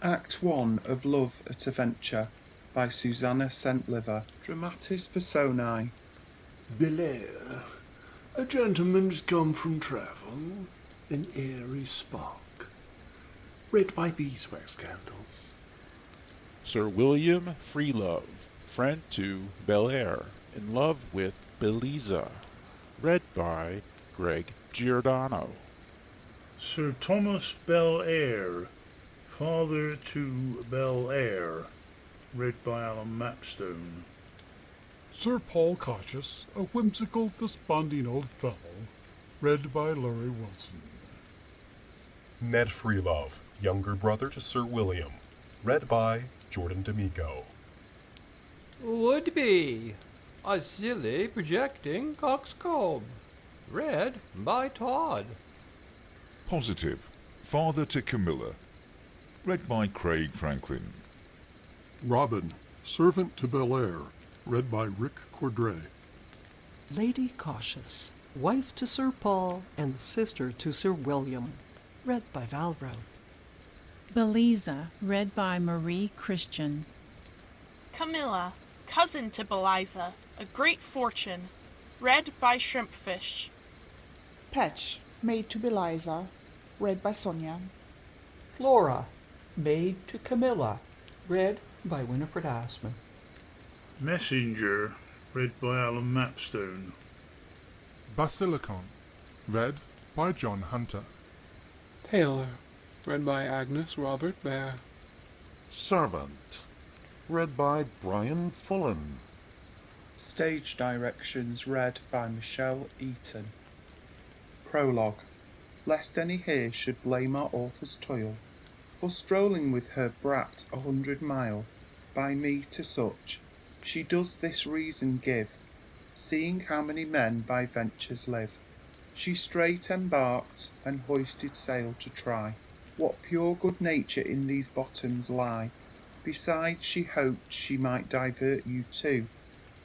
Act 1 of Love at a Venture by Susanna Centlivre. Dramatis Personae. Belair, a gentleman's come from travel, an airy spark, read by beeswax candles. Sir William Freelove, friend to Belair, in love with Beliza, read by Greg Giordano. Sir Thomas Belair, father to Belair, read by Alan Mapstone. Sir Paul Cautious, a whimsical, desponding old fellow, read by Laurie Wilson. Ned Freelove, younger brother to Sir William, read by Jordan D'Amico. Would-be, a silly projecting coxcomb, read by Todd. Positive, father to Camilla, read by Craig Franklin. Robin, servant to Belair, read by Rick Cordray. Lady Cautious, wife to Sir Paul and sister to Sir William, read by Val Routh. Beliza, read by Marie Christian. Camilla, cousin to Beliza, a great fortune, read by Shrimpfish. Patch, maid to Beliza, read by Sonia. Flora, maid to Camilla, read by Winifred Assman. Messenger, read by Alan Mapstone. Basilicon, read by John Hunter. Taylor, read by Agnes Robert Bear. Servant, read by Brian Fullen. Stage directions read by Michelle Eaton. Prologue. Lest any here should blame our author's toil, for strolling with her brat 100 mile, by me to such, she does this reason give, seeing how many men by ventures live. She straight embarked, and hoisted sail to try what pure good nature in these bottoms lie. Besides, she hoped she might divert you too,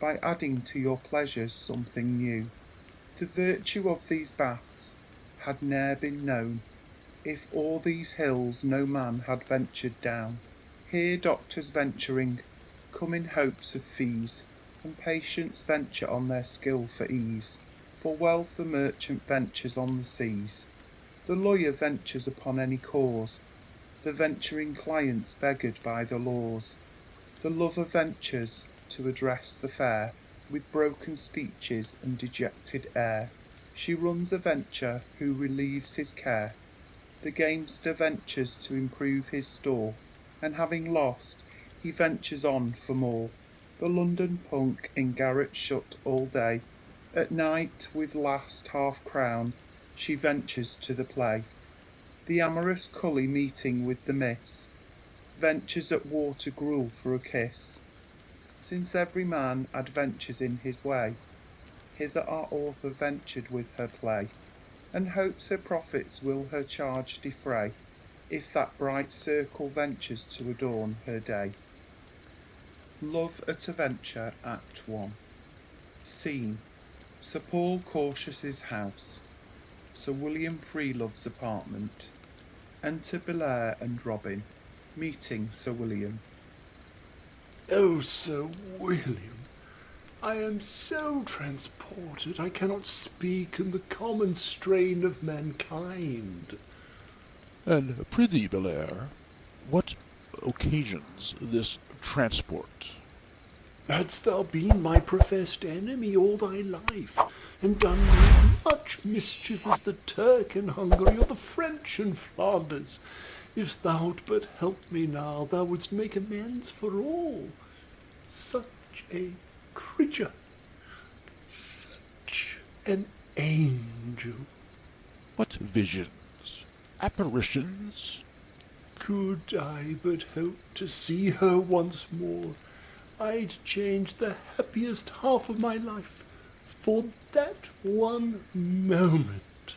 by adding to your pleasures something new. The virtue of these baths had ne'er been known, if o'er these hills no man had ventured down. Here doctors venturing come in hopes of fees, and patients venture on their skill for ease. For wealth the merchant ventures on the seas, the lawyer ventures upon any cause, the venturing client's beggared by the laws. The lover ventures to address the fair, with broken speeches and dejected air. She runs a venture who relieves his care. The gamester ventures to improve his store, and having lost, he ventures on for more. The London punk in garret shut all day, at night with last half-crown she ventures to the play. The amorous cully meeting with the miss, ventures at water gruel for a kiss. Since every man adventures in his way, hither our author ventured with her play, and hopes her profits will her charge defray, if that bright circle ventures to adorn her day. Love at a Venture, Act 1. Scene: Sir Paul Cautious's house. Sir William Freelove's apartment. Enter Belair and Robin, meeting Sir William. Oh, Sir William, I am so transported I cannot speak in the common strain of mankind. And prithee, Belair, what occasions this transport? Hadst thou been my professed enemy all thy life, and done me much mischief as the Turk in Hungary or the French in Flanders, if thou'd but helped me now, thou wouldst make amends for all. Such a creature, such an angel. What visions? Apparitions? Could I but hope to see her once more, I'd change the happiest half of my life for that one moment.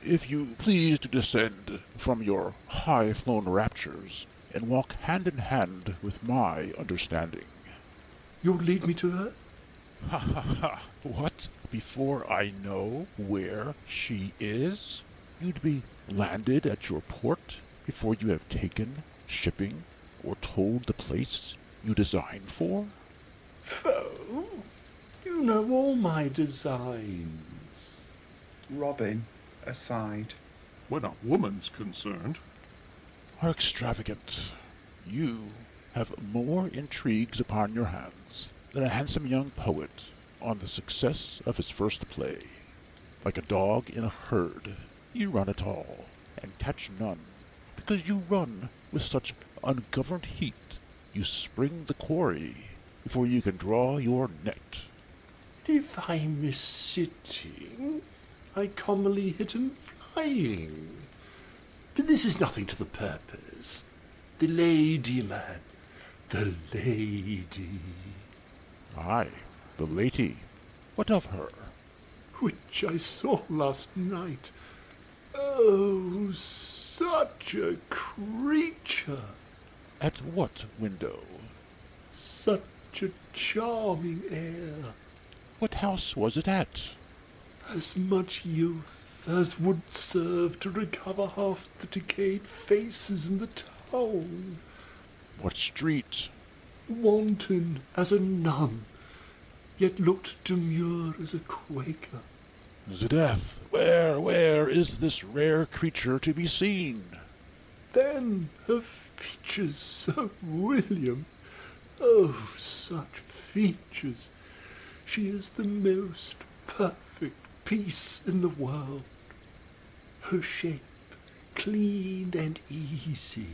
If you please to descend from your high-flown raptures, and walk hand in hand with my understanding. You'll lead me to her? Ha ha ha! What? Before I know where she is? You'd be landed at your port before you have taken shipping, or told the place you designed for? Foe, you know all my designs. Robin, aside. When a woman's concerned. Are extravagant. You have more intrigues upon your hands than a handsome young poet on the success of his first play. Like a dog in a herd, you run at all, and catch none, because you run with such ungoverned heat, you spring the quarry before you can draw your net. If I miss sitting, I commonly hit 'em flying. But this is nothing to the purpose. The lady, man, the lady. Aye, the lady. What of her? Which I saw last night. Oh, such a creature! At what window? Such a charming air. What house was it at? As much youth as would serve to recover half the decayed faces in the town. What street? Wanton as a nun, yet looked demure as a Quaker. Zdeath, where is this rare creature to be seen? Then her features, Sir William, oh, such features! She is the most perfect piece in the world. Her shape, clean and easy.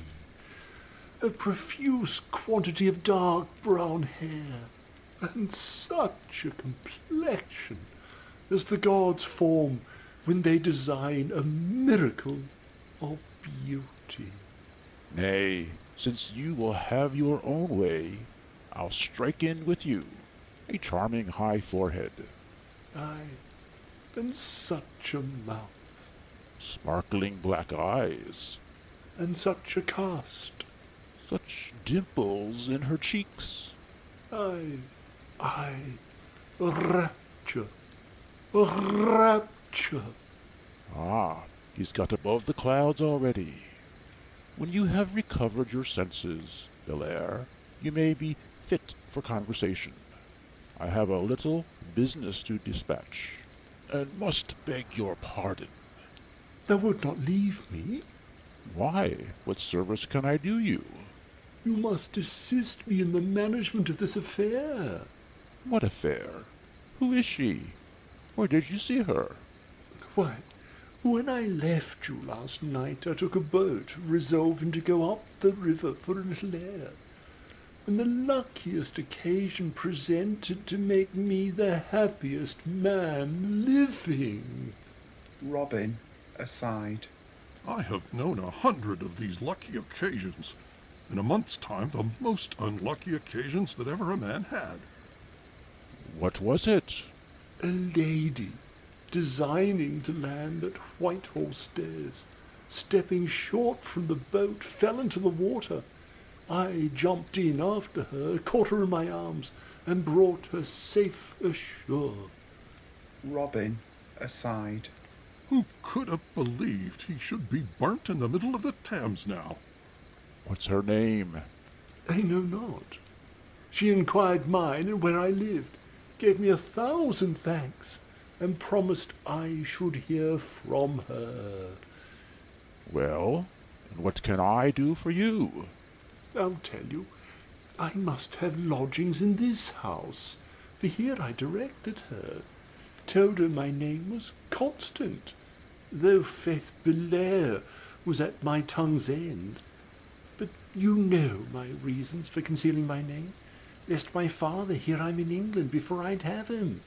A profuse quantity of dark brown hair, and such a complexion as the gods form when they design a miracle of beauty. Nay, since you will have your own way, I'll strike in with you. A charming high forehead. Aye, and such a mouth. Sparkling black eyes. And such a cast. Such dimples in her cheeks. Aye, rapture, rapture. Ah, he's got above the clouds already. When you have recovered your senses, Belair, you may be fit for conversation. I have a little business to dispatch, and must beg your pardon. Thou wilt not leave me? Why, what service can I do you? You must assist me in the management of this affair. What affair? Who is she? Where did you see her? Why, when I left you last night, I took a boat, resolving to go up the river for a little air, and the luckiest occasion presented to make me the happiest man living. Robin, aside. I have known 100 of these lucky occasions. In a month's time, the most unlucky occasions that ever a man had. What was it? A lady, designing to land at Whitehall Stairs, stepping short from the boat, fell into the water. I jumped in after her, caught her in my arms, and brought her safe ashore. Robin, aside. Who could have believed he should be burnt in the middle of the Thames now? What's her name? I know not. She inquired mine and where I lived, gave me 1,000 thanks, and promised I should hear from her. Well, and what can I do for you? I'll tell you. I must have lodgings in this house, for here I directed her. Told her my name was Constant, though Faith Belair was at my tongue's end. But you know my reasons for concealing my name, lest my father hear I'm in England before I'd have him,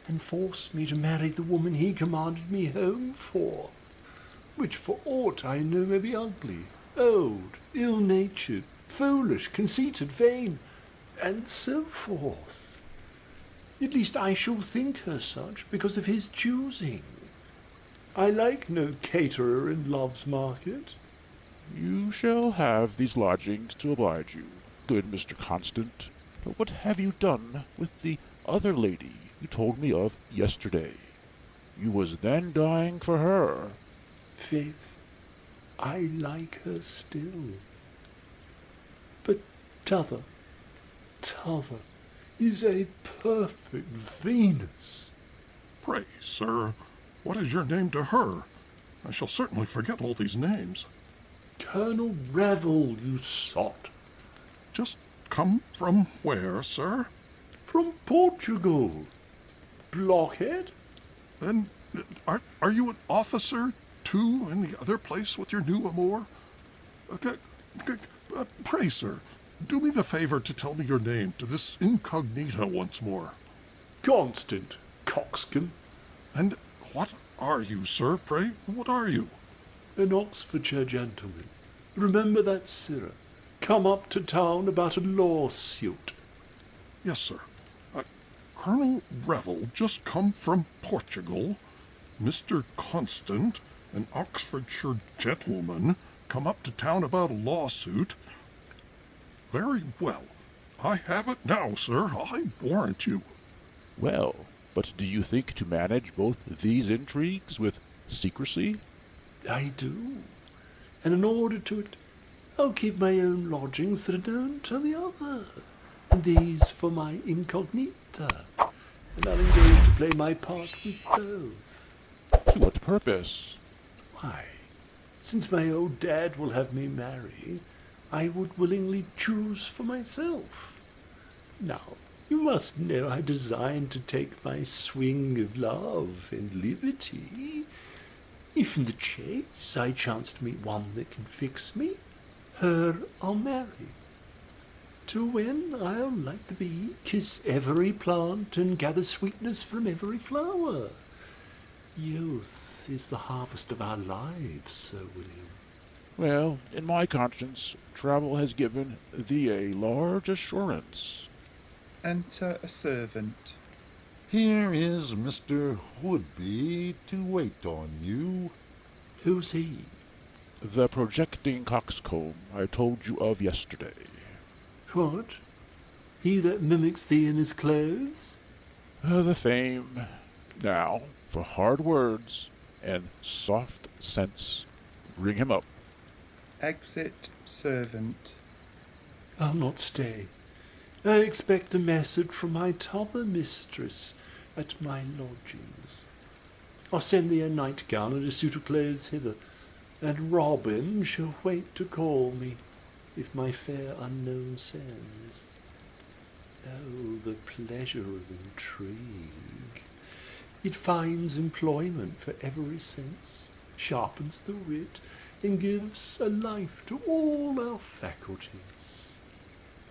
and force me to marry the woman he commanded me home for, which for aught I know may be ugly, old, ill-natured, foolish, conceited, vain, and so forth. At least I shall think her such because of his choosing. I like no caterer in love's market. You shall have these lodgings to oblige you, good Mr. Constant. But what have you done with the other lady you told me of yesterday? You was then dying for her. Faith, I like her still. T'other is a perfect Venus. Pray, sir, what is your name to her? I shall certainly forget all these names. Colonel Revel, you sot. Just come from where, sir? From Portugal. Blockhead? Then are you an officer, too, in the other place with your new amour? Pray, sir, do me the favor to tell me your name to this incognita once more. Constant, coxcomb. And what are you, sir, pray? What are you? An Oxfordshire gentleman. Remember that, sirrah? Come up to town about a lawsuit. Yes, sir. Colonel Revel just come from Portugal. Mr. Constant, an Oxfordshire gentleman, come up to town about a lawsuit. Very well. I have it now, sir, I warrant you. Well, but do you think to manage both these intrigues with secrecy? I do. And in order to it, I'll keep my own lodgings that don't tell the other, and these for my incognita, and I'll engage to play my part with both. To what purpose? Why, since my old dad will have me marry, I would willingly choose for myself. Now, you must know I designed to take my swing of love and liberty. If in the chase I chance to meet one that can fix me, her I'll marry. Till when I'll, like the bee, kiss every plant and gather sweetness from every flower. Youth is the harvest of our lives, Sir William. Well, in my conscience, travel has given thee a large assurance. Enter a servant. Here is Mr. Woodby to wait on you. Who's he? The projecting coxcomb I told you of yesterday. What? He that mimics thee in his clothes? The same. Now, for hard words and soft sense, bring him up. Exit servant. I'll not stay. I expect a message from my t'other mistress at my lodgings. I'll send thee a nightgown and a suit of clothes hither, and Robin shall wait to call me, if my fair unknown sends. Oh, the pleasure of intrigue! It finds employment for every sense, sharpens the wit, and gives a life to all our faculties.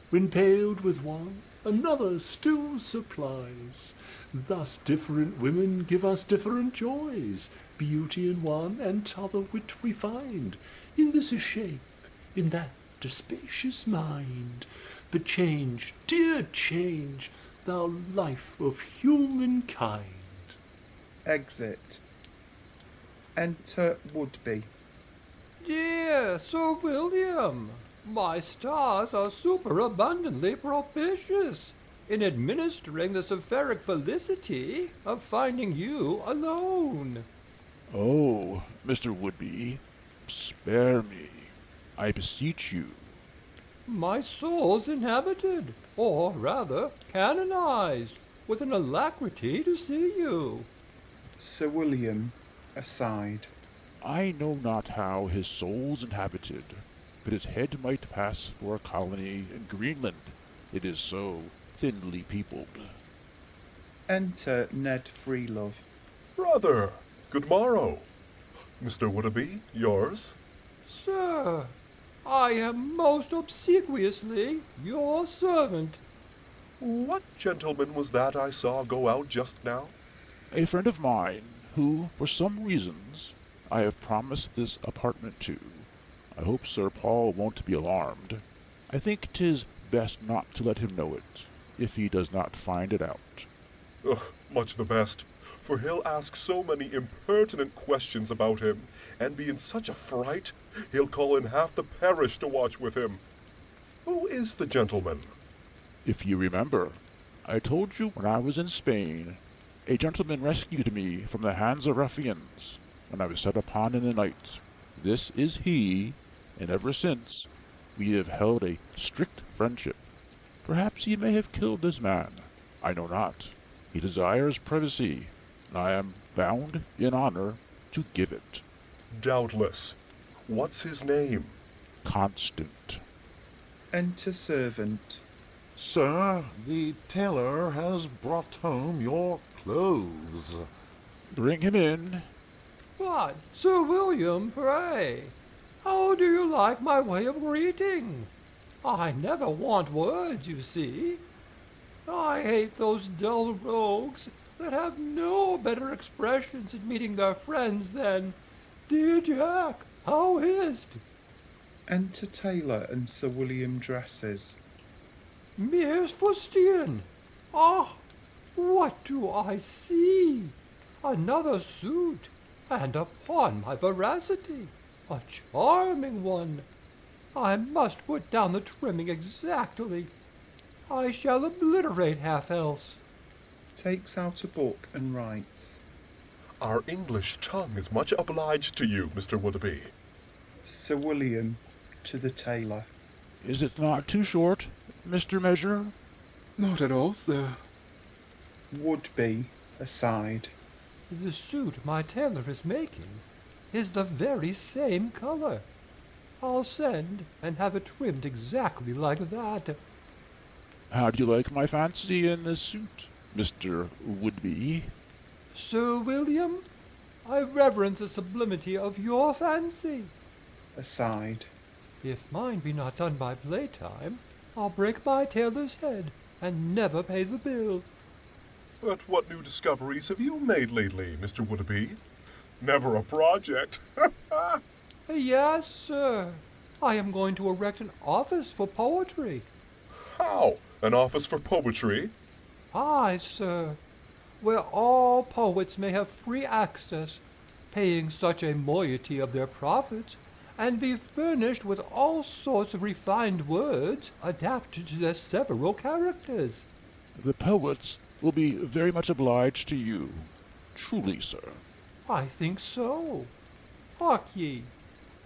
When paled with one, another still supplies. Thus different women give us different joys. Beauty in one, and t'other wit we find. In this a shape, in that a spacious mind. But change, dear change, thou life of humankind. Exit. Enter Woodby. Dear Sir William, my stars are superabundantly propitious in administering the sephiric felicity of finding you alone. Oh, Mr. Woodby, spare me, I beseech you. My soul's inhabited, or rather canonized, with an alacrity to see you. Sir William, aside. I know not how his soul's inhabited, but his head might pass for a colony in Greenland. It is so thinly peopled. Enter Ned Freelove. Brother, good morrow. Mr. Woodby, yours? Sir, I am most obsequiously your servant. What gentleman was that I saw go out just now? A friend of mine, who, for some reasons, I have promised this apartment to. I hope Sir Paul won't be alarmed. I think 'tis best not to let him know it, if he does not find it out. Much the best, for he'll ask so many impertinent questions about him, and be in such a fright, he'll call in half the parish to watch with him. Who is the gentleman? If you remember, I told you when I was in Spain, a gentleman rescued me from the hands of ruffians, when I was set upon in the night. This is he, and ever since, We have held a strict friendship. Perhaps he may have killed this man. I know not. He desires privacy, and I am bound in honor to give it. Doubtless. What's his name? Constant. Enter servant. Sir, the tailor has brought home your clothes. Bring him in. But, Sir William, pray, how do you like my way of greeting? I never want words, you see. I hate those dull rogues that have no better expressions in meeting their friends than, "Dear Jack, how is't?" Enter tailor and Sir William dresses. Miss Fustian! Ah, what do I see? Another suit, and upon my veracity, a charming one. I must put down the trimming exactly. I shall obliterate half else. Takes out a book and writes. Our English tongue is much obliged to you, Mr. Woodby. Sir William to the tailor. Is it not too short, Mr. Measure? Not at all, sir. Would-be aside. The suit my tailor is making is the very same color. I'll send and have it trimmed exactly like that. How do you like my fancy in this suit, Mr. Woodby? Sir William, I reverence the sublimity of your fancy. Aside. If mine be not done by playtime, I'll break my tailor's head and never pay the bill. But what new discoveries have you made lately, Mr. Woodby? Never a project. Yes, sir. I am going to erect an office for poetry. How? An office for poetry? Aye, sir, where all poets may have free access, paying such a moiety of their profits, and be furnished with all sorts of refined words adapted to their several characters. The poets will be very much obliged to you. Truly, sir. I think so. Hark ye,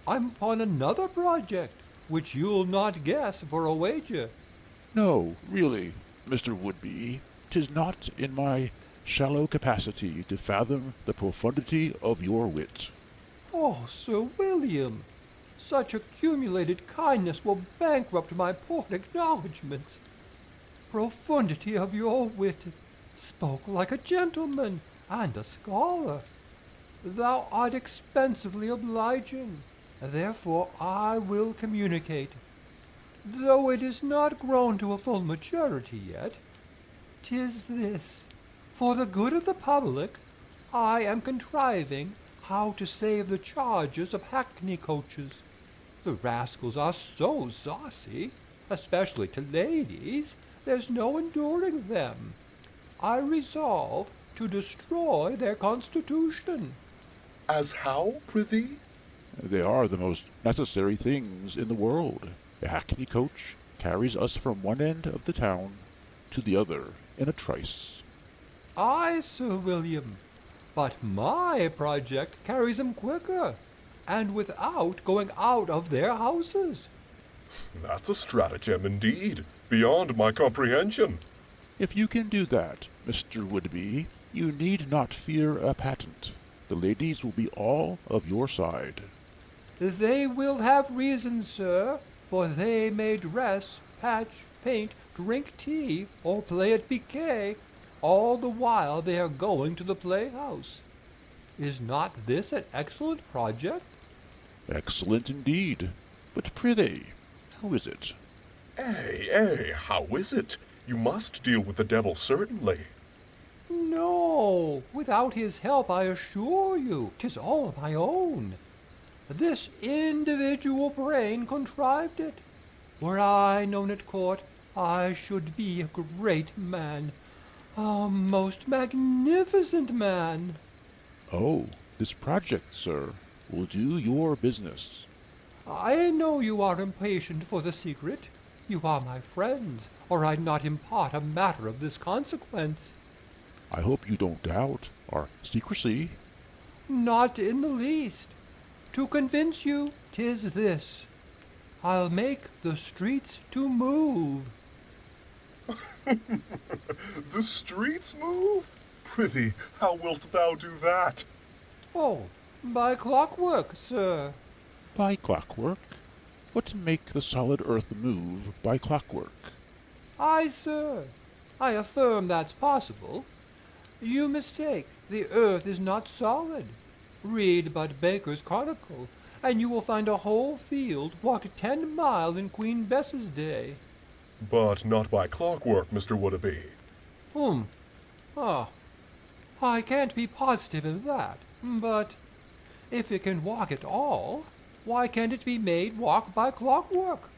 I'm upon another project, which you'll not guess for a wager. No, really, Mr. Woodby, 'tis not in my shallow capacity to fathom the profundity of your wit. Oh, Sir William, such accumulated kindness will bankrupt my poor acknowledgments. Profundity of your wit, spoke like a gentleman and a scholar. Thou art expensively obliging, therefore I will communicate. Though it is not grown to a full maturity yet, 'tis this. For the good of the public, I am contriving how to save the charges of hackney coaches. The rascals are so saucy, especially to ladies, there's no enduring them. I resolve to destroy their constitution. As how, prithee? They are the most necessary things in the world. A hackney coach carries us from one end of the town to the other in a trice. Aye, Sir William, but my project carries them quicker, and without going out of their houses. That's a stratagem indeed, beyond my comprehension. If you can do that, Mr. Woodby, you need not fear a patent. The ladies will be all of your side. They will have reason, sir, for they may dress, patch, paint, drink tea, or play at piquet, all the while they are going to the playhouse. Is not this an excellent project? Excellent indeed. But prithee, how is it? How is it? You must deal with the devil, certainly. No, without his help, I assure you, 'tis all my own. This individual brain contrived it. Were I known at court, I should be a great man, a most magnificent man. Oh, this project, sir, will do your business. I know you are impatient for the secret. You are my friends, or I'd not impart a matter of this consequence. I hope you don't doubt our secrecy. Not in the least. To convince you, 'tis this. I'll make the streets to move. The streets move? Prithee, how wilt thou do that? Oh, by clockwork, sir. By clockwork? What to make the solid earth move by clockwork? Aye, sir. I affirm that's possible. You mistake. The earth is not solid. Read but Baker's Chronicle, and you will find a whole field walked 10 mile in Queen Bess's day. But not by clockwork, Mr. Woodaby. Ah, I can't be positive of that, but if it can walk at all, why can't it be made walk by clockwork?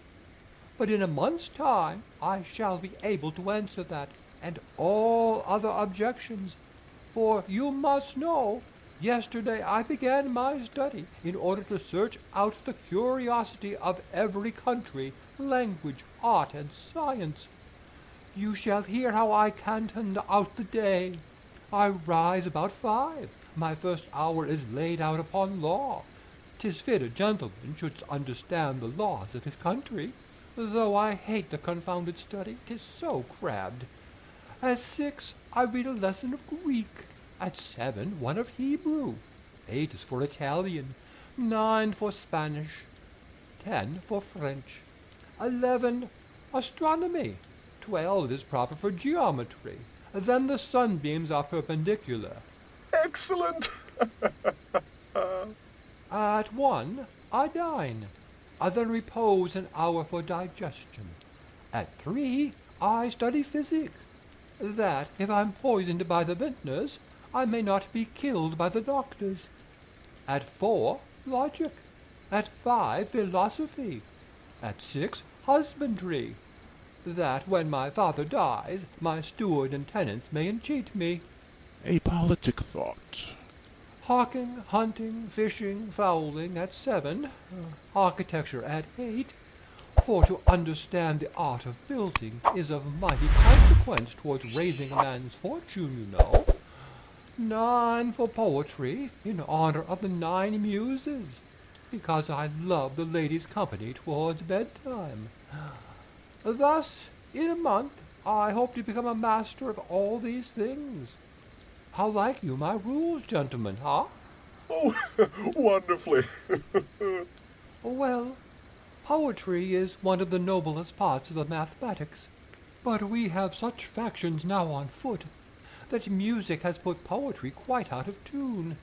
But in a month's time I shall be able to answer that, and all other objections. For you must know, yesterday I began my study in order to search out the curiosity of every country, language, art, and science. You shall hear how I canton out the day. I rise about 5. My first hour is laid out upon law. 'Tis fit a gentleman should understand the laws of his country, though I hate the confounded study, 'tis so crabbed. At 6 I read a lesson of Greek. At 7 one of Hebrew. 8 is for Italian. 9 for Spanish. 10 for French. 11 astronomy. 12 is proper for geometry. Then the sunbeams are perpendicular. Excellent! At 1 I dine. I then repose an hour for digestion. At 3 I study physic, that if I'm poisoned by the vintners, I may not be killed by the doctors. At 4 logic. At 5 philosophy. At 6 husbandry, that when my father dies, my steward and tenants may entreat me. A politic thought. Hawking, hunting, fishing, fowling at 7, architecture at 8, for to understand the art of building is of mighty consequence towards raising a man's fortune, you know. 9 for poetry, in honor of the 9 muses, because I love the ladies' company towards bedtime. Thus, in a month, I hope to become a master of all these things. How like you my rules, gentlemen, huh? Oh, wonderfully. Well, poetry is one of the noblest parts of the mathematics, but we have such factions now on foot that music has put poetry quite out of tune.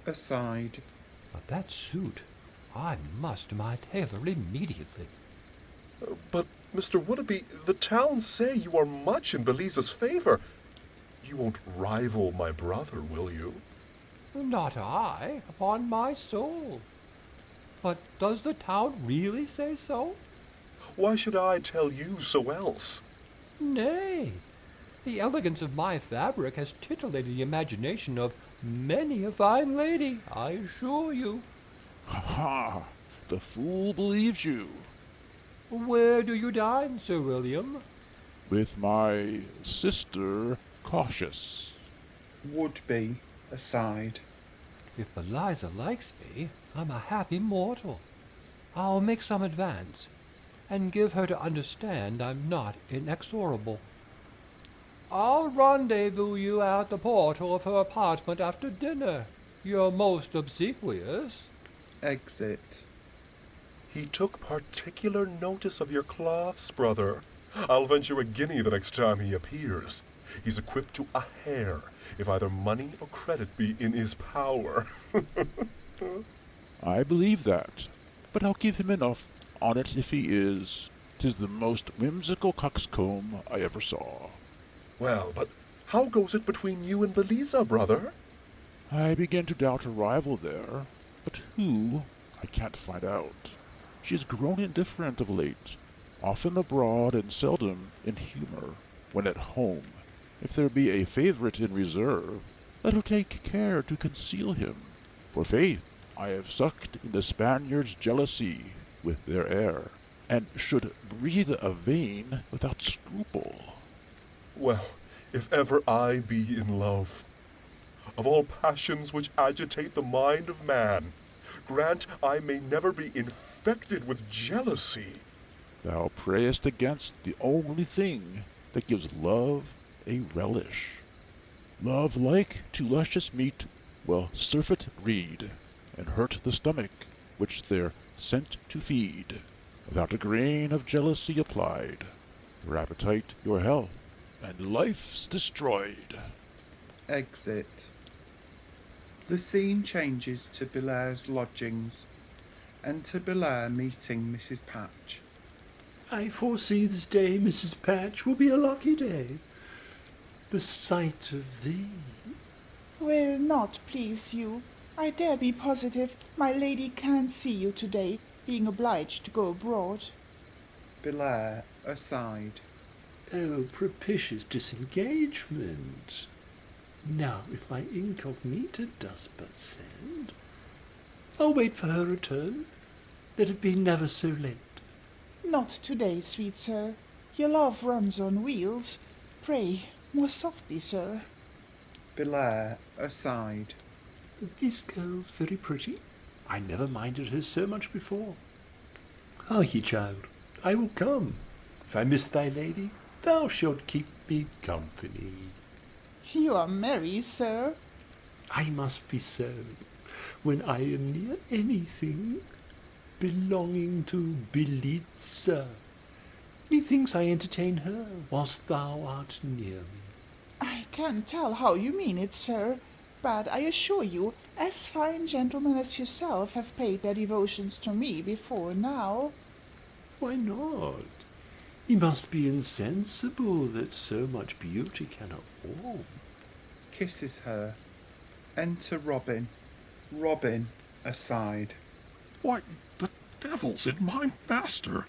Aside. But that suit, I must to my tailor immediately. But, Mr. Woodaby, the towns say you are much in Belize's favor. You won't rival my brother, will you? Not I, upon my soul. But does the town really say so? Why should I tell you so else? Nay, the elegance of my fabric has titillated the imagination of many a fine lady, I assure you. Ha! The fool believes you. Where do you dine, Sir William? With my sister, Cautious. Would be, aside. If Eliza likes me, I'm a happy mortal. I'll make some advance, and give her to understand I'm not inexorable. I'll rendezvous you at the portal of her apartment after dinner. You're most obsequious. Exit. He took particular notice of your cloths, brother. I'll venture a guinea the next time he appears. He's equipped to a hair, if either money or credit be in his power. I believe that, but I'll give him enough on it if he is. 'Tis the most whimsical coxcomb I ever saw. Well, but how goes it between you and Belize, brother? I begin to doubt a rival there, but who, I can't find out. She has grown indifferent of late, often abroad and seldom in humor, when at home. If there be a favourite in reserve, let her take care to conceal him. For faith, I have sucked in the Spaniards' jealousy with their air, and should breathe a vein without scruple. Well, if ever I be in love, of all passions which agitate the mind of man, grant I may never be infected with jealousy. Thou prayest against the only thing that gives love a relish. Love like to luscious meat will surfeit breed, and hurt the stomach which they're sent to feed. Without a grain of jealousy applied, your appetite, your health, and life's destroyed. Exit. The scene changes to Belair's lodgings. Enter Belair meeting Mrs. Patch. I foresee this day, Mrs. Patch, will be a lucky day. The sight of thee Will not please you. I dare be positive my lady can't see you today, being obliged to go abroad. Belair, aside. Oh, propitious disengagement! Now, if my incognita does but send, I'll wait for her return. Let it be never so late. Not today, sweet sir. Your love runs on wheels. Pray, more softly, sir. Belair, aside. This girl's very pretty. I never minded her so much before. Harkye, child, I will come. If I miss thy lady, thou shalt keep me company. You are merry, sir. I must be so, when I am near anything belonging to Belitza. Methinks I entertain her whilst thou art near me. I can't tell how you mean it, sir, but I assure you, as fine gentlemen as yourself have paid their devotions to me before now. Why not? He must be insensible that so much beauty cannot warm. Kisses her. Enter Robin. Robin, aside. Why, the devil's in my master!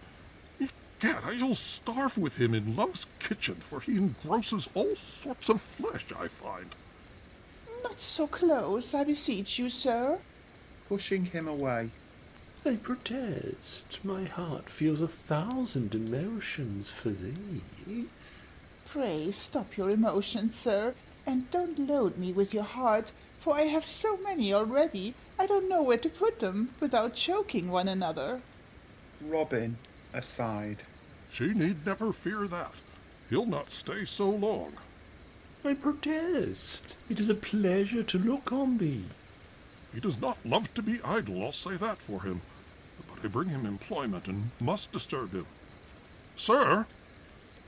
Egad, I shall starve with him in love's kitchen, for he engrosses all sorts of flesh, I find. Not so close, I beseech you, sir. Pushing him away. I protest, my heart feels 1,000 emotions for thee. Pray stop your emotions, sir, and don't load me with your heart, for I have so many already, I don't know where to put them without choking one another. Robin, aside. She need never fear that. He'll not stay so long. I protest, it is a pleasure to look on thee. He does not love to be idle, I'll say that for him. But I bring him employment and must disturb him. Sir!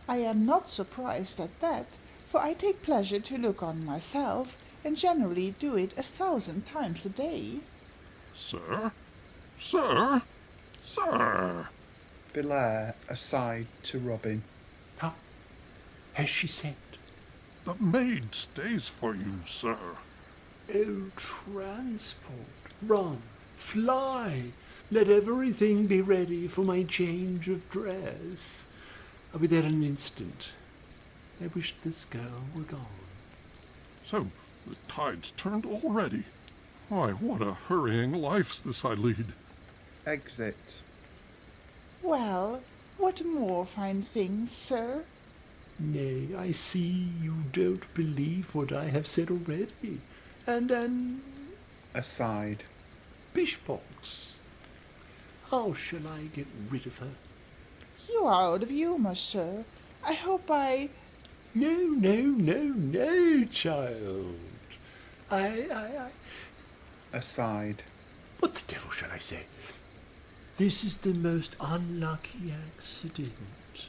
I am not surprised at that, for I take pleasure to look on myself, and generally do it 1,000 times a day. Sir? Sir? Sir! Belair, aside to Robin. How has she sent? The maid stays for you, sir. Oh, transport! Run! Fly! Let everything be ready for my change of dress. I'll be there in an instant. I wish this girl were gone. So, the tide's turned already. Why, what a hurrying life's this I lead. Exit. Well, what more fine things, sir? Nay, I see you don't believe what I have said already. And Aside. Bishbox. How shall I get rid of her? You are out of humour, sir. I hope I... No, child. I... Aside. What the devil shall I say? This is the most unlucky accident.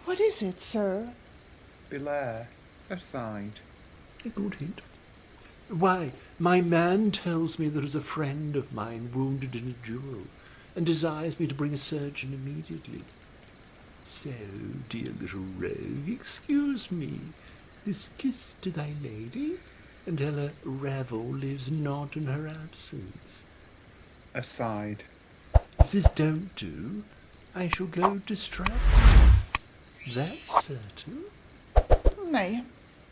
What is it, sir? Belair, aside. A good hint. Why, my man tells me there is a friend of mine wounded in a duel, and desires me to bring a surgeon immediately. So, dear little rogue, excuse me, this kiss to thy lady, and tell her Revel lives not in her absence. Aside. If this don't do, I shall go distracted. That's certain. Nay,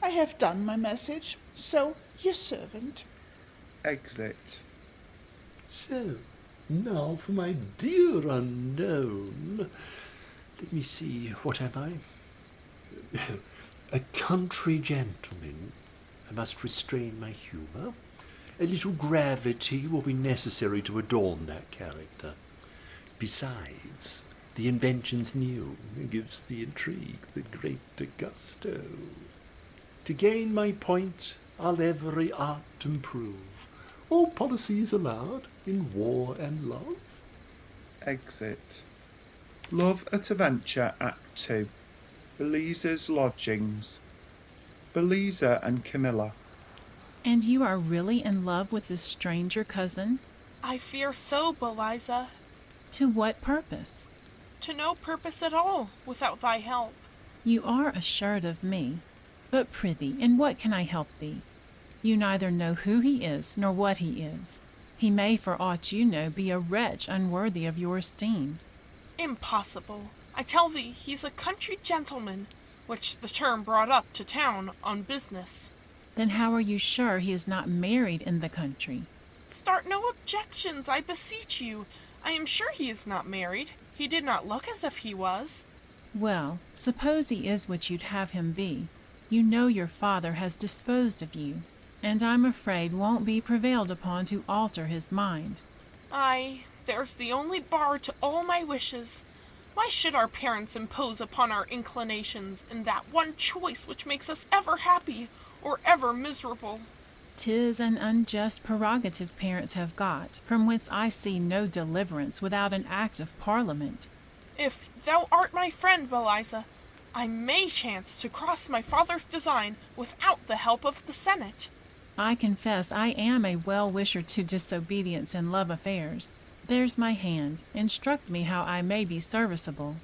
I have done my message, so your servant. Exit. So, now for my dear unknown. Let me see, what am I? A country gentleman. I must restrain my humour. A little gravity will be necessary to adorn that character. Besides, the invention's new, gives the intrigue the greater gusto. To gain my point, I'll every art improve. All policies allowed in war and love. Exit. Love at a Venture, Act 2. Beliza's Lodgings. Beliza and Camilla. And you are really in love with this stranger cousin? I fear so, Beliza. To what purpose? To no purpose at all, without thy help. You are assured of me. But prithee, in what can I help thee? You neither know who he is, nor what he is. He may, for aught you know, be a wretch unworthy of your esteem. Impossible. I tell thee, he's a country gentleman, which the term brought up to town on business. Then how are you sure he is not married in the country? Start no objections, I beseech you. I am sure he is not married. He did not look as if he was. Well, suppose he is what you'd have him be. You know your father has disposed of you, and I'm afraid won't be prevailed upon to alter his mind. Aye, there's the only bar to all my wishes. Why should our parents impose upon our inclinations in that one choice which makes us ever happy or ever miserable? 'Tis an unjust prerogative parents have got, from whence I see no deliverance without an act of Parliament. If thou art my friend, Beliza, I may chance to cross my father's design without the help of the Senate. I confess I am a well-wisher to disobedience in love affairs. There's my hand. Instruct me how I may be serviceable.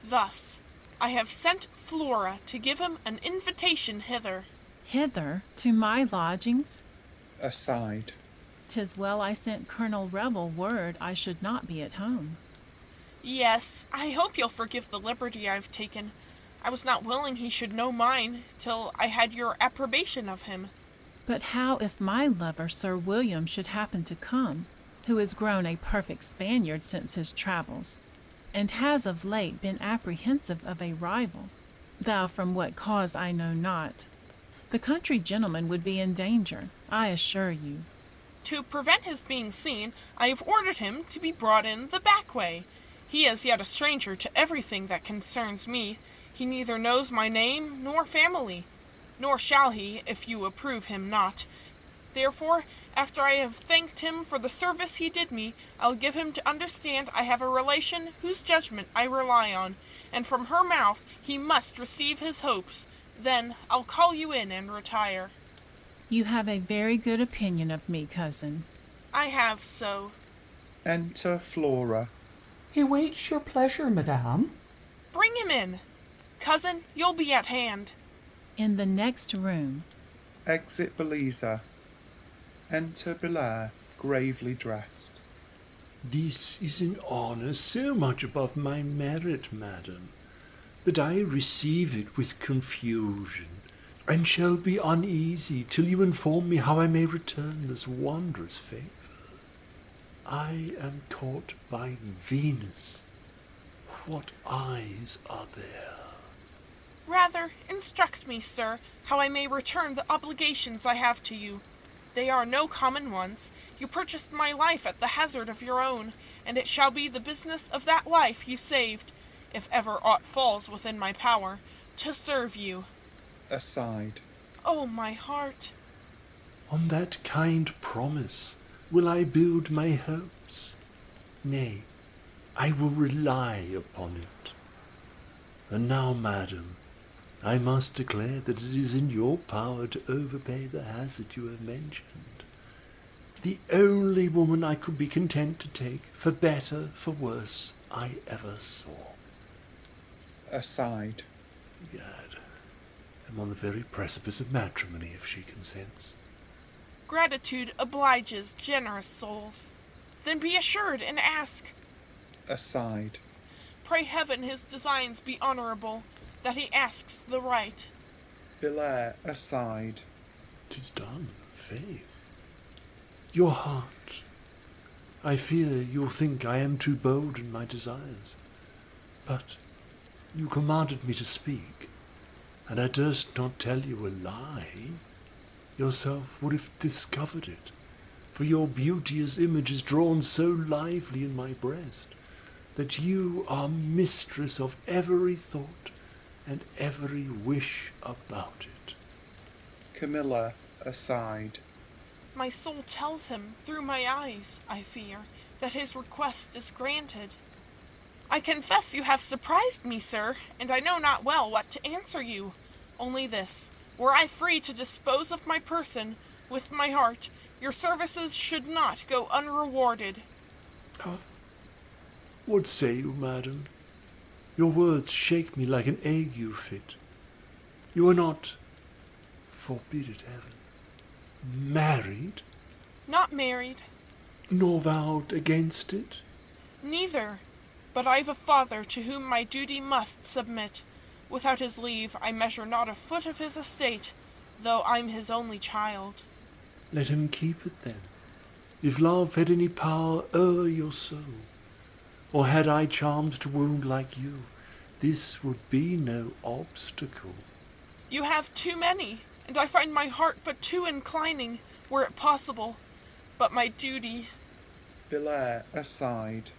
Thus, I have sent Flora to give him an invitation hither. Hither? To my lodgings? Aside. 'Tis well I sent Colonel Revel word I should not be at home. Yes, I hope you'll forgive the liberty I've taken. I was not willing he should know mine till I had your approbation of him. But how if my lover, Sir William, should happen to come, who is grown a perfect Spaniard since his travels, and has of late been apprehensive of a rival, though from what cause I know not? The country gentleman would be in danger, I assure you. To prevent his being seen, I have ordered him to be brought in the back way. He is yet a stranger to everything that concerns me. He neither knows my name nor family, nor shall he, if you approve him not. Therefore, after I have thanked him for the service he did me, I'll give him to understand I have a relation whose judgment I rely on, and from her mouth he must receive his hopes. Then I'll call you in and retire. You have a very good opinion of me, cousin. I have so. Enter Flora. He waits your pleasure, madame. Bring him in. Cousin, you'll be at hand. In the next room. Exit Beliza. Enter Belair, gravely dressed. This is an honour so much above my merit, madam, that I receive it with confusion, and shall be uneasy till you inform me how I may return this wondrous favour. I am caught by Venus. What eyes are there? Rather, instruct me, sir, how I may return the obligations I have to you. They are no common ones. You purchased my life at the hazard of your own, and it shall be the business of that life you saved, if ever aught falls within my power, to serve you. Aside. Oh, my heart! On that kind promise will I build my hopes. Nay, I will rely upon it. And now, madam, I must declare that it is in your power to overpay the hazard you have mentioned. The only woman I could be content to take, for better, for worse, I ever saw. Aside. Gad, I'm on the very precipice of matrimony if she consents. Gratitude obliges generous souls. Then be assured and ask. Aside. Pray heaven his designs be honourable, that he asks the right. Belair, aside. 'Tis done, faith. Your heart. I fear you'll think I am too bold in my desires. But you commanded me to speak, and I durst not tell you a lie. Yourself would have discovered it, for your beauteous image is drawn so lively in my breast, that you are mistress of every thought and every wish about it. Camilla, aside. My soul tells him, through my eyes, I fear, that his request is granted. I confess you have surprised me, sir, and I know not well what to answer you. Only this, were I free to dispose of my person, with my heart, your services should not go unrewarded. What say you, madam? Your words shake me like an ague fit. You are not, forbid it heaven, married? Not married. Nor vowed against it? Neither. But I've a father to whom my duty must submit. Without his leave I measure not a foot of his estate, though I'm his only child. Let him keep it then, if love had any power o'er your soul. Or had I charms to wound like you, this would be no obstacle. You have too many, and I find my heart but too inclining, were it possible. But my duty... Belair, aside.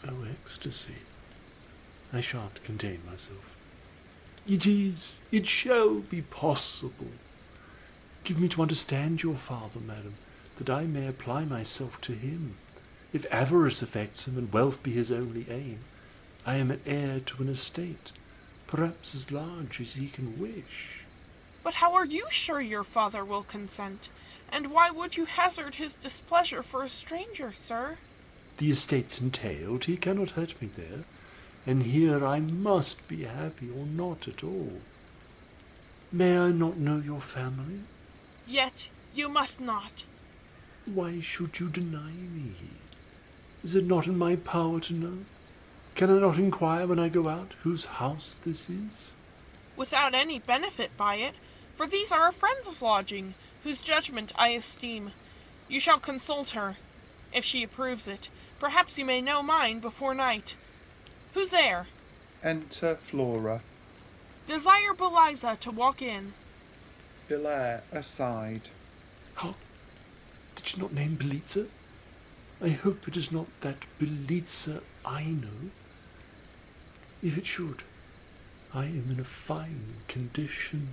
Oh, ecstasy! I shan't contain myself. It shall be possible. Give me to understand your father, madam, that I may apply myself to him. If avarice affects him, and wealth be his only aim, I am an heir to an estate, perhaps as large as he can wish. But how are you sure your father will consent? And why would you hazard his displeasure for a stranger, sir? The estate's entailed, he cannot hurt me there, and here I must be happy or not at all. May I not know your family? Yet you must not. Why should you deny me? Is it not in my power to know? Can I not inquire when I go out whose house this is? Without any benefit by it, for these are a friend's lodging, whose judgment I esteem. You shall consult her. If she approves it, perhaps you may know mine before night. Who's there? Enter Flora. Desire Beliza to walk in. Belair, aside. How? Did she not name Beliza? I hope it is not that Beliza I know. If it should, I am in a fine condition.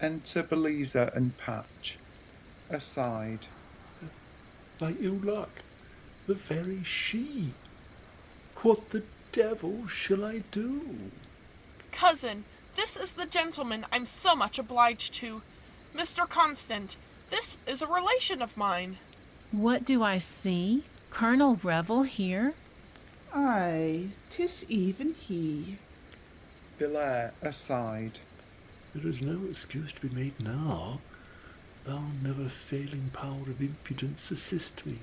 Enter Beliza and Patch. Aside. By ill luck, the very she. What the devil shall I do? Cousin, this is the gentleman I'm so much obliged to. Mr. Constant, this is a relation of mine. What do I see? Colonel Revel here? Aye, 'tis even he. Belair, aside. There is no excuse to be made now. Thou never failing power of impudence assist me.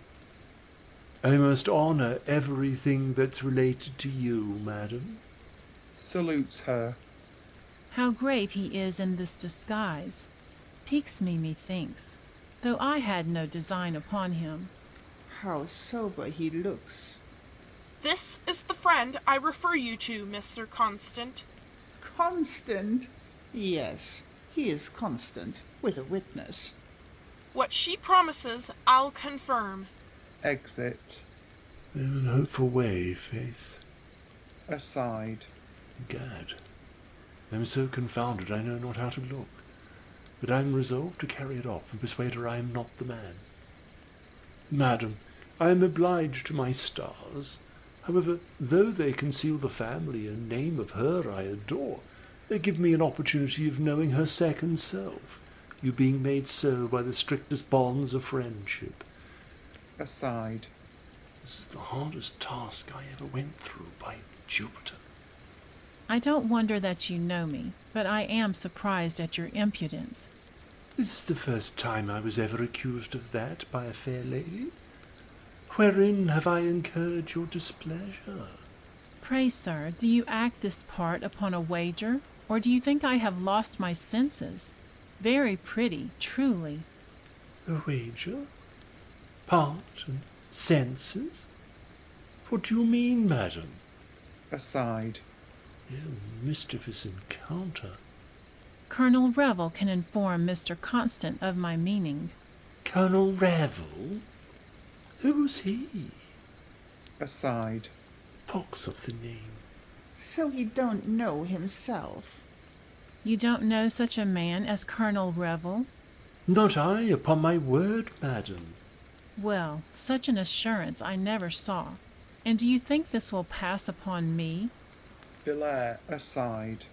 I must honour everything that's related to you, madam. Salutes her. How grave he is in this disguise. Piques me, methinks, though I had no design upon him. How sober he looks. This is the friend I refer you to, Mr. Constant. Constant? Yes, he is constant, with a witness. What she promises, I'll confirm. Exit. In an hopeful way, faith. Aside. Gad, I am so confounded I know not how to look. But I am resolved to carry it off and persuade her I am not the man. Madam, I am obliged to my stars. However, though they conceal the family and name of her I adore, they give me an opportunity of knowing her second self, you being made so by the strictest bonds of friendship. Aside. This is the hardest task I ever went through, by Jupiter. I don't wonder that you know me, but I am surprised at your impudence. This is the first time I was ever accused of that by a fair lady. Wherein have I incurred your displeasure? Pray, sir, do you act this part upon a wager, or do you think I have lost my senses? Very pretty, truly. A wager? Part and senses? What do you mean, madam? Aside. Oh, mischievous encounter. Colonel Revel can inform Mr. Constant of my meaning. Colonel Revel? Who's he? Aside. talks of the name. So he don't know himself. You don't know such a man as Colonel Revel? Not I, upon my word, madam. Well, such an assurance I never saw. And do you think this will pass upon me? Belair aside.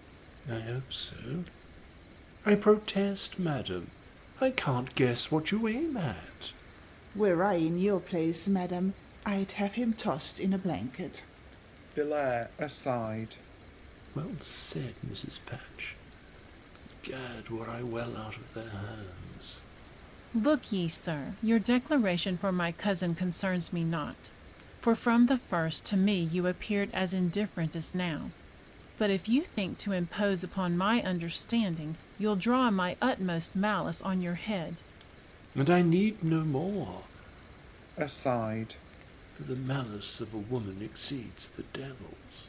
I hope so. I protest, madam, I can't guess what you aim at. Were I in your place, madam, I'd have him tossed in a blanket. Belair aside. Well said, Mrs. Patch. Gad, were I well out of their hands. Look ye, sir, your declaration for my cousin concerns me not. For from the first to me you appeared as indifferent as now. But if you think to impose upon my understanding, you'll draw my utmost malice on your head. And I need no more. Aside. For the malice of a woman exceeds the devil's.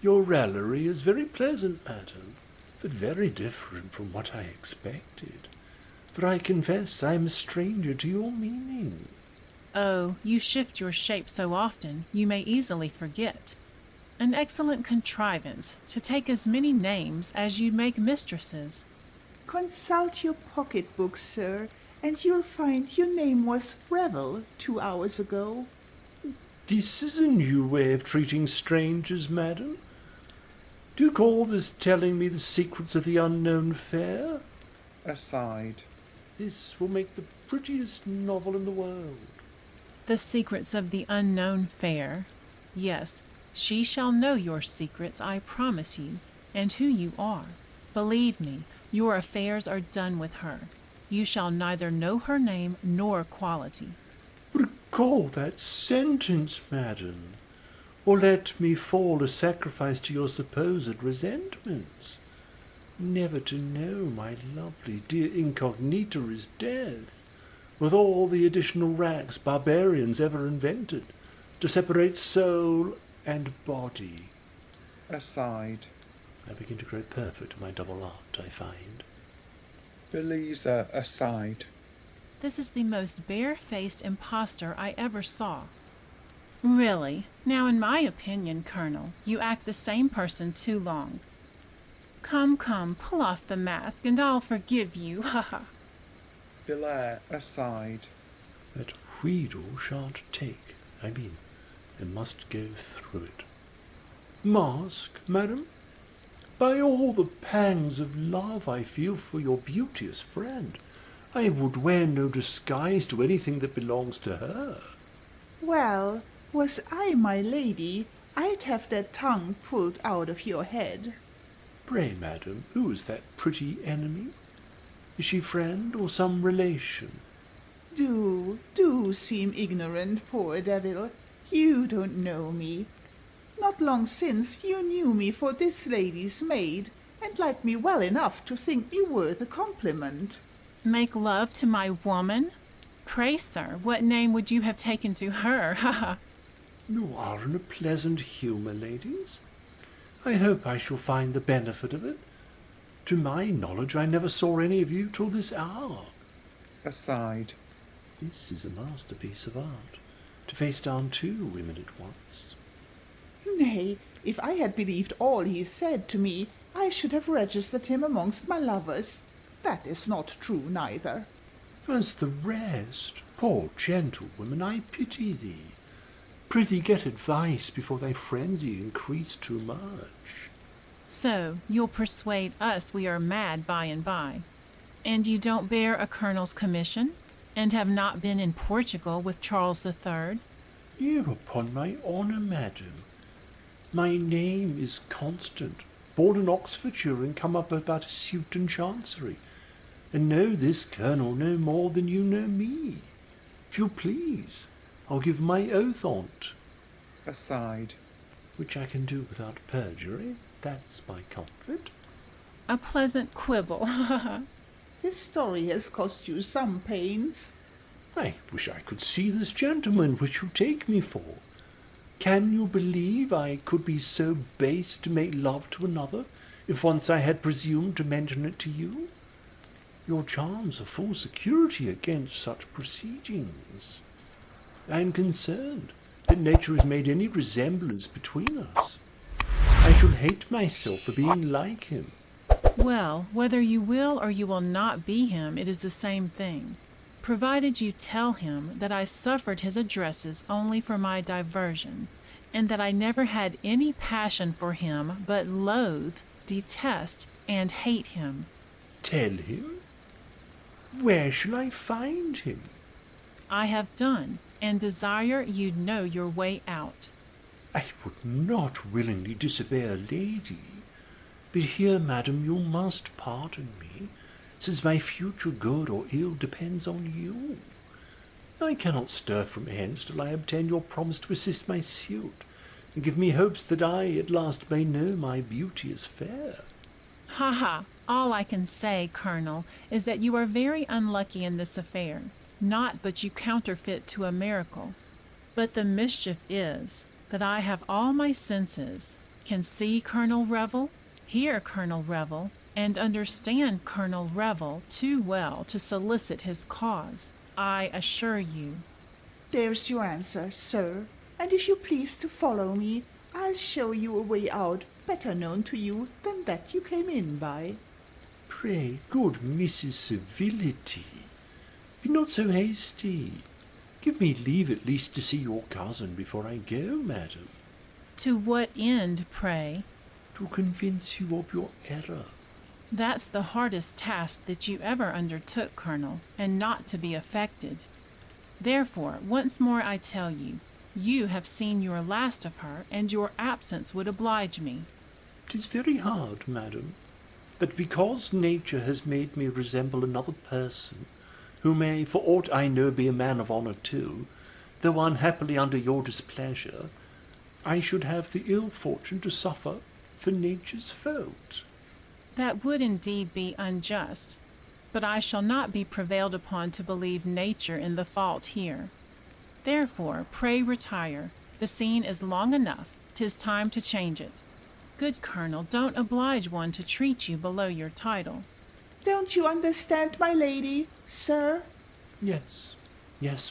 Your raillery is very pleasant, madam, but very different from what I expected. For I confess I am a stranger to your meaning. Oh, you shift your shape so often, you may easily forget. An excellent contrivance, to take as many names as you'd make mistresses. Consult your pocket-book, sir, and you'll find your name was Revel 2 hours ago. This is a new way of treating strangers, madam. Do you call this telling me the secrets of the unknown fair? Aside. This will make the prettiest novel in the world. The secrets of the unknown fair. Yes, she shall know your secrets, I promise you, and who you are. Believe me, your affairs are done with her. You shall neither know her name nor quality. Recall that sentence, madam, or let me fall a sacrifice to your supposed resentments. Never to know my lovely dear incognita is death, with all the additional rags barbarians ever invented, to separate soul and body. Aside. I begin to grow perfect in my double art, I find. Belisa aside. This is the most bare-faced impostor I ever saw. Really, now in my opinion, Colonel, you act the same person too long. Come, pull off the mask, and I'll forgive you, ha ha. Belair aside. That wheedle shan't take, I must go through it. Mask, madam? By all the pangs of love I feel for your beauteous friend, I would wear no disguise to anything that belongs to her. Well, was I my lady, I'd have that tongue pulled out of your head. Pray, madam, who is that pretty enemy? Is she friend or some relation? Do seem ignorant, poor devil. You don't know me. Not long since you knew me for this lady's maid, and liked me well enough to think me worth a compliment. Make love to my woman? Pray, sir, what name would you have taken to her, ha ha? You are in a pleasant humour, ladies. I hope I shall find the benefit of it. To my knowledge, I never saw any of you till this hour. Aside. This is a masterpiece of art, to face down 2 women at once. Nay, if I had believed all he said to me, I should have registered him amongst my lovers. That is not true neither. As the rest, poor gentlewoman, I pity thee. Prithee get advice before thy frenzy increase too much. So, you'll persuade us we are mad by and by. And you don't bear a colonel's commission, and have not been in Portugal with Charles III? You, upon my honour, madam. My name is Constant, born in Oxfordshire and come up about a suit and chancery, and know this colonel no more than you know me. If you please, I'll give my oath on't. Aside. Which I can do without perjury, that's my comfort. A pleasant quibble, This story has cost you some pains. I wish I could see this gentleman which you take me for. Can you believe I could be so base to make love to another, if once I had presumed to mention it to you? Your charms are full security against such proceedings. I am concerned, that nature has made any resemblance between us. I shall hate myself for being like him. Well, whether you will or you will not be him, it is the same thing, provided you tell him that I suffered his addresses only for my diversion, and that I never had any passion for him, but loathe, detest, and hate him. Tell him? Where shall I find him? I have done, and desire you'd know your way out. I would not willingly disobey a lady, but here, madam, you must pardon me, since my future good or ill depends on you. I cannot stir from hence till I obtain your promise to assist my suit, and give me hopes that I at last may know my beauty is fair. Ha ha! All I can say, Colonel, is that you are very unlucky in this affair. Not but you counterfeit to a miracle. But the mischief is that I have all my senses, can see Colonel Revel, hear Colonel Revel, and understand Colonel Revel too well to solicit his cause, I assure you. There's your answer, sir, and if you please to follow me, I'll show you a way out better known to you than that you came in by. Pray, good Mrs. Civility, be not so hasty. Give me leave at least to see your cousin before I go, madam. To what end, pray? To convince you of your error. That's the hardest task that you ever undertook, Colonel, and not to be affected. Therefore, once more I tell you, you have seen your last of her, and your absence would oblige me. 'Tis very hard, madam, that because nature has made me resemble another person, who may, for aught I know, be a man of honour too, though unhappily under your displeasure, I should have the ill fortune to suffer for nature's fault. That would indeed be unjust, but I shall not be prevailed upon to believe nature in the fault here. Therefore, pray retire. The scene is long enough. 'Tis time to change it. Good Colonel, don't oblige one to treat you below your title. Don't you understand, my lady, sir? Yes,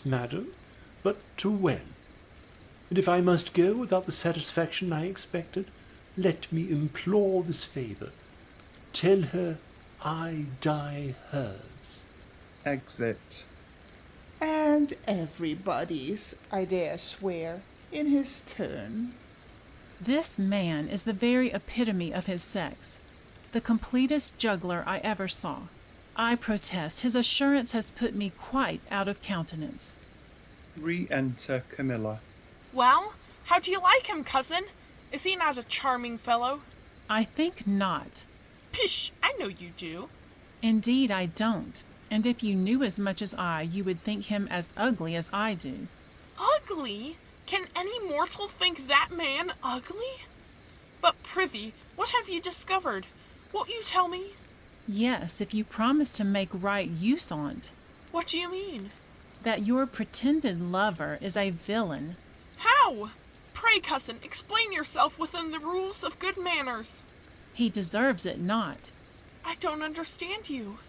madam, but to when? And if I must go without the satisfaction I expected, let me implore this favour. Tell her I die hers. Exit. And everybody's, I dare swear, in his turn. This man is the very epitome of his sex, the completest juggler I ever saw. I protest his assurance has put me quite out of countenance. Re-enter Camilla. Well, how do you like him, cousin? Is he not a charming fellow? I think not. Pish, I know you do. Indeed I don't, and if you knew as much as I, you would think him as ugly as I do. Ugly? Can any mortal think that man ugly? But prithee, what have you discovered? Won't you tell me? Yes, if you promise to make right use on't. What do you mean? That your pretended lover is a villain. How? Pray, cousin, explain yourself within the rules of good manners. He deserves it not. I don't understand you.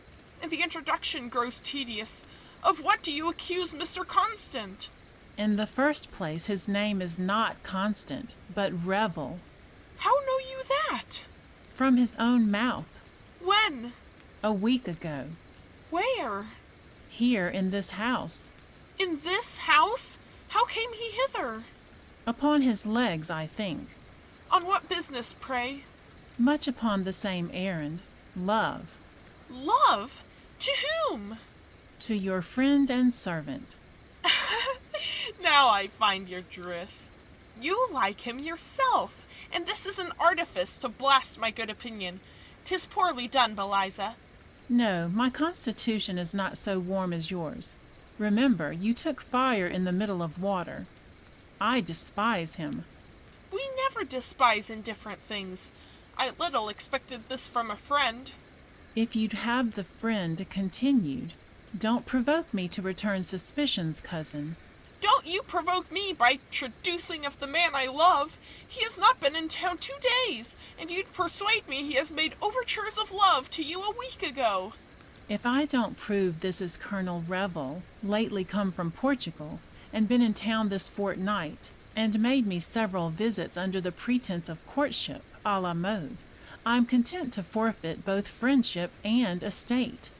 And the introduction grows tedious. Of what do you accuse Mr. Constant? In the first place, his name is not Constant, but Revel. How know you that? From his own mouth. When? A week ago. Where? Here in this house. In this house? How came he hither? Upon his legs, I think. On what business, pray? Much upon the same errand. Love. Love? To whom? To your friend and servant. Now I find your drift. You like him yourself, and this is an artifice to blast my good opinion. 'Tis poorly done, Beliza. No, my constitution is not so warm as yours. Remember, you took fire in the middle of water. I despise him. We never despise indifferent things. I little expected this from a friend. If you'd have the friend continued, don't provoke me to return suspicions, cousin. Don't you provoke me by traducing of the man I love. He has not been in town 2 days, and you'd persuade me he has made overtures of love to you a week ago. If I don't prove this is Colonel Revel, lately come from Portugal, and been in town this fortnight, and made me several visits under the pretence of courtship a la mode, I'm content to forfeit both friendship and estate.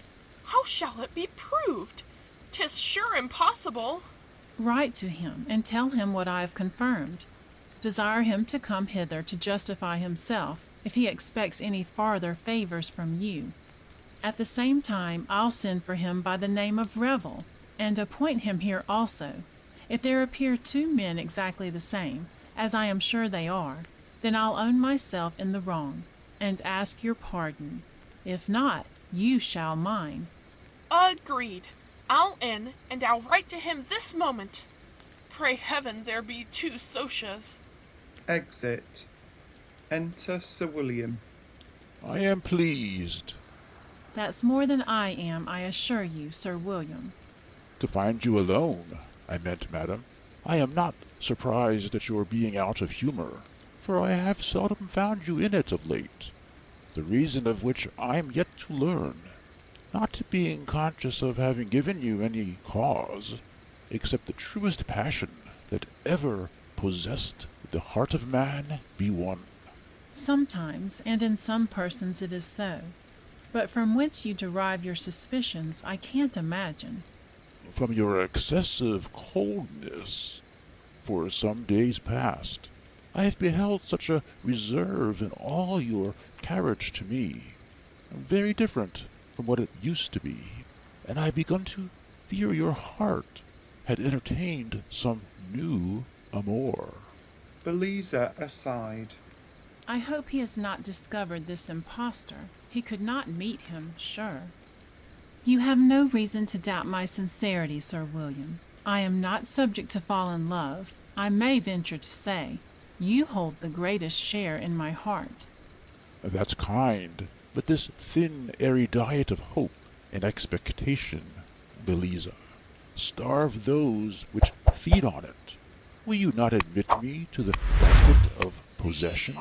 How shall it be proved? 'Tis sure impossible. Write to him, and tell him what I have confirmed. Desire him to come hither to justify himself, if he expects any farther favors from you. At the same time, I'll send for him by the name of Revel, and appoint him here also. If there appear two men exactly the same, as I am sure they are, then I'll own myself in the wrong, and ask your pardon. If not, you shall mine. Agreed. I'll in, and I'll write to him this moment. Pray heaven there be two Socias. Exit. Enter Sir William. I am pleased. That's more than I am, I assure you, Sir William. To find you alone, I meant, madam. I am not surprised at your being out of humour, for I have seldom found you in it of late, the reason of which I am yet to learn, not being conscious of having given you any cause, except the truest passion that ever possessed the heart of man be one. Sometimes, and in some persons it is so. But from whence you derive your suspicions, I can't imagine. From your excessive coldness. For some days past, I have beheld such a reserve in all your carriage to me, very different from what it used to be, and I begun to fear your heart had entertained some new amour. Beliza aside. I hope he has not discovered this impostor. He could not meet him, sure. You have no reason to doubt my sincerity, Sir William. I am not subject to fall in love. I may venture to say, you hold the greatest share in my heart. That's kind, but this thin, airy diet of hope and expectation, Beliza, starve those which feed on it. Will you not admit me to the banquet of possession?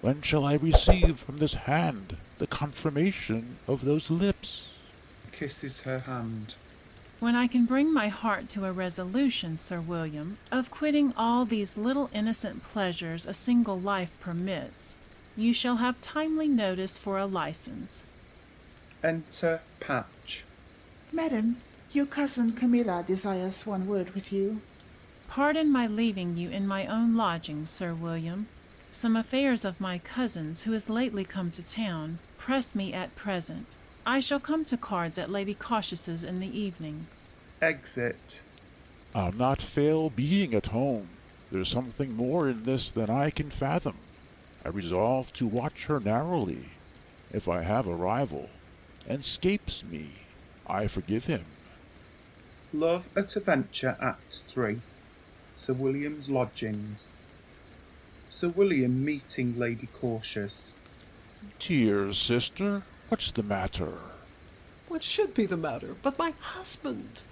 When shall I receive from this hand the confirmation of those lips? Kisses her hand. When I can bring my heart to a resolution, Sir William, of quitting all these little innocent pleasures a single life permits, you shall have timely notice for a license. Enter Patch. Madam, your cousin Camilla desires one word with you. Pardon my leaving you in my own lodgings, Sir William. Some affairs of my cousin's, who is lately come to town, press me at present. I shall come to cards at Lady Cautious's in the evening. Exit. I'll not fail being at home. There's something more in this than I can fathom. I resolve to watch her narrowly. If I have a rival, and 'scapes me, I forgive him. Love at a Venture, Act 3. Sir William's lodgings. Sir William meeting Lady Cautious. Tears, sister, what's the matter? What should be the matter but my husband?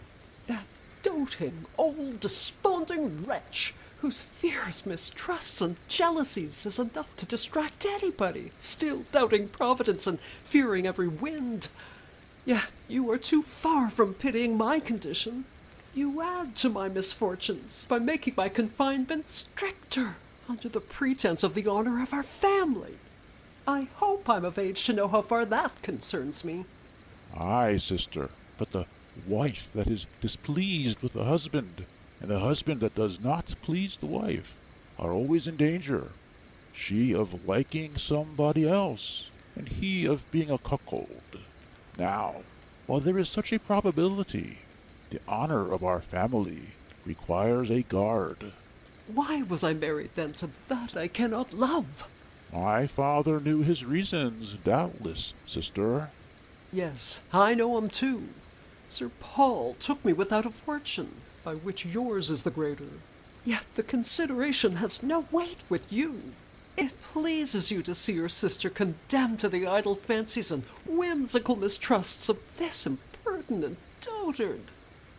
That doting, old, desponding wretch, whose fears, mistrusts, and jealousies is enough to distract anybody, still doubting Providence and fearing every wind. Yet you are too far from pitying my condition. You add to my misfortunes by making my confinement stricter, under the pretense of the honor of our family. I hope I'm of age to know how far that concerns me. Aye, sister, but the wife that is displeased with the husband, and the husband that does not please the wife, are always in danger, she of liking somebody else, and he of being a cuckold. Now, while there is such a probability, the honor of our family requires a guard. Why was I married then to that I cannot love? My father knew his reasons, doubtless, sister. Yes, I know 'em too. Sir Paul took me without a fortune, by which yours is the greater. Yet the consideration has no weight with you. It pleases you to see your sister condemned to the idle fancies and whimsical mistrusts of this impertinent dotard.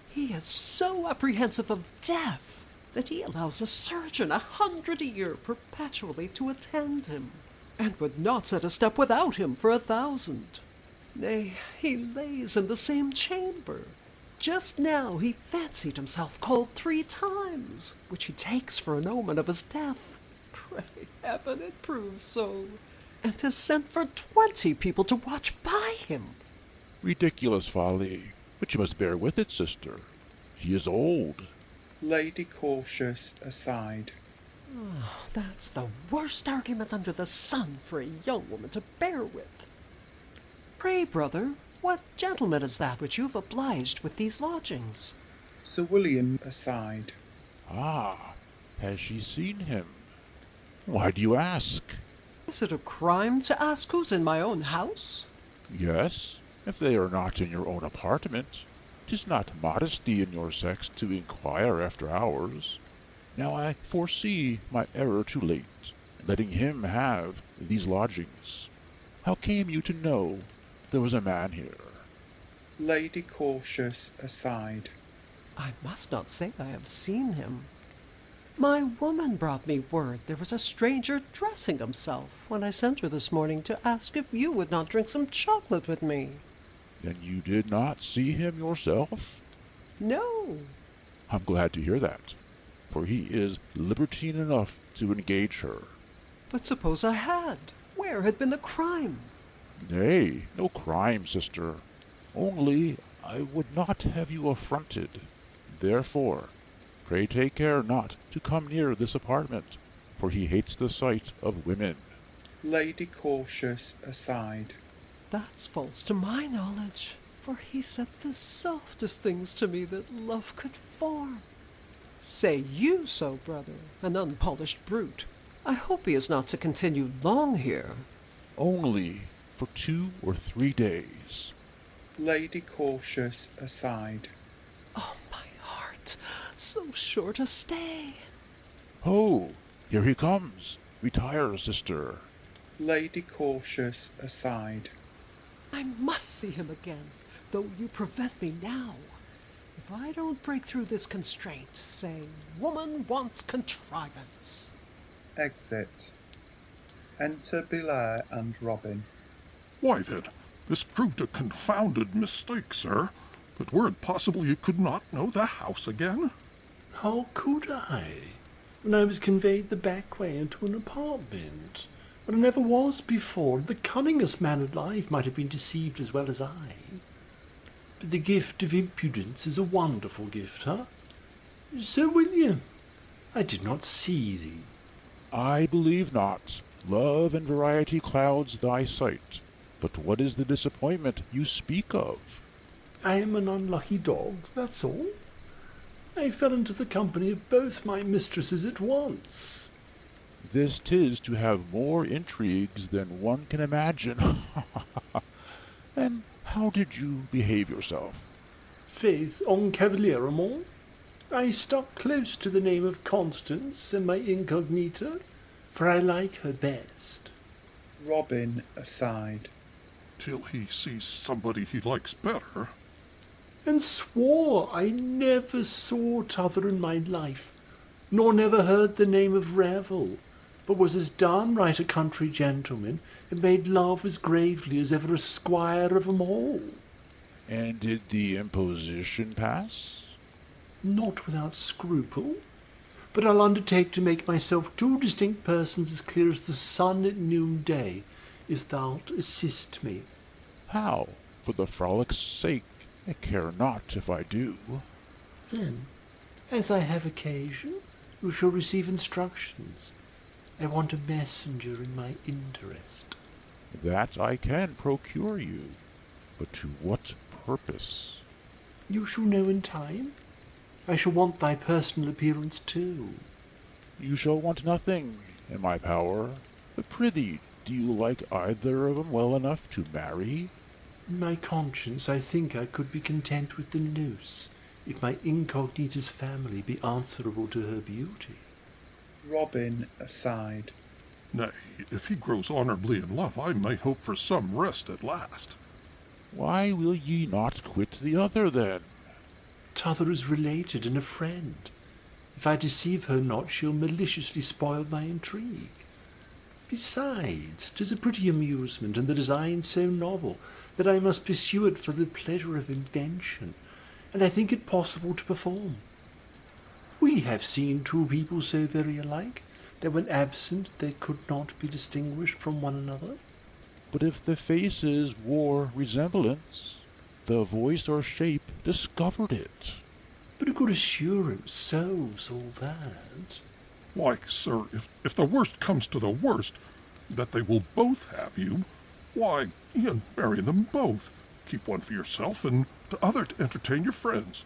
He is so apprehensive of death that he allows a surgeon 100 a year perpetually to attend him, and would not set a step without him for 1,000. Nay, he lays in the same chamber. Just now he fancied himself called 3 times, which he takes for an omen of his death. Pray heaven it prove so, and has sent for 20 people to watch by him. Ridiculous folly, but you must bear with it, sister. He is old. Lady Cautious aside. Oh, that's the worst argument under the sun for a young woman to bear with. Pray, brother, what gentleman is that which you have obliged with these lodgings? Sir William aside. Ah, has she seen him? Why do you ask? Is it a crime to ask who's in my own house? Yes, if they are not in your own apartment. 'Tis not modesty in your sex to inquire after ours. Now I foresee my error too late, in letting him have these lodgings. How came you to know there was a man here? Lady Cautious aside. I must not say I have seen him. My woman brought me word there was a stranger dressing himself when I sent her this morning to ask if you would not drink some chocolate with me. Then you did not see him yourself? No. I'm glad to hear that, for he is libertine enough to engage her. But suppose I had? Where had been the crime? Nay, no crime, sister. Only I would not have you affronted. Therefore, pray take care not to come near this apartment, for he hates the sight of women. Lady Cautious aside. That's false to my knowledge, for he said the softest things to me that love could form. Say you so, brother, an unpolished brute. I hope he is not to continue long here. Only for 2 or 3 days. Lady Cautious aside. Oh, my heart, so short a stay. Ho! Here he comes. Retire, sister. Lady Cautious aside. I must see him again, though you prevent me now. If I don't break through this constraint, saying, woman wants contrivance. Exit. Enter Belair and Robin. Why then, this proved a confounded mistake, sir. But were it possible you could not know the house again? How could I, when I was conveyed the back way into an apartment, when I never was before, and the cunningest man alive might have been deceived as well as I. But the gift of impudence is a wonderful gift, huh? Sir William, I did not see thee. I believe not. Love and variety clouds thy sight. But what is the disappointment you speak of? I am an unlucky dog, that's all. I fell into the company of both my mistresses at once. This 'tis to have more intrigues than one can imagine. And how did you behave yourself? Faith, en cavalierement, I stuck close to the name of Constance and my incognita, for I like her best. Robin aside. Till he sees somebody he likes better. And swore I never saw t'other in my life, nor never heard the name of Revel, but was as downright a country gentleman, and made love as gravely as ever a squire of 'em all. And did the imposition pass? Not without scruple, but I'll undertake to make myself 2 distinct persons as clear as the sun at noonday, if thou'lt assist me. How? For the frolic's sake, I care not if I do. Then, as I have occasion, you shall receive instructions. I want a messenger in my interest. That I can procure you, but to what purpose? You shall know in time. I shall want thy personal appearance too. You shall want nothing in my power. But prithee, do you like either of 'em well enough to marry? In my conscience, I think I could be content with the noose, if my incognita's family be answerable to her beauty. Robin aside. Nay, if he grows honourably in love, I may hope for some rest at last. Why will ye not quit the other, then? T'other is related and a friend. If I deceive her not, she'll maliciously spoil my intrigue. Besides, 'tis a pretty amusement, and the design so novel, that I must pursue it for the pleasure of invention, and I think it possible to perform. We have seen two people so very alike that when absent they could not be distinguished from one another. But if the faces wore resemblance, the voice or shape discovered it. But a good assurance solves all that. Why, sir, if the worst comes to the worst, that they will both have you, why, Ian, marry them both. Keep one for yourself and the other to entertain your friends.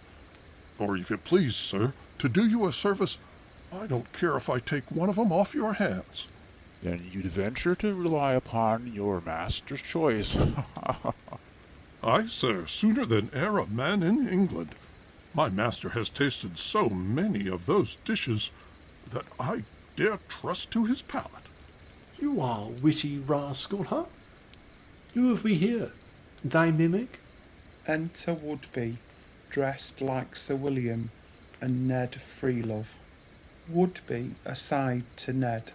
Or if you please, sir, to do you a service, I don't care if I take one of them off your hands. Then you'd venture to rely upon your master's choice. Aye, sir, sooner than e'er a man in England. My master has tasted so many of those dishes that I dare trust to his palate. You are a witty rascal, huh? Who have we here? Thy mimic? Enter would-be, dressed like Sir William and Ned Freelove. Would-be aside to Ned.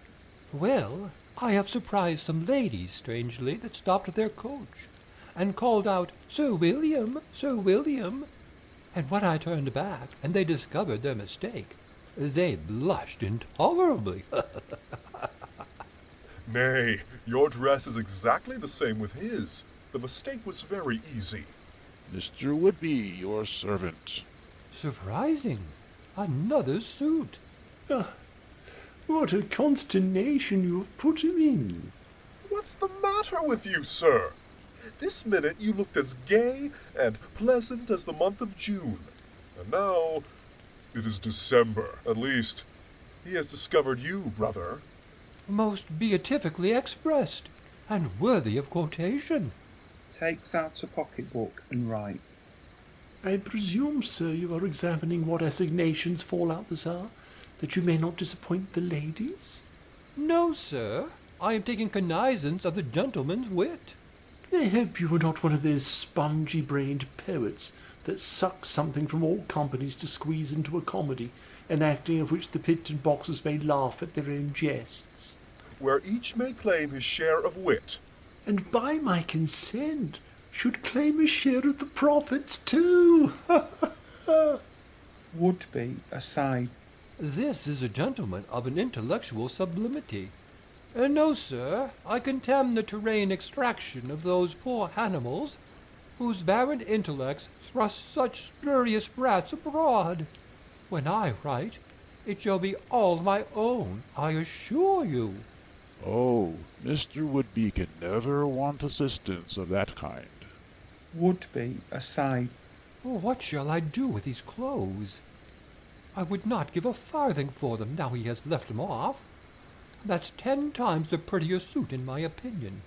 Well, I have surprised some ladies, strangely, that stopped at their coach, and called out, "Sir William, Sir William!" And when I turned back, and they discovered their mistake, they blushed intolerably. Nay, your dress is exactly the same with his. The mistake was very easy. Mr. Woodby, your servant. Surprising. Another suit. What a consternation you have put him in. What's the matter with you, sir? This minute you looked as gay and pleasant as the month of June. And now it is December. At least, he has discovered you, brother. Most beatifically expressed, and worthy of quotation. Takes out a pocket-book and writes. I presume, sir, you are examining what assignations fall out this hour, that you may not disappoint the ladies? No, sir. I am taking cognizance of the gentleman's wit. I hope you are not one of those spongy-brained poets that suck something from all companies to squeeze into a comedy, an acting of which the pit and boxers may laugh at their own jests. Where each may claim his share of wit. And by my consent should claim a share of the profits too. Would-be aside. This is a gentleman of an intellectual sublimity. No, sir, I contemn the terrain extraction of those poor animals, whose barren intellects thrust such spurious brats abroad. When I write, it shall be all my own, I assure you. Oh, Mr. Woodby can never want assistance of that kind. Would-be aside. What shall I do with these clothes? I would not give a farthing for them now he has left them off. That's 10 times the prettier suit, in my opinion.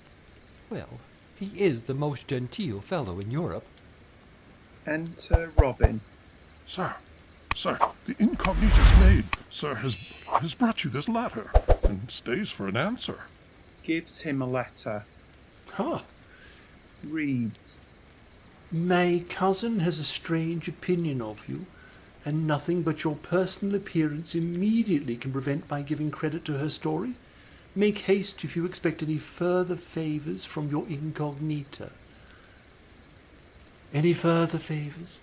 Well, he is the most genteel fellow in Europe. Enter Robin. Sir, the incognita's maid, sir, has brought you this letter, and stays for an answer. Gives him a letter. Ha! Reads. My cousin has a strange opinion of you, and nothing but your personal appearance immediately can prevent my giving credit to her story. Make haste if you expect any further favours from your incognita. Any further favours?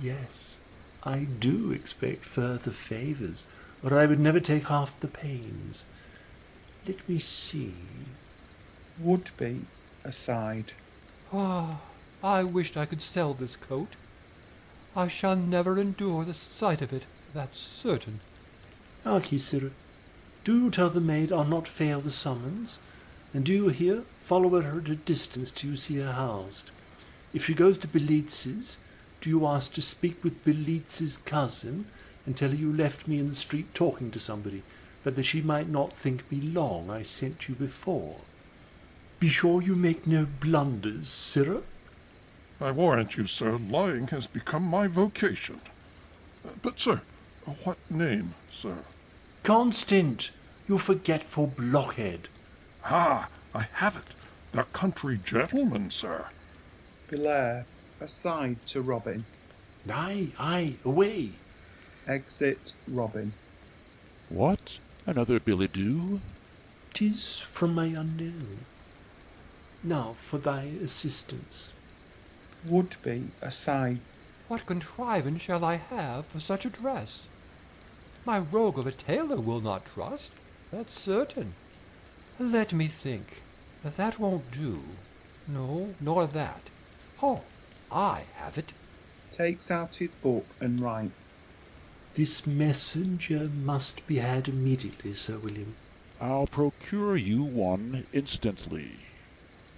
Yes, I do expect further favours, or I would never take half the pains. Let me see. Would-be aside. Ah, I wished I could sell this coat. I shall never endure the sight of it, that's certain. Harkye, sirrah, do tell the maid I'll not fail the summons, and do you hear, follow her at a distance till you see her housed. If she goes to Belitz's, do you ask to speak with Belitz's cousin, and tell her you left me in the street talking to somebody, but that she might not think me long I sent you before. Be sure you make no blunders, sirrah. I warrant you, sir, lying has become my vocation. But, sir, what name, sir? Constant, you forgetful blockhead. Ah, I have it. The country gentleman, sir. Belair, aside to Robin. Aye, away. Exit Robin. What? Another billet-doux? 'Tis from my unknown. Now for thy assistance. Would-be aside. What contrivance shall I have for such a dress? My rogue of a tailor will not trust, that's certain. Let me think. That won't do. No, nor that. Oh, I have it. Takes out his book and writes. This messenger must be had immediately, Sir William. I'll procure you one instantly.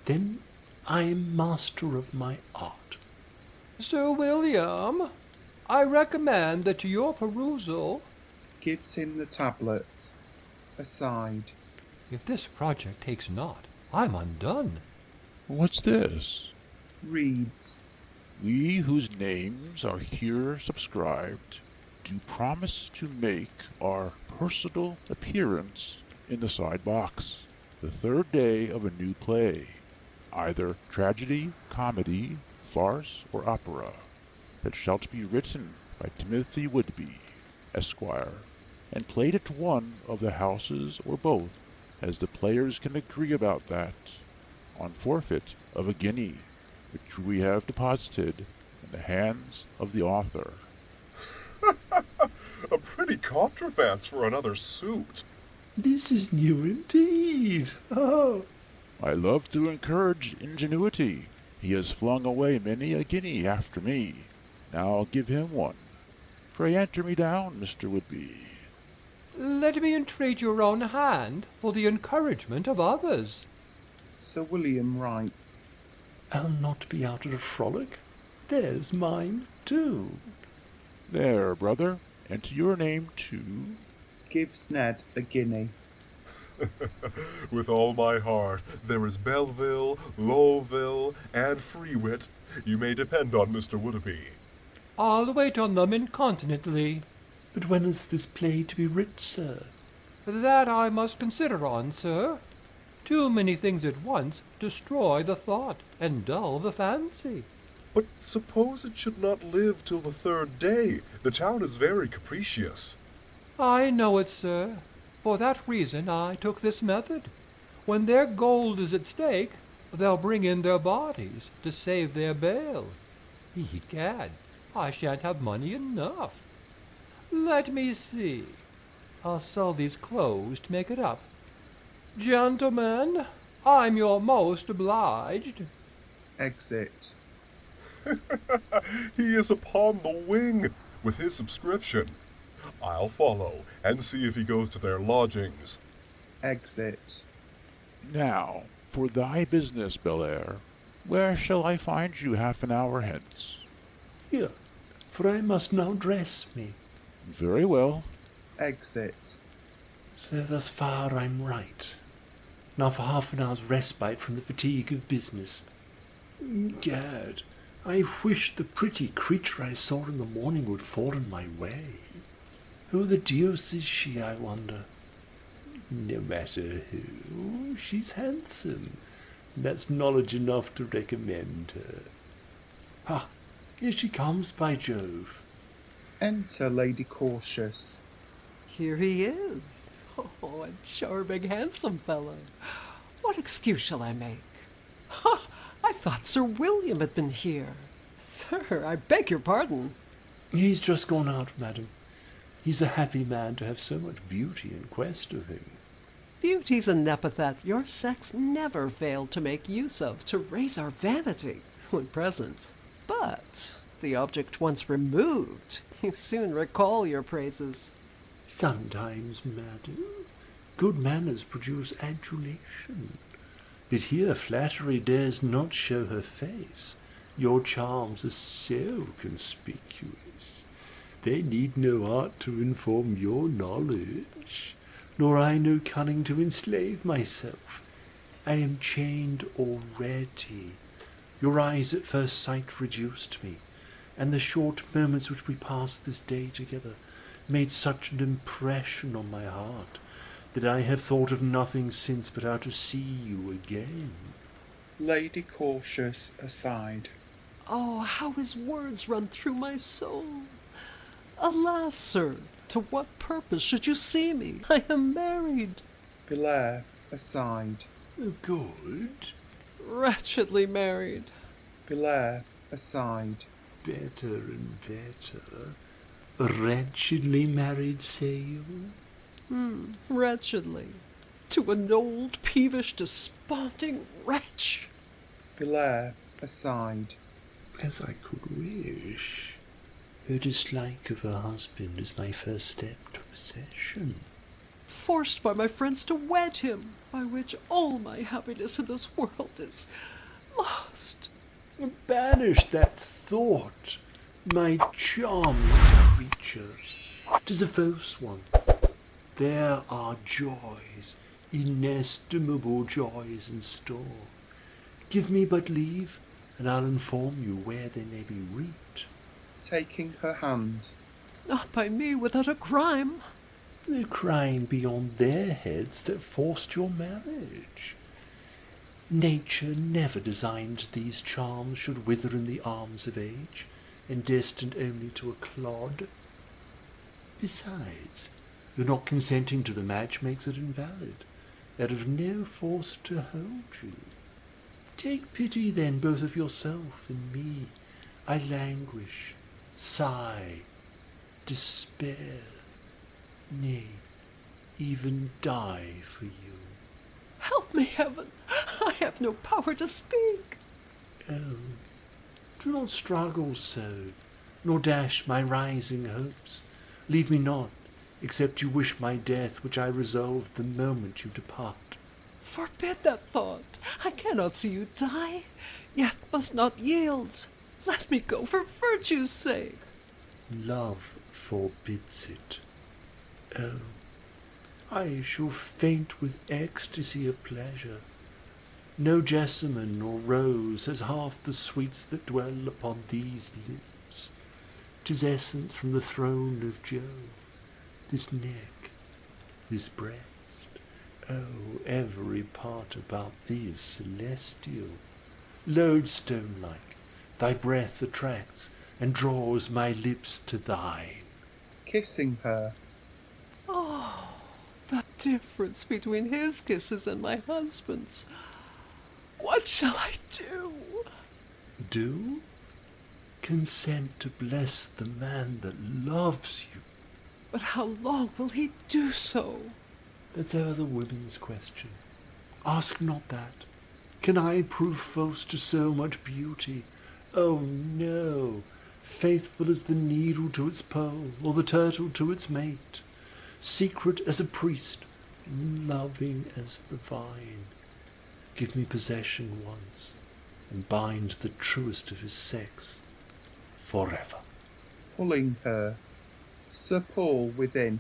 Then I am master of my art. Sir William, I recommend that to your perusal... Gives him the tablets. Aside. If this project takes not, I'm undone. What's this? Reads. We whose names are here subscribed do promise to make our personal appearance in the side box, the third day of a new play, either tragedy, comedy, farce, or opera, that shall be written by Timothy Woodby, Esquire, and played at one of the houses or both, as the players can agree about that, on forfeit of a guinea, which we have deposited in the hands of the author. A pretty contrivance for another suit. This is new indeed. Oh. I love to encourage ingenuity. He has flung away many a guinea after me. Now I'll give him one. Pray enter me down, Mr. Woodby. Let me entreat your own hand for the encouragement of others. Sir William writes. I'll not be out at a frolic. There's mine, too. There, brother. Enter your name, too. Gives Ned a guinea. With all my heart. There is Belleville, Lowville, and Freewit. You may depend on Mr. Woodby. I'll wait on them incontinently. But when is this play to be writ, sir? That I must consider on, sir. Too many things at once destroy the thought and dull the fancy. But suppose it should not live till the third day. The town is very capricious. I know it, sir. For that reason I took this method. When their gold is at stake, they'll bring in their bodies to save their bail. Egad, I shan't have money enough. Let me see. I'll sell these clothes to make it up. Gentlemen, I'm your most obliged. Exit. He is upon the wing with his subscription. I'll follow and see if he goes to their lodgings. Exit. Now, for thy business, Belair, where shall I find you half an hour hence? Here, for I must now dress me. Very well. Exit. So thus far I'm right. Now for half an hour's respite from the fatigue of business. Gad, I wish the pretty creature I saw in the morning would fall in my way. Who the deuce is she, I wonder? No matter who, she's handsome. And that's knowledge enough to recommend her. Ha! Here she comes, by Jove. Enter Lady Cautious. Here he is. Oh, a charming, handsome fellow. What excuse shall I make? Ha! I thought Sir William had been here. Sir, I beg your pardon. He's just gone out, madam. He's a happy man to have so much beauty in quest of him. Beauty's an epithet your sex never failed to make use of to raise our vanity when present. But the object once removed, you soon recall your praises. Sometimes, madam, good manners produce adulation. But here flattery dares not show her face. Your charms are so conspicuous. They need no art to inform your knowledge, nor I no cunning to enslave myself. I am chained already. Your eyes at first sight reduced me, and the short moments which we passed this day together made such an impression on my heart that I have thought of nothing since but how to see you again. Lady Cautious aside. Oh, how his words run through my soul! Alas, sir, to what purpose should you see me? I am married. Belair aside. Good. Wretchedly married. Belair aside. better and better. Wretchedly married, say you? Wretchedly. To an old, peevish, desponding wretch. Blair, aside. As I could wish. Her dislike of her husband is my first step to possession. Forced by my friends to wed him, by which all my happiness in this world is lost. Banish that thought, my charming creature. 'Tis a false one. There are joys, inestimable joys in store. Give me but leave, and I'll inform you where they may be reaped. Taking her hand. Not by me without a crime. The crime be on their heads that forced your marriage. Nature never designed these charms should wither in the arms of age, and destined only to a clod. Besides, your not consenting to the match makes it invalid, out of no force to hold you. Take pity then both of yourself and me. I languish, sigh, despair, nay, even die for you. Help me, heaven! I have no power to speak. Oh, do not struggle so, nor dash my rising hopes. Leave me not, except you wish my death, which I resolve the moment you depart. Forbid that thought. I cannot see you die, yet must not yield. Let me go for virtue's sake. Love forbids it. Oh, I shall faint with ecstasy of pleasure. No jessamine nor rose has half the sweets that dwell upon these lips. 'Tis essence from the throne of Jove, this neck, this breast. Oh, every part about thee is celestial. Lodestone-like, thy breath attracts and draws my lips to thine. Kissing her. Oh, the difference between his kisses and my husband's. What shall I do? Do? Consent to bless the man that loves you. But how long will he do so? That's ever the women's question. Ask not that. Can I prove false to so much beauty? Oh no! Faithful as the needle to its pole, or the turtle to its mate. Secret as a priest, loving as the vine. Give me possession once, and bind the truest of his sex forever. Pulling her. Sir Paul within.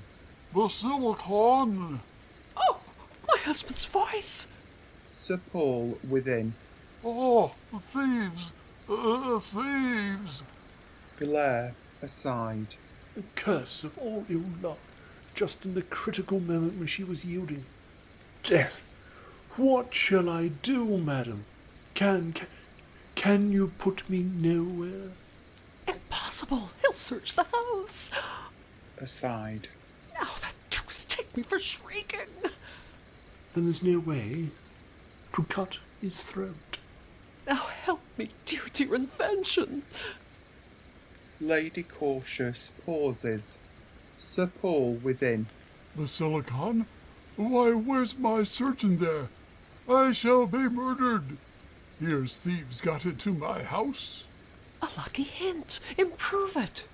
Basilicon! Oh, my husband's voice! Sir Paul within. Oh, the thieves! Thieves! Blair aside. The curse of all ill luck, just in the critical moment when she was yielding. Death! What shall I do, madam? Can you put me nowhere? Impossible! He'll search the house! Aside. Now the deuce take me for shrieking! Then there's no way to cut his throat. Now help me, dear invention! Lady Cautious pauses. Sir Paul within. Basilicon? Why, where's my surgeon there? I shall be murdered. Here's thieves got into my house. A lucky hint. Improve it.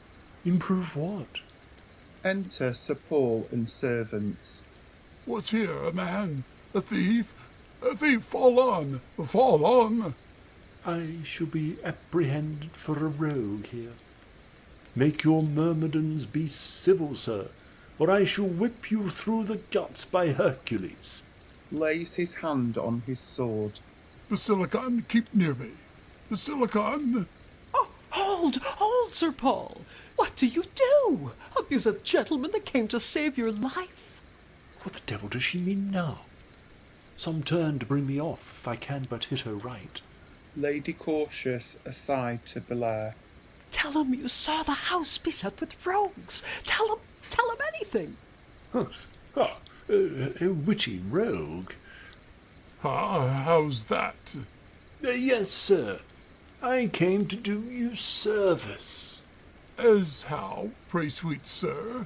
Improve what? Enter Sir Paul and servants. What's here? A man? A thief? A thief! Fall on! Fall on! I shall be apprehended for a rogue here. Make your myrmidons be civil, sir, or I shall whip you through the guts by Hercules. Lays his hand on his sword. Basilicon, keep near me. Basilicon! Oh, hold, Sir Paul! What do you do? Abuse a gentleman that came to save your life? What the devil does she mean now? Some turn to bring me off, if I can but hit her right. Lady Cautious aside to Blair. Tell him you saw the house beset with rogues. Tell him anything. A witty rogue. How's that? Yes, sir. I came to do you service. As how, pray sweet sir?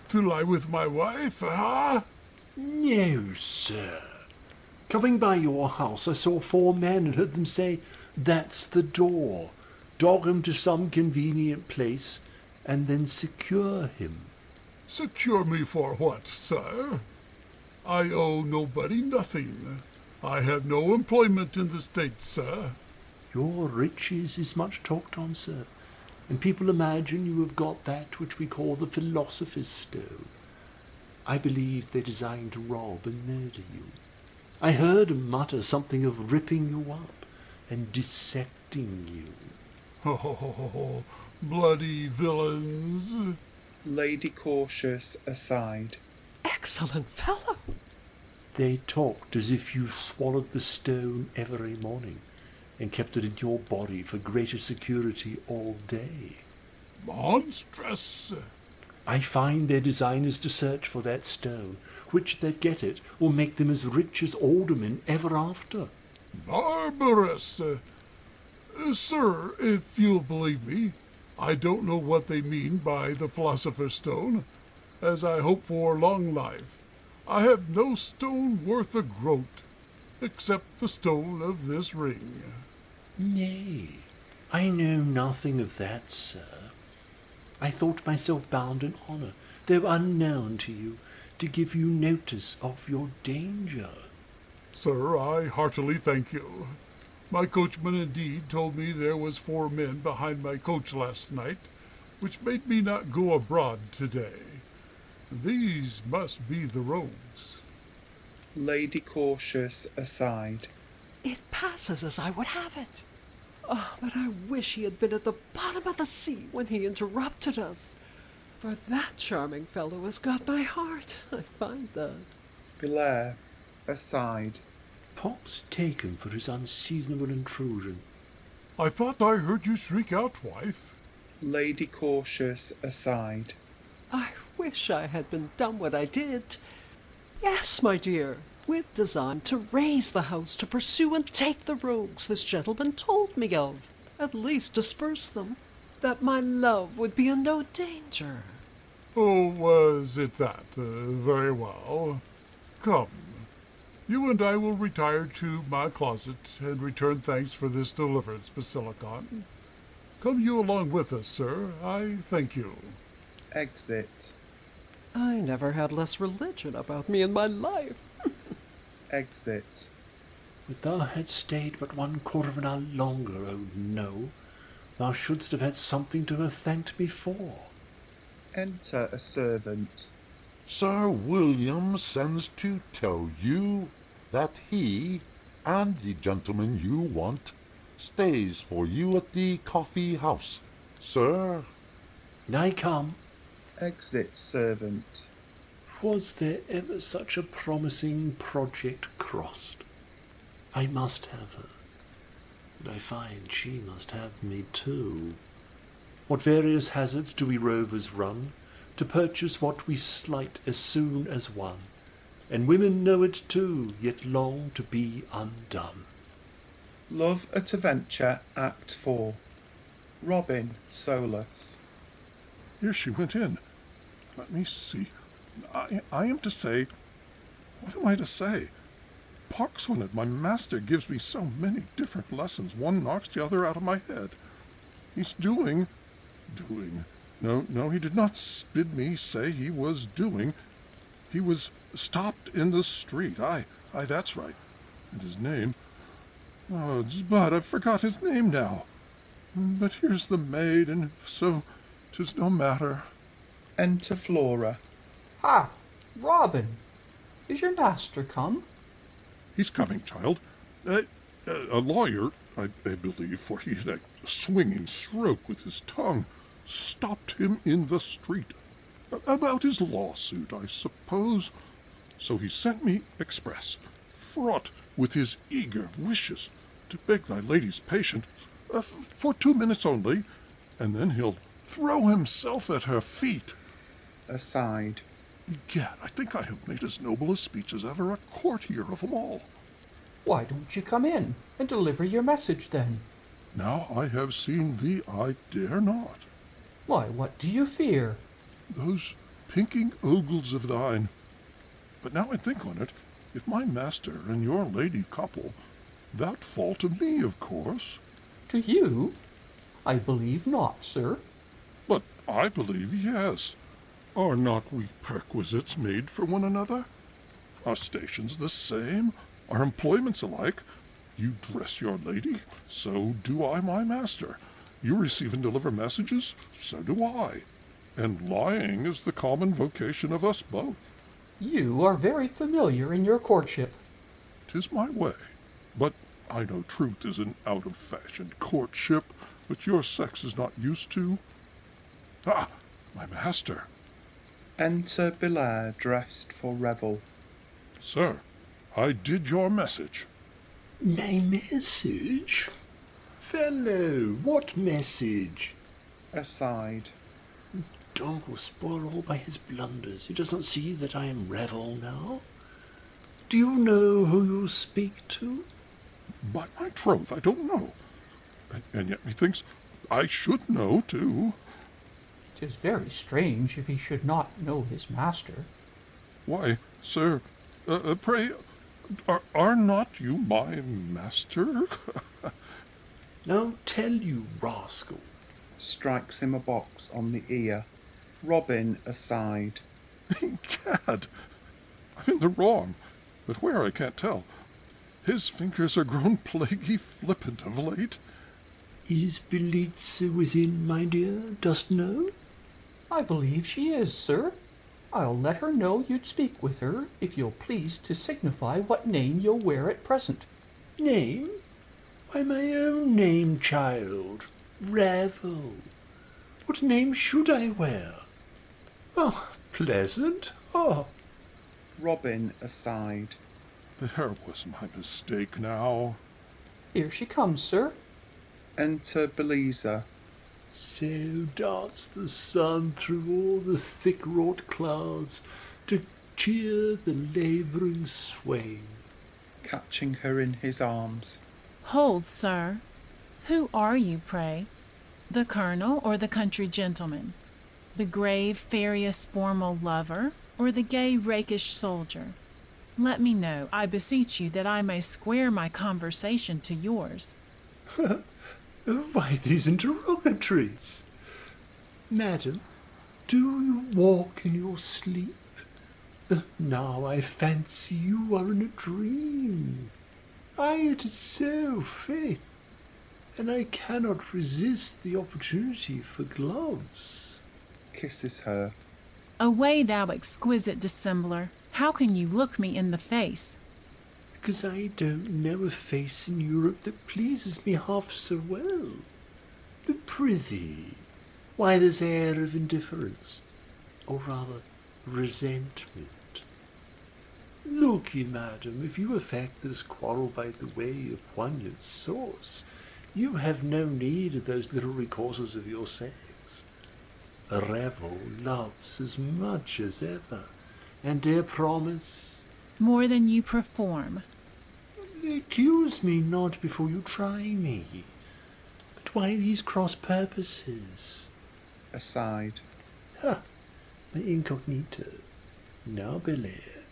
To lie with my wife, ha? No, sir. Coming by your house, I saw 4 men and heard them say, "That's the door. Dog him to some convenient place, and then secure him." Secure me for what, sir? I owe nobody nothing. I have no employment in the States, sir. Your riches is much talked on, sir, and people imagine you have got that which we call the philosopher's stone. I believe they're designed to rob and murder you. I heard 'em mutter something of ripping you up and dissecting you. Oh, bloody villains. Lady Cautious aside. Excellent fellow. They talked as if you swallowed the stone every morning and kept it in your body for greater security all day. Monstrous. I find their design is to search for that stone, which they get it will make them as rich as aldermen ever after. Barbarous. Sir, if you'll believe me, I don't know what they mean by the philosopher's stone, as I hope for long life. I have no stone worth a groat, except the stone of this ring. Nay, I know nothing of that, sir. I thought myself bound in honour, though unknown to you, to give you notice of your danger. Sir, I heartily thank you. My coachman indeed told me there was 4 men behind my coach last night, which made me not go abroad today. These must be the rogues. Lady Cautious aside. It passes as I would have it. Oh, but I wish he had been at the bottom of the sea when he interrupted us. For that charming fellow has got my heart, I find that. Blair aside. Pox take him for his unseasonable intrusion. I thought I heard you shriek out, wife. Lady Cautious aside. I wish I had been done what I did. Yes, my dear, with design to raise the house, to pursue and take the rogues this gentleman told me of, at least disperse them, that my love would be in no danger. Oh, was it that? Very well. Come. You and I will retire to my closet and return thanks for this deliverance, Basilicon. Come you along with us, sir. I thank you. Exit. I never had less religion about me in my life. Exit. If thou hadst stayed but 1/4 of an hour longer, oh no, thou shouldst have had something to have thanked me for. Enter a servant. Sir William sends to tell you that he and the gentleman you want stays for you at the coffee house, sir. I come. Exit servant. Was there ever such a promising project crossed? I must have her, and I find she must have me too. What various hazards do we rovers run to purchase what we slight as soon as won, and women know it too, yet long to be undone. Love at a Venture, Act 4. Robin Solus. Here she went in. Let me see. I am to say... What am I to say? Pox on it, my master gives me so many different lessons. One knocks the other out of my head. He's doing... No, he did not bid me say he was doing. He was stopped in the street. Aye, that's right. And his name... Oh, but I forgot his name now. But here's the maid, and so 'tis no matter. Enter Flora. Ha! Robin! Is your master come? He's coming, child. A lawyer, I believe, for he had a swinging stroke with his tongue, stopped him in the street. About his lawsuit, I suppose. So he sent me express, fraught with his eager wishes, to beg thy lady's patience for 2 minutes only, and then he'll throw himself at her feet. Aside. Gad, I think I have made as noble a speech as ever a courtier of them all. Why don't you come in and deliver your message then? Now I have seen thee, I dare not. Why, what do you fear? Those pinking ogles of thine. But now I think on it, if my master and your lady couple, that fall to me, of course. To you? I believe not, sir. But I believe yes. Are not we perquisites made for one another? Our stations the same, our employments alike. You dress your lady, so do I my master. You receive and deliver messages, so do I. And lying is the common vocation of us both. You are very familiar in your courtship. 'Tis my way. But I know truth is an out-of-fashion courtship, which your sex is not used to. Ah, my master. Enter Belair dressed for revel. Sir, I did your message. My message? Fellow, what message? Aside. The dog will spoil all by his blunders. He does not see that I am Revel now. Do you know who you speak to? By my troth, I don't know. And yet methinks I should know, too. 'Tis very strange if he should not know his master. Why, sir, pray, are not you my master? I'll tell you, rascal. Strikes him a box on the ear. Robin aside. Gad, I'm in the wrong, but where I can't tell. His fingers are grown plaguy flippant of late. Is Belitza within, my dear? Dost know? I believe she is, sir. I'll let her know you'd speak with her, if you'll please to signify what name you'll wear at present. Name? Why, my own name, child. Revel. What name should I wear? Oh, pleasant. Oh. Robin aside. There was my mistake now. Here she comes, sir. Enter Belisa. So darts the sun through all the thick-wrought clouds to cheer the labouring swain. Catching her in his arms. Hold, sir. Who are you, pray? The colonel or the country gentleman? The grave, furious, formal lover, or the gay, rakish soldier? Let me know, I beseech you, that I may square my conversation to yours. Why these interrogatories? Madam, do you walk in your sleep? Now I fancy you are in a dream. Aye, it is so, faith, and I cannot resist the opportunity for gloves. Kisses her. Away, thou exquisite dissembler! How can you look me in the face? Because I don't know a face in Europe that pleases me half so well. But prithee, why this air of indifference, or rather resentment? Look ye, madam, if you affect this quarrel by the way of poignant sauce, you have no need of those little recourses of your sex. Revel loves as much as ever, and dare promise more than you perform. Accuse me not before you try me. But why these cross purposes? Aside. Ha! My incognito. Now, Belair,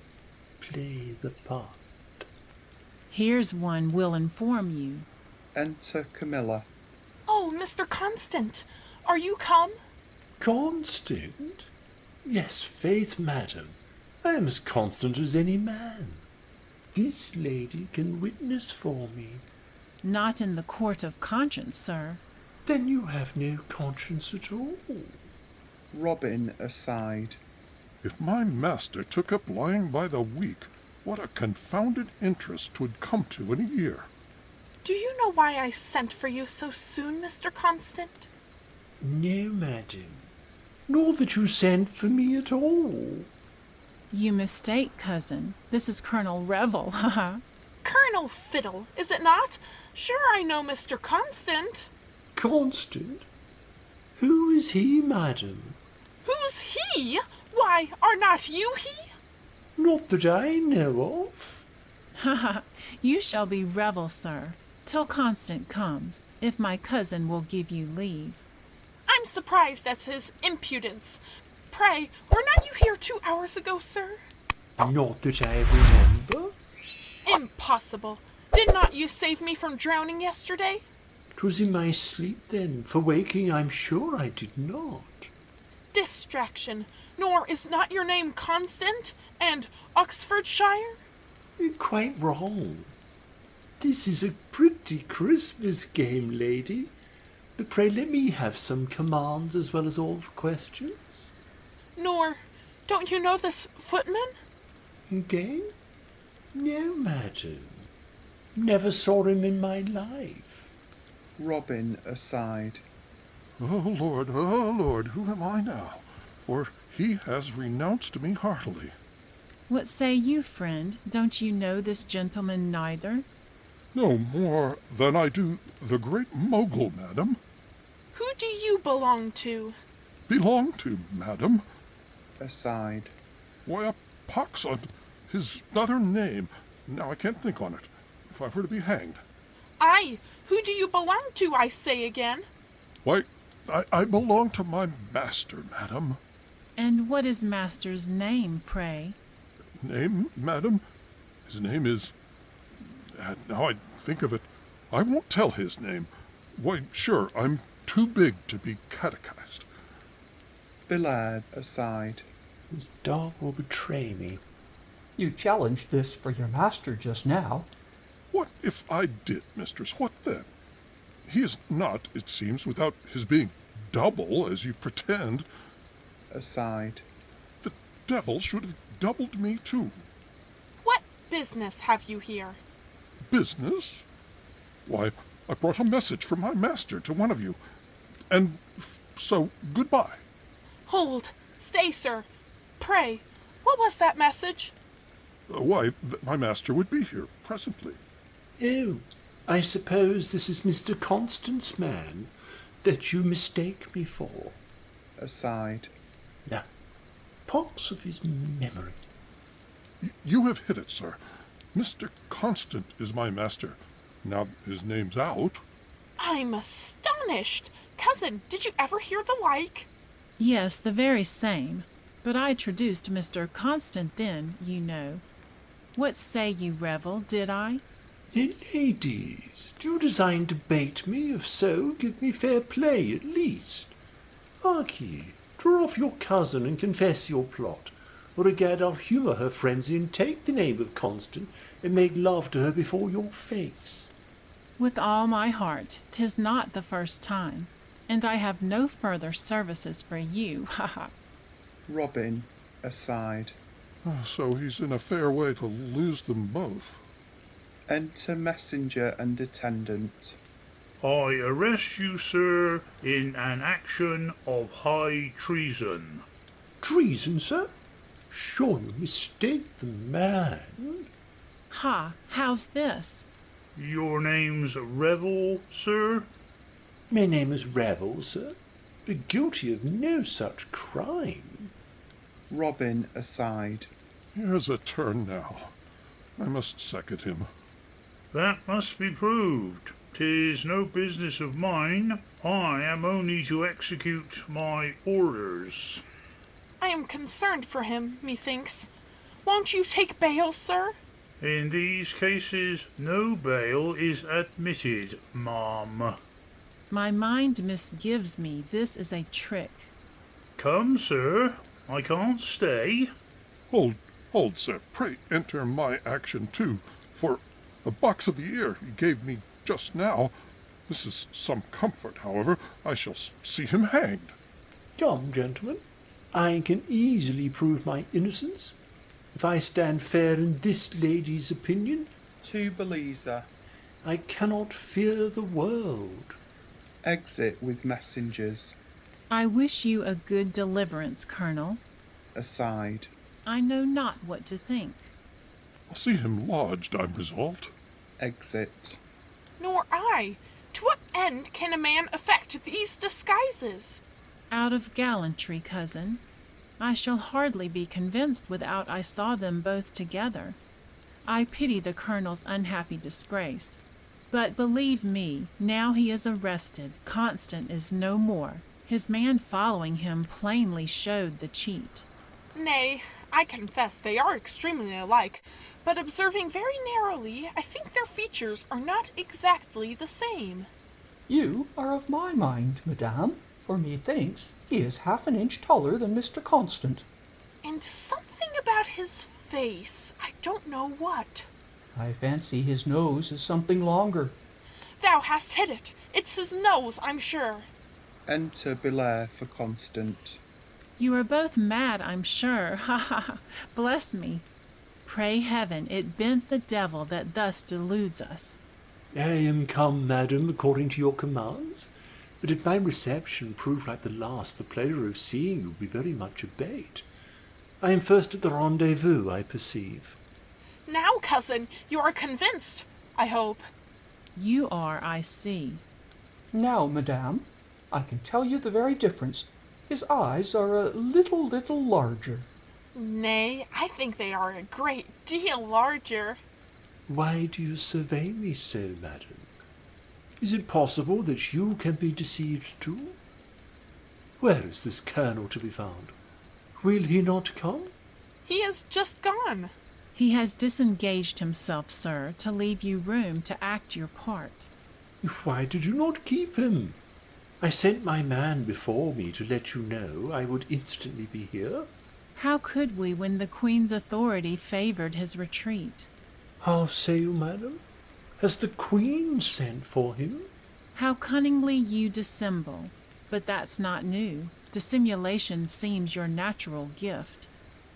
play the part. Here's one will inform you. Enter Camilla. Oh, Mr. Constant, are you come? Constant? Yes, faith, madam. I am as constant as any man. This lady can witness for me. Not in the court of conscience, sir. Then you have no conscience at all. Robin aside. If my master took up lying by the week, what a confounded interest 'twould come to in a year. Do you know why I sent for you so soon, Mr. Constant? No, madam, nor that you sent for me at all. You mistake, cousin. This is Colonel Revel, ha ha. Colonel Fiddle, is it not? Sure I know Mr. Constant. Constant? Who is he, madam? Who's he? Why, are not you he? Not that I know of. Ha ha, you shall be Revel, sir. till Constant comes, if my cousin will give you leave. I'm surprised at his impudence. Pray, were not you here 2 hours ago, sir? Not that I remember. Impossible. Did not you save me from drowning yesterday? 'Twas in my sleep then, for waking I'm sure I did not. Distraction. Nor is not your name Constant, and Oxfordshire? Quite wrong. This is a pretty Christmas game, lady. But pray let me have some commands as well as all the questions. Nor, don't you know this footman? Again? No, madam. Never saw him in my life. Robin aside. Oh, Lord, who am I now? For he has renounced me heartily. What say you, friend? Don't you know this gentleman neither? No more than I do the great mogul, madam. Who do you belong to? Belong to, madam? Aside. Why, a pox on his other name. Now I can't think on it, if I were to be hanged. Aye, who do you belong to, I say again? Why, I belong to my master, madam. And what is master's name, pray? Name, madam? His name is... now I think of it, I won't tell his name. Why, sure, I'm too big to be catechized. Billard aside. This dog will betray me. You challenged this for your master just now. What if I did, mistress? What then? He is not, it seems, without his being double, as you pretend. Aside. The devil should have doubled me too. What business have you here? Business? Why, I brought a message from my master to one of you. And so, goodbye. Hold. Stay, sir. Pray, what was that message? Why, that my master would be here presently. Oh, I suppose this is Mr. Constant's man that you mistake me for. Aside. Now, pox of his memory. You have hit it, sir. Mr. Constant is my master. Now his name's out. I'm astonished. Cousin, did you ever hear the like? Yes, the very same. But I traduced Mr. Constant then, you know. What say you, Revel, did I? Ladies, do you design to bait me? If so, give me fair play at least. Hark ye, draw off your cousin and confess your plot, or egad I'll humour her frenzy and take the name of Constant and make love to her before your face. With all my heart, 'tis not the first time, and I have no further services for you, ha ha. Robin aside. Oh, so he's in a fair way to lose them both. Enter messenger and attendant. I arrest you, sir, in an action of high treason. Treason, sir? Sure you mistake the man. Ha, how's this? Your name's Revel, sir? My name is Revel, sir, but guilty of no such crime. Robin aside. Here's a turn now. I must second him. That must be proved. 'Tis no business of mine. I am only to execute my orders. I am concerned for him, methinks. Won't you take bail, sir? In these cases, no bail is admitted, ma'am. My mind misgives me this is a trick. Come, sir. I can't stay. Hold, sir. Pray enter my action too, for a box of the ear he gave me just now. This is some comfort, however. I shall see him hanged. Come, gentlemen, I can easily prove my innocence, if I stand fair in this lady's opinion. To Belisa. I cannot fear the world. Exit with messengers. I wish you a good deliverance, Colonel. Aside. I know not what to think. I'll see him lodged, I'm resolved. Exit. Nor I. To what end can a man affect these disguises? Out of gallantry, cousin. I shall hardly be convinced without I saw them both together. I pity the Colonel's unhappy disgrace. But believe me, now he is arrested, Constant is no more. His man following him plainly showed the cheat. Nay, I confess they are extremely alike, but observing very narrowly, I think their features are not exactly the same. You are of my mind, madame, for methinks he is half an inch taller than Mr. Constant. And something about his face, I don't know what. I fancy his nose is something longer. Thou hast hit it. It's his nose, I'm sure. Enter Belair for Constant. You are both mad, I'm sure. Ha ha ha. Bless me. Pray heaven it ben't the devil that thus deludes us. I am come, madam, according to your commands. But if my reception prove like the last, the pleasure of seeing you will be very much abate. I am first at the rendezvous, I perceive. Now, cousin, you are convinced, I hope. You are, I see. Now, madame, I can tell you the very difference. His eyes are a little larger. Nay, I think they are a great deal larger. Why do you survey me so, madam? Is it possible that you can be deceived too? Where is this colonel to be found? Will he not come? He has just gone. He has disengaged himself, sir, to leave you room to act your part. Why did you not keep him? I sent my man before me to let you know I would instantly be here. How could we when the Queen's authority favoured his retreat? How say you, madam? Has the Queen sent for him? How cunningly you dissemble. But that's not new. Dissimulation seems your natural gift.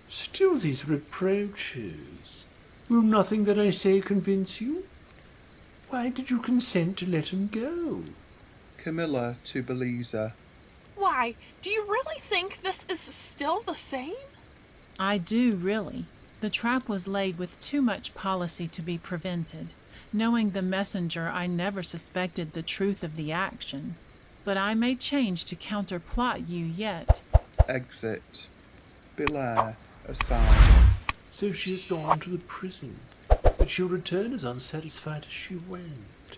Still these reproaches. Will nothing that I say convince you? Why did you consent to let him go? Camilla to Beliza. Why, do you really think this is still the same? I do, really. The trap was laid with too much policy to be prevented. Knowing the messenger, I never suspected the truth of the action. But I may change to counterplot you yet. Exit. Belair, aside. So she has gone to the prison, but she'll return as unsatisfied as she went.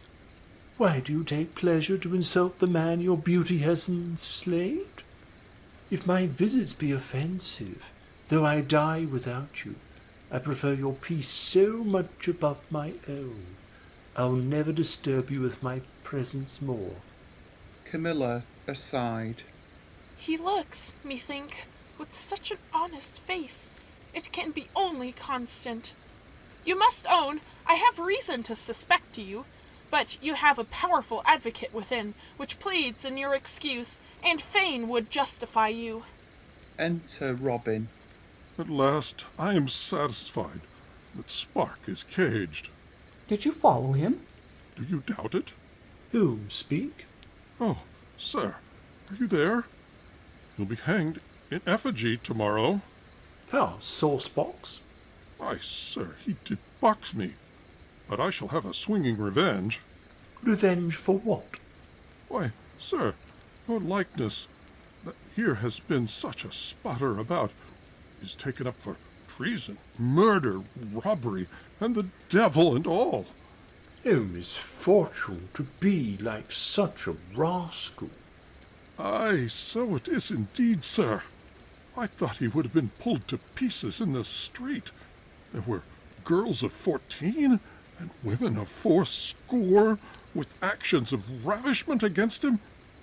Why do you take pleasure to insult the man your beauty has enslaved? If my visits be offensive, though I die without you, I prefer your peace so much above my own. I'll never disturb you with my presence more. Camilla, aside. He looks, methink, with such an honest face. It can be only Constant. You must own, I have reason to suspect you, but you have a powerful advocate within, which pleads in your excuse, and fain would justify you. Enter Robin. At last I am satisfied that Spark is caged. Did you follow him? Do you doubt it? Whom speak? Oh, sir, are you there? He'll be hanged in effigy tomorrow. How, saucebox? Why, sir, he did box me, but I shall have a swinging revenge. Revenge for what? Why, sir, your likeness, that here has been such a sputter about, is taken up for treason, murder, robbery, and the devil and all. Oh, misfortune, to be like such a rascal. Aye, so it is indeed, sir. I thought he would have been pulled to pieces in the street. There were girls of 14 and women of 80, with actions of ravishment against him,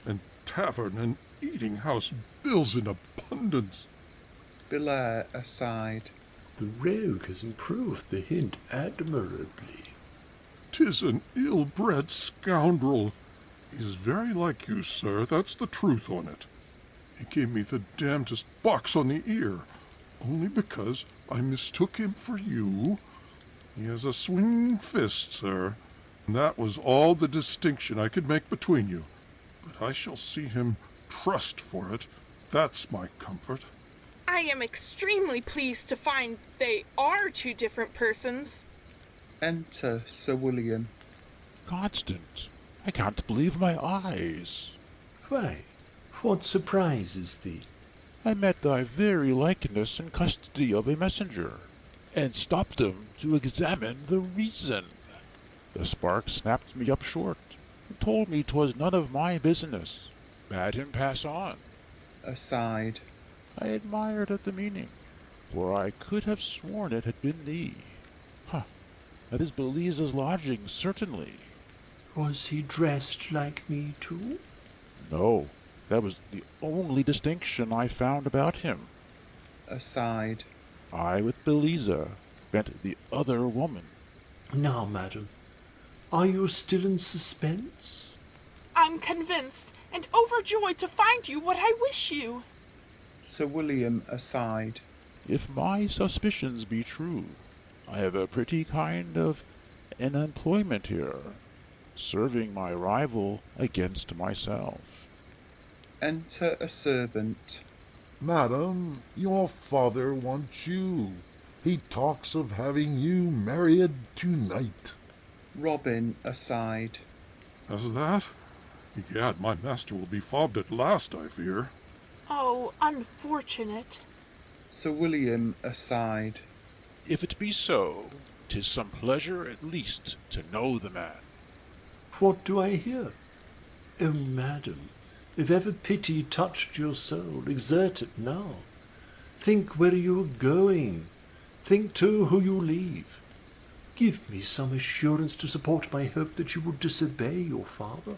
and tavern and eating-house bills in abundance. Belair, aside. The rogue has improved the hint admirably. 'Tis an ill-bred scoundrel. He's very like you, sir, that's the truth on it. He gave me the damnedest box on the ear, only because I mistook him for you. He has a swinging fist, sir, and that was all the distinction I could make between you. But I shall see him trussed for it. That's my comfort. I am extremely pleased to find they are two different persons. Enter Sir William. Constant, I can't believe my eyes. Why, what surprises thee? I met thy very likeness in custody of a messenger, and stopped him to examine the reason. The spark snapped me up short, and told me 'twas none of my business. Bade him pass on. Aside. I admired at the meaning, for I could have sworn it had been thee. Ha! That is Belize's lodging, certainly. Was he dressed like me, too? No, that was the only distinction I found about him. Aside. I with Belize meant the other woman. Now, madam, are you still in suspense? I'm convinced and overjoyed to find you what I wish you. Sir William aside. If my suspicions be true, I have a pretty kind of an employment here, serving my rival against myself. Enter a servant. Madam, your father wants you. He talks of having you married tonight. Robin aside. As that? Egad, my master will be fobbed at last, I fear. Oh, unfortunate. Sir William aside. If it be so, 'tis some pleasure at least to know the man. What do I hear? Oh, madam, if ever pity touched your soul, exert it now. Think where you are going. Think, too, who you leave. Give me some assurance to support my hope that you will disobey your father,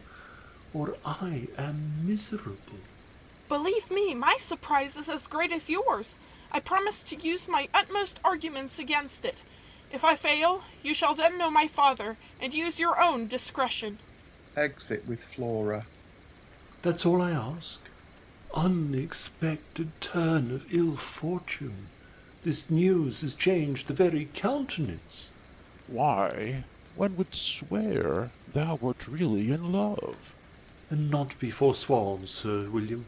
or I am miserable. Believe me, my surprise is as great as yours. I promise to use my utmost arguments against it. If I fail, you shall then know my father, and use your own discretion. Exit with Flora. That's all I ask. Unexpected turn of ill fortune. This news has changed the very countenance. Why, one would swear thou wert really in love. And not before swan, Sir William.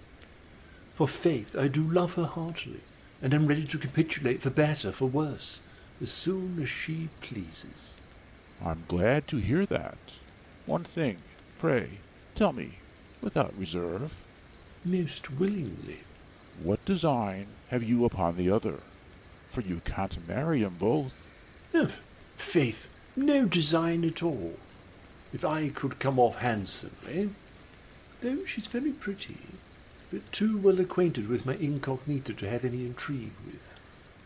For faith, I do love her heartily, and am ready to capitulate for better, for worse, as soon as she pleases. I'm glad to hear that. One thing, pray, tell me, without reserve. Most willingly. What design have you upon the other? For you can't marry 'em both. Faith, no design at all. If I could come off handsomely, though she's very pretty, but too well acquainted with my incognito to have any intrigue with.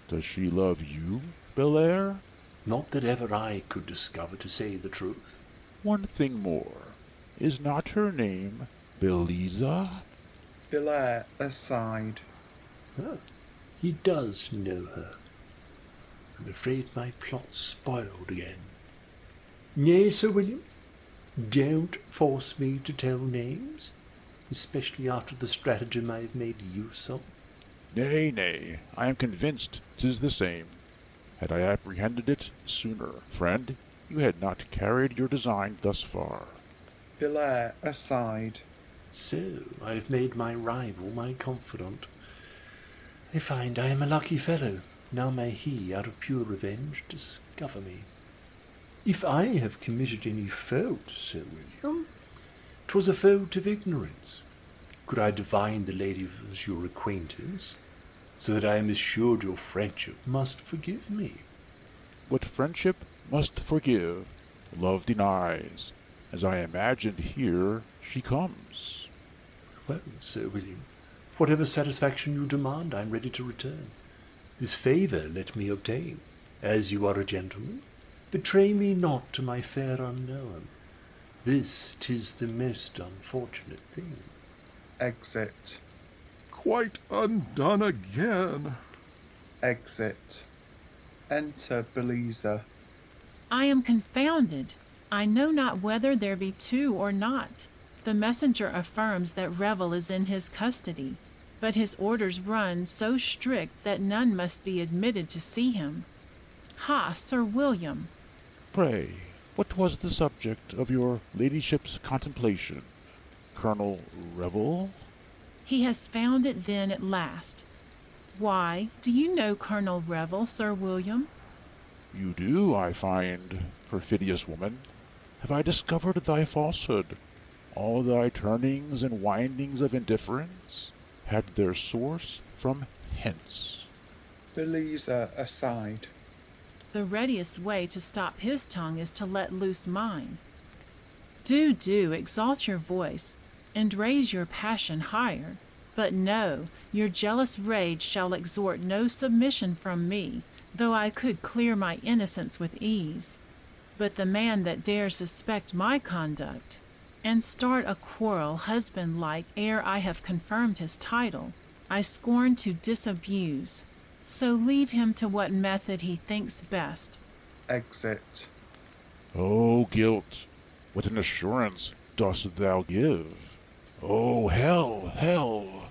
Does she love you, Belair? Not that ever I could discover, to say the truth. One thing more. Is not her name Belize? Belair aside. Ah, he does know her. I'm afraid my plot's spoiled again. Nay, Sir William, don't force me to tell names, especially after the stratagem I have made use of. Nay, nay, I am convinced 'tis the same. Had I apprehended it sooner, friend, you had not carried your design thus far. Belair aside. So I have made my rival my confidant. I find I am a lucky fellow. Now may he, out of pure revenge, discover me. If I have committed any fault, Sir William, 'twas a fault of ignorance. Could I divine the lady was your acquaintance, so that I am assured your friendship must forgive me. What friendship must forgive, love denies. As I imagined here she comes. Well, Sir William, whatever satisfaction you demand, I am ready to return. This favour let me obtain, as you are a gentleman. Betray me not to my fair unknown. This 'tis the most unfortunate thing. Exit. Quite undone again. Exit. Enter Belize. I am confounded. I know not whether there be two or not. The messenger affirms that Revel is in his custody, but his orders run so strict that none must be admitted to see him. Ha, Sir William! Pray, what was the subject of your ladyship's contemplation? Colonel Revel? He has found it then at last. Why, do you know Colonel Revel, Sir William? You do, I find, perfidious woman. Have I discovered thy falsehood? All thy turnings and windings of indifference had their source from hence. Belize aside. The readiest way to stop his tongue is to let loose mine. Do exalt your voice, and raise your passion higher. But no, your jealous rage shall extort no submission from me, though I could clear my innocence with ease. But the man that dares suspect my conduct, and start a quarrel husband-like ere I have confirmed his title, I scorn to disabuse. So leave him to what method he thinks best. Exit. O guilt, what an assurance dost thou give! O hell, hell!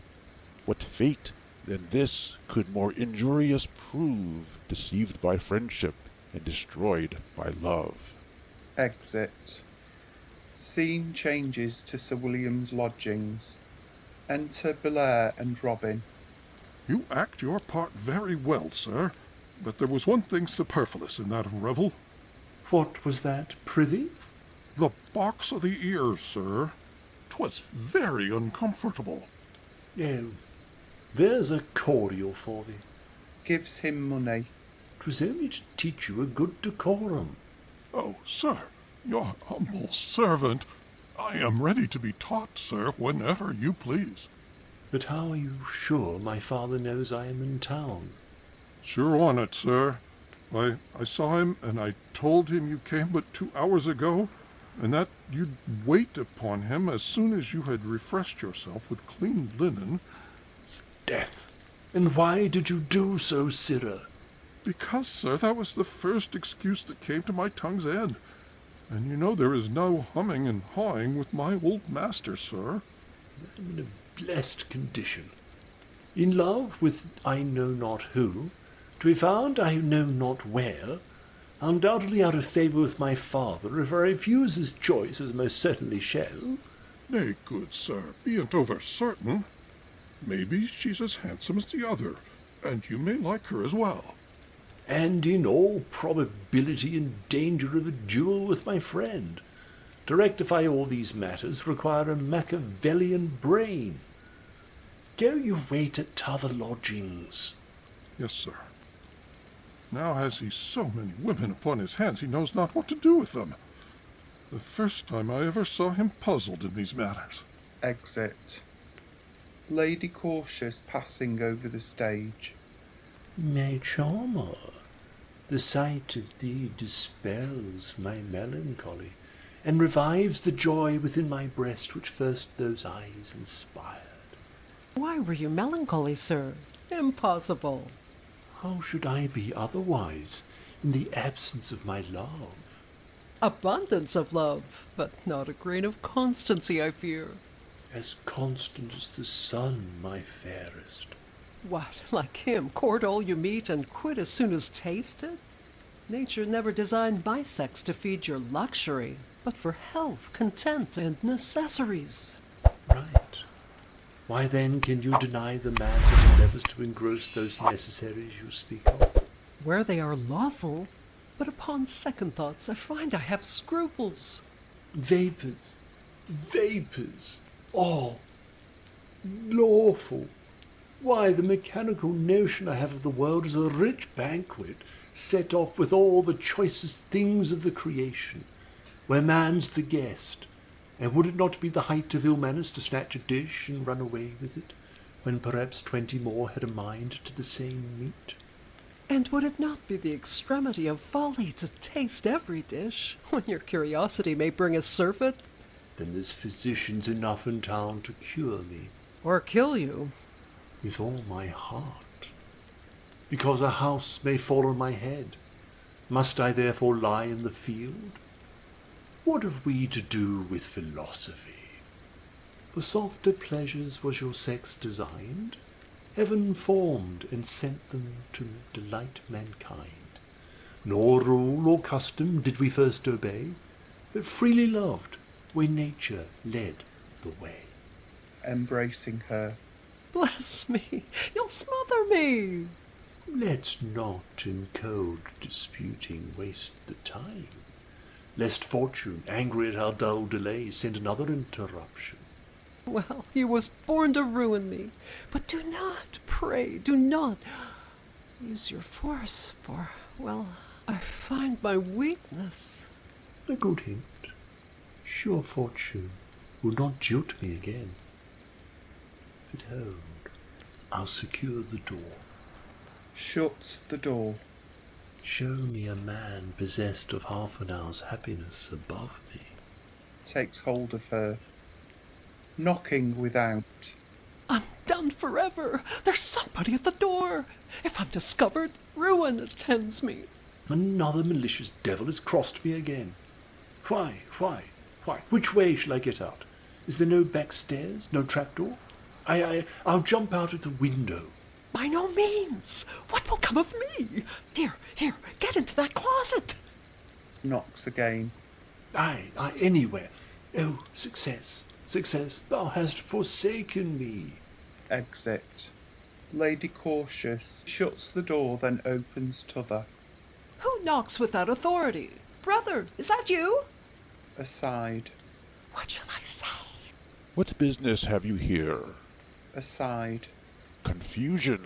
What fate than this could more injurious prove, deceived by friendship and destroyed by love? Exit. Scene changes to Sir William's lodgings. Enter Belair and Robin. You act your part very well, sir, but there was one thing superfluous in that revel. What was that, prithee? The box of the ears, sir. 'Twas very uncomfortable. Oh, there's a cordial for thee. Gives him money. 'Twas only to teach you a good decorum. Oh, sir, your humble servant. I am ready to be taught, sir, whenever you please. But how are you sure my father knows I am in town? Sure on it, sir. I saw him, and I told him you came but 2 hours ago, and that you'd wait upon him as soon as you had refreshed yourself with clean linen. Death! And why did you do so, sirrah? Because, sir, that was the first excuse that came to my tongue's end. And you know there is no humming and hawing with my old master, sir. I'm in a blessed condition. In love with I know not who, to be found I know not where, undoubtedly out of favour with my father, if I refuse his choice, as most certainly shall. Nay, good sir, be'nt over certain. Maybe she's as handsome as the other, and you may like her as well. And in all probability in danger of a duel with my friend. To rectify all these matters require a Machiavellian brain. Go you wait at t'other lodgings. Yes, sir. Now has he so many women upon his hands he knows not what to do with them. The first time I ever saw him puzzled in these matters. Exit. Lady Cautious passing over the stage. My charmer, the sight of thee dispels my melancholy, and revives the joy within my breast which first those eyes inspired. Why were you melancholy, sir? Impossible. How should I be otherwise, in the absence of my love? Abundance of love, but not a grain of constancy, I fear. As constant as the sun, my fairest. What, like him, court all you meet and quit as soon as tasted? Nature never designed my sex to feed your luxury, but for health, content, and necessaries. Right. Why then can you deny the man that endeavours to engross those necessaries you speak of? Where they are lawful, but upon second thoughts I find I have scruples. Vapours, all lawful. Why, the mechanical notion I have of the world is a rich banquet, set off with all the choicest things of the creation, where man's the guest. And would it not be the height of ill manners to snatch a dish and run away with it, when perhaps 20 more had a mind to the same meat? And would it not be the extremity of folly to taste every dish, when your curiosity may bring a surfeit? Then there's physicians enough in town to cure me. Or kill you. With all my heart. Because a house may fall on my head. Must I therefore lie in the field? What have we to do with philosophy? For softer pleasures was your sex designed. Heaven formed and sent them to delight mankind. Nor rule or custom did we first obey, but freely loved when nature led the way. Embracing her. Bless me, you'll smother me. Let's not in cold disputing waste the time, lest fortune, angry at our dull delay, send another interruption. Well, you was born to ruin me, but do not, pray, do not use your force, for, well, I find my weakness. A good hint. Sure fortune will not jilt me again. But hold, I'll secure the door. Shuts the door. Show me a man possessed of half an hour's happiness above me. Takes hold of her. Knocking without. I'm done forever. There's somebody at the door. If I'm discovered, ruin attends me. Another malicious devil has crossed me again. Why? Which way shall I get out? Is there no back stairs, no trapdoor? I'll jump out of the window. By no means. What will come of me? Here, get into that closet. Knocks again. Anywhere. Oh, success, thou hast forsaken me. Exit. Lady Cautious shuts the door, then opens t'other. Who knocks without authority? Brother, is that you? Aside. What shall I say? What business have you here? Aside. Confusion.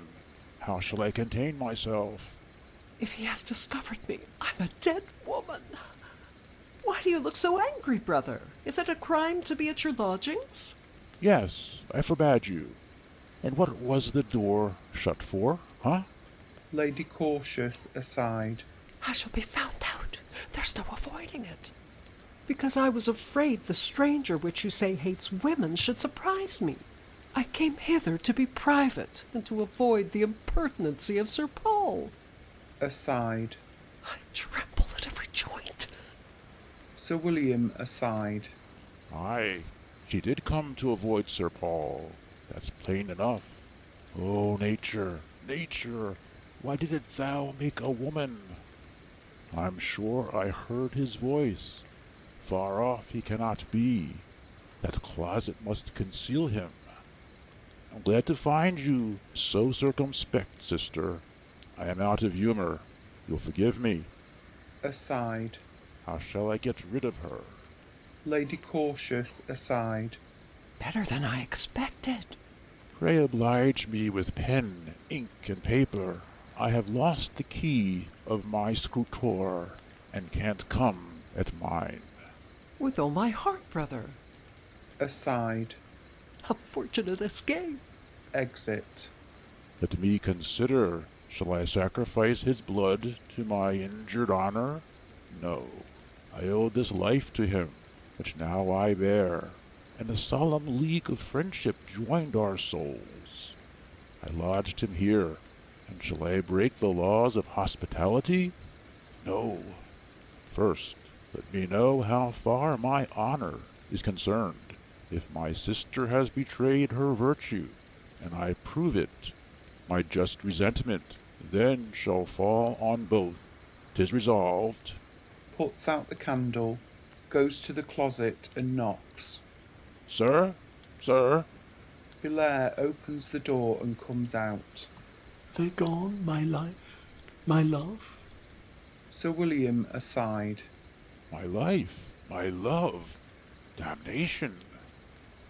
How shall I contain myself? If he has discovered me, I'm a dead woman. Why do you look so angry, brother? Is it a crime to be at your lodgings? Yes, I forbade you. And what was the door shut for, huh? Lady Cautious aside. I shall be found out. There's no avoiding it. Because I was afraid the stranger which you say hates women should surprise me. I came hither to be private and to avoid the impertinency of Sir Paul. Aside. I tremble at every joint. Sir William aside. Aye, she did come to avoid Sir Paul. That's plain enough. Oh, nature, why didst thou make a woman? I'm sure I heard his voice. Far off he cannot be. That closet must conceal him. I'm glad to find you so circumspect, sister. I am out of humor. You'll forgive me. Aside. How shall I get rid of her? Lady Cautious aside. Better than I expected. Pray oblige me with pen, ink, and paper. I have lost the key of my scrutor, and can't come at mine. With all my heart, brother. Aside. A fortunate escape. Exit. Let me consider. Shall I sacrifice his blood to my injured honor? No. I owed this life to him, which now I bear, and a solemn league of friendship joined our souls. I lodged him here, and shall I break the laws of hospitality? No. First, let me know how far my honor is concerned. If my sister has betrayed her virtue, and I prove it, my just resentment then shall fall on both. 'Tis resolved. Puts out the candle, goes to the closet and knocks. Sir? Hilaire opens the door and comes out. They're gone, my life, my love. Sir William aside. My life, my love, damnation.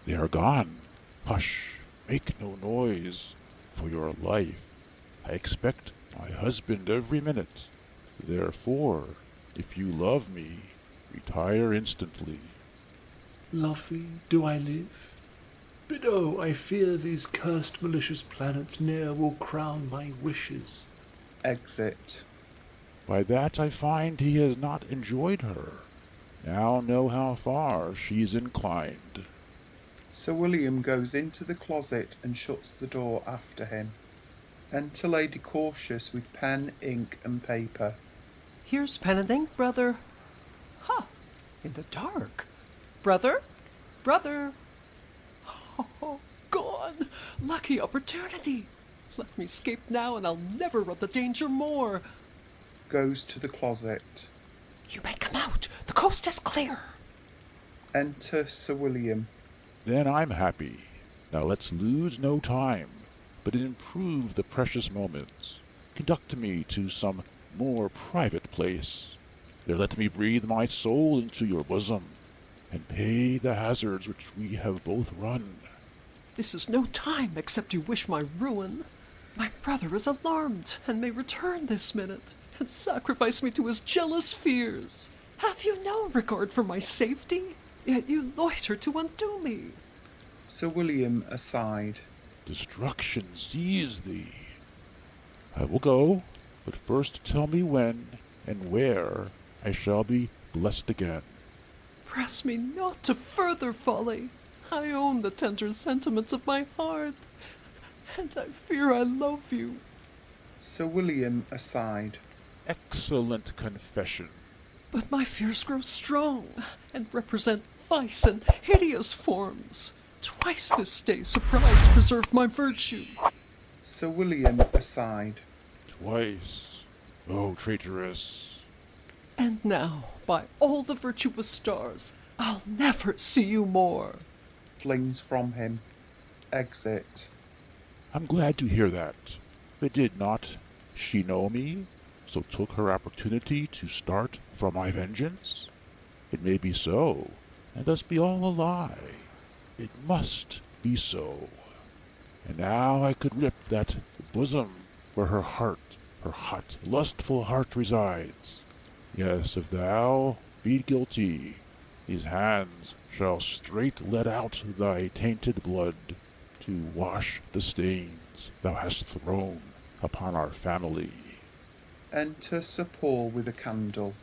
They are gone. Hush, make no noise. For your life, I expect my husband every minute. Therefore, if you love me, retire instantly. Love thee, do I live? But oh, I fear these cursed malicious planets ne'er will crown my wishes. Exit. By that I find he has not enjoyed her. Now know how far she's inclined. Sir William goes into the closet and shuts the door after him. Enter Lady Cautious with pen, ink, and paper. Here's pen and ink, brother. Ha! In the dark. Brother? Oh, gone! Lucky opportunity! Let me escape now, and I'll never run the danger more. Goes to the closet. You may come out. The coast is clear. Enter Sir William. Then I'm happy. Now let's lose no time, but improve the precious moments. Conduct me to some more private place. There let me breathe my soul into your bosom, and pay the hazards which we have both run. This is no time, except you wish my ruin. My brother is alarmed, and may return this minute. and sacrifice me to his jealous fears? Have you no regard for my safety? Yet you loiter to undo me. Sir William aside. Destruction seize thee. I will go, but first tell me when and where I shall be blessed again. Press me not to further folly. I own the tender sentiments of my heart, and I fear I love you. Sir William aside. Excellent confession. But my fears grow strong, and represent vice in hideous forms. Twice this day surprise preserved my virtue. Sir William aside. Twice, O traitoress. And now, by all the virtuous stars, I'll never see you more. Flings from him. Exit. I'm glad to hear that. But did not she know me, so took her opportunity to start from my vengeance? It may be so, and thus be all a lie. It must be so. And now I could rip that bosom where her heart, her hot, lustful heart resides. Yes, if thou be guilty, these hands shall straight let out thy tainted blood, to wash the stains thou hast thrown upon our family. Enter Sir Paul with a candle.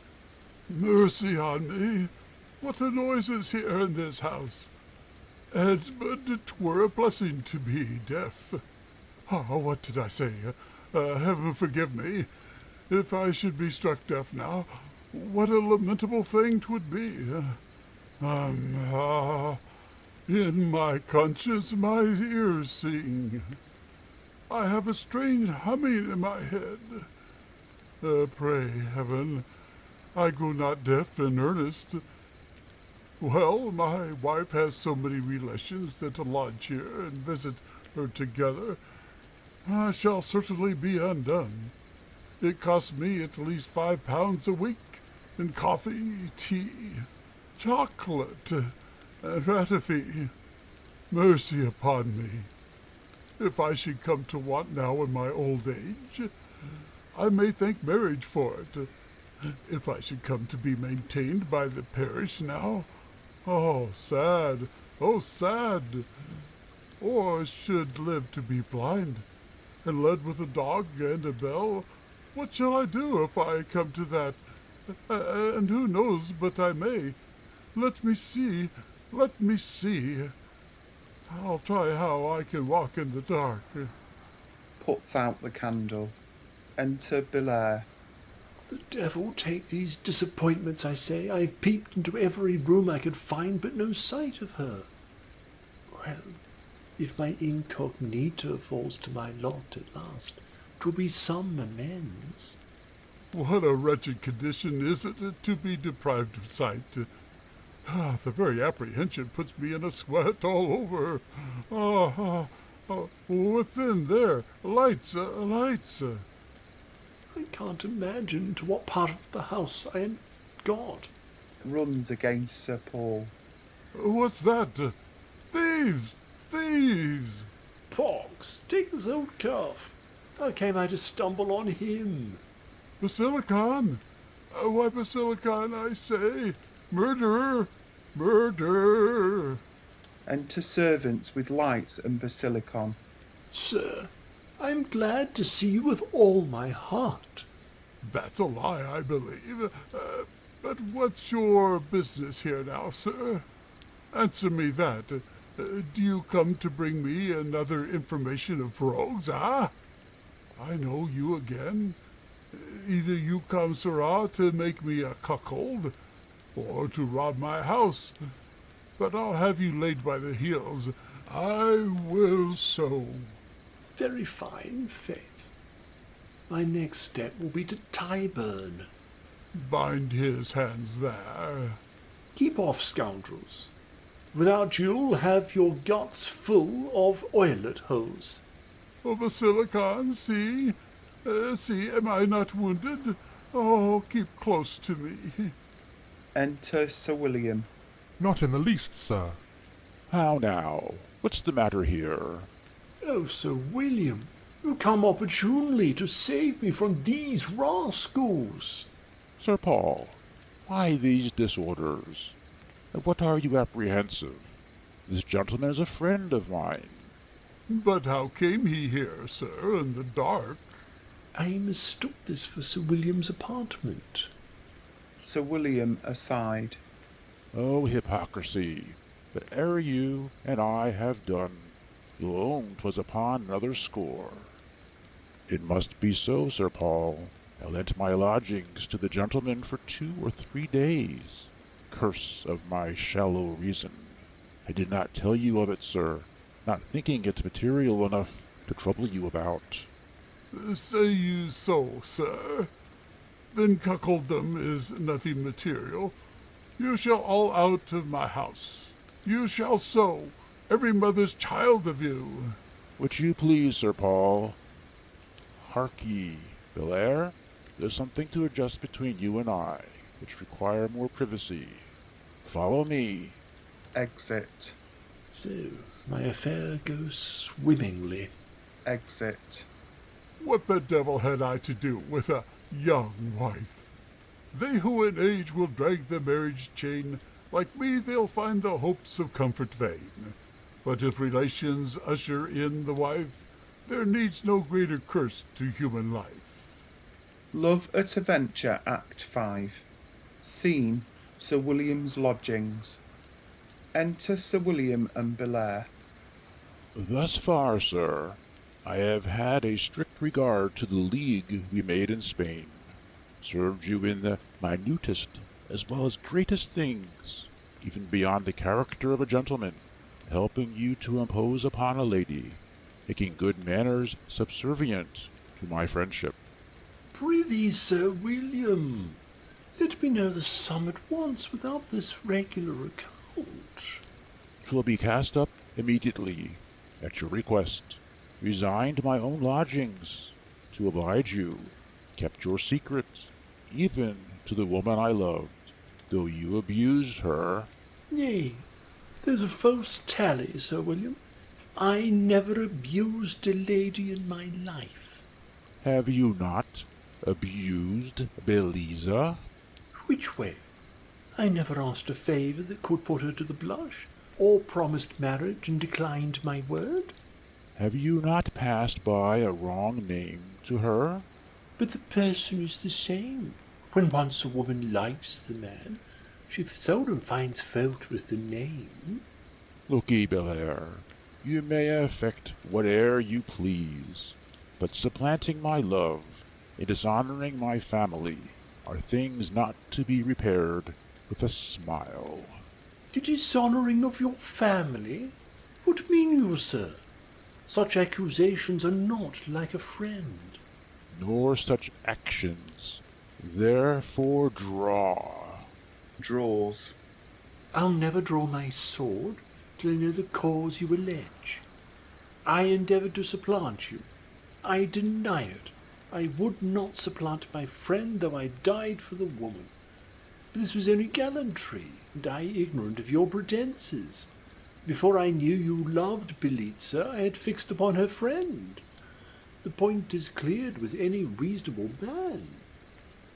Mercy on me! What a noise is here in this house! Edsmond, 'twere a blessing to be deaf. What did I say? Heaven forgive me. If I should be struck deaf now, what a lamentable thing 'twould be. In my conscience my ears sing. I have a strange humming in my head. Pray, heaven, I go not deaf in earnest. Well, my wife has so many relations that lodge here and visit her together. I shall certainly be undone. It costs me at least £5 a week in coffee, tea, chocolate, and ratifee. Mercy upon me. If I should come to want now in my old age, I may thank marriage for it. If I should come to be maintained by the parish now, oh, sad, oh, sad. Or should live to be blind, and led with a dog and a bell, what shall I do if I come to that? And who knows but I may? Let me see, let me see. I'll try how I can walk in the dark. Puts out the candle. Enter Belair. The devil take these disappointments, I say. I have peeped into every room I could find, but no sight of her. Well, if my incognita falls to my lot at last, 'twill be some amends. What a wretched condition is it to be deprived of sight. The very apprehension puts me in a sweat all over. Within there, lights. I can't imagine to what part of the house I am got. Runs against Sir Paul. What's that? Thieves! Thieves! Pox, take this old calf. How came I to stumble on him? Basilicon! Why, Basilicon, I say! Murderer! Murder! Enter servants with lights and Basilicon. Sir, I am glad to see you with all my heart. That's a lie, I believe. But what's your business here now, sir? Answer me that. Do you come to bring me another information of rogues, ah? I know you again. Either you come, sirrah, to make me a cuckold, or to rob my house. But I'll have you laid by the heels. I will so. Very fine, faith. My next step will be to Tyburn. Bind his hands there. Keep off, scoundrels. Without you'll have your guts full of oilet hose. Oh, Basilicon, see? See, am I not wounded? Oh, keep close to me. Enter Sir William. Not in the least, sir. How now? What's the matter here? Oh, Sir William, You come opportunely to save me from these rascals. Sir Paul, why these disorders? Of what are you apprehensive? This gentleman is a friend of mine. But how came he here, sir, in the dark? I mistook this for Sir William's apartment. Sir William aside. Oh, hypocrisy! But ere you and I have done, you'll own 'twas upon another score. It must be so, Sir Paul. I lent my lodgings to the gentleman for 2 or 3 days. Curse of my shallow reason! I did not tell you of it, sir, not thinking it material enough to trouble you about. Say you so, sir? Then cuckoldom is nothing material. You shall all out of my house. You shall so, every mother's child of you. Which you please, Sir Paul. Hark ye, Belair, there's something to adjust between you and I, which require more privacy. Follow me. Exit. So, my affair goes swimmingly. Exit. What the devil had I to do with a young wife? They who in age will drag the marriage chain, like me they'll find the hopes of comfort vain. But if relations usher in the wife, there needs no greater curse to human life. Love at a Venture, Act 5. Scene, Sir William's lodgings. Enter Sir William and Belair. Thus far, sir, I have had a strict regard to the league we made in Spain, served you in the minutest as well as greatest things, even beyond the character of a gentleman, helping you to impose upon a lady, making good manners subservient to my friendship. Prithee, Sir William, let me know the sum at once without this regular account. 'Twill be cast up immediately, at your request. Resigned my own lodgings, to oblige you, kept your secret, even to the woman I loved, though you abused her. Nay, there's a false tally, Sir William. I never abused a lady in my life. Have you not abused Beliza? Which way? I never asked a favour that could put her to the blush, or promised marriage and declined my word. Have you not passed by a wrong name to her? But the person is the same. When once a woman likes the man, she seldom finds fault with the name. Look'ee, Belair, you may affect whate'er you please, but supplanting my love and dishonouring my family are things not to be repaired with a smile. The dishonouring of your family? What mean you, sir? Such accusations are not like a friend. Nor such actions. Therefore draw. Draws. I'll never draw my sword till I know the cause you allege. I endeavoured to supplant you. I deny it. I would not supplant my friend, though I died for the woman. But this was only gallantry, and I ignorant of your pretences. Before I knew you loved Belitza, I had fixed upon her friend. The point is cleared with any reasonable man.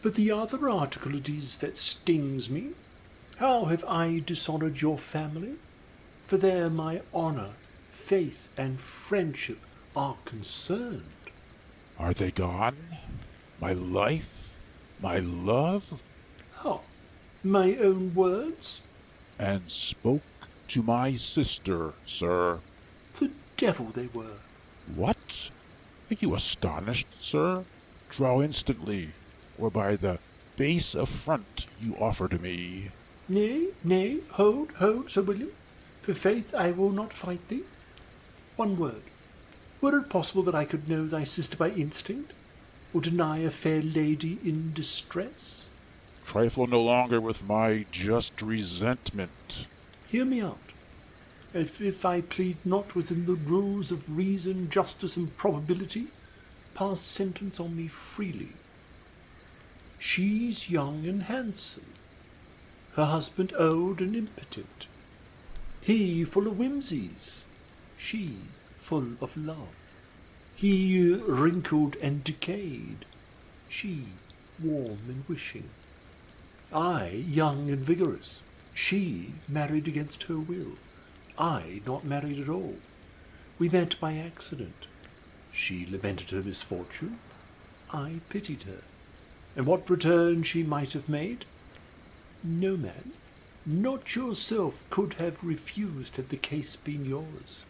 But the other article it is that stings me. How have I dishonoured your family? For there my honour, faith, and friendship are concerned. Are they gone? My life? My love? How? My own words? And spoke to my sister, sir. The devil they were. What? Are you astonished, sir? Draw instantly, or by the base affront you offer to me. Nay, hold, Sir William. For faith I will not fight thee. One word. Were it possible that I could know thy sister by instinct, or deny a fair lady in distress? Trifle no longer with my just resentment. Hear me out. If I plead not within the rules of reason, justice, and probability, pass sentence on me freely. She's young and handsome, her husband old and impotent, he full of whimsies, she full of love. He wrinkled and decayed, she warm and wishing. I young and vigorous, she married against her will, I not married at all. We met by accident. She lamented her misfortune, I pitied her. And what return she might have made? No man, not yourself, could have refused had the case been yours.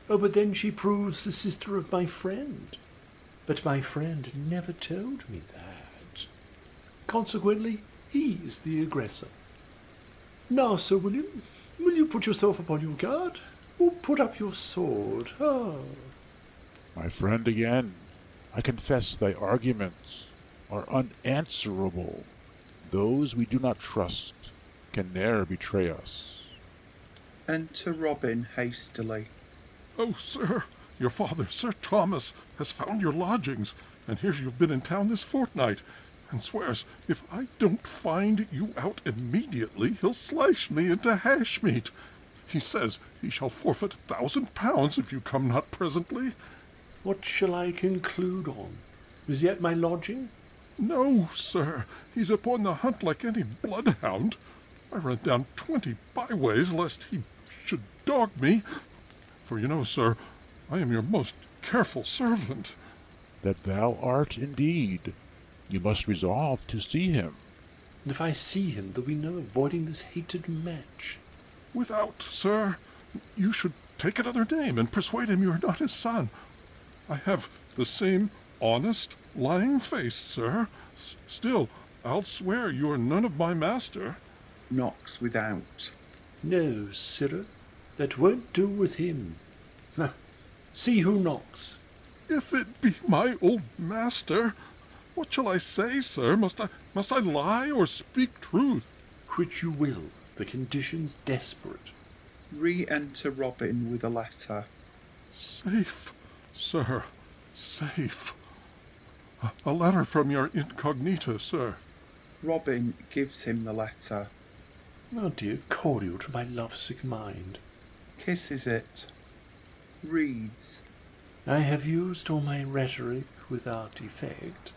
Oh, but then she proves the sister of my friend. But my friend never told me that. Consequently, he is the aggressor. Now, Sir William, will you put yourself upon your guard, or put up your sword? Ah. My friend again, I confess thy arguments are unanswerable. Those we do not trust can ne'er betray us. Enter Robin hastily. Oh, sir, your father, Sir Thomas, has found your lodgings, and hears you've been in town this fortnight, and swears if I don't find you out immediately, he'll slice me into hash meat. He says he shall forfeit £1,000 if you come not presently. What shall I conclude on? Was yet my lodging? No, sir, he's upon the hunt like any bloodhound. I ran down 20 byways lest he should dog me. For you know, sir, I am your most careful servant. That thou art indeed. You must resolve to see him. And if I see him, there'll be no avoiding this hated match. Without, sir, you should take another name and persuade him you are not his son. I have the same honest, lying face, sir. Still, I'll swear you are none of my master. Knocks without. No, sirrah, that won't do with him. See who knocks. If it be my old master, what shall I say, sir? Must I lie or speak truth? Which you will. The condition's desperate. Re-enter Robin with a letter. Safe, sir, safe. A letter from your incognita, sir. Robin gives him the letter. Oh dear, cordial to my lovesick mind. Kisses it. Reads. I have used all my rhetoric without effect.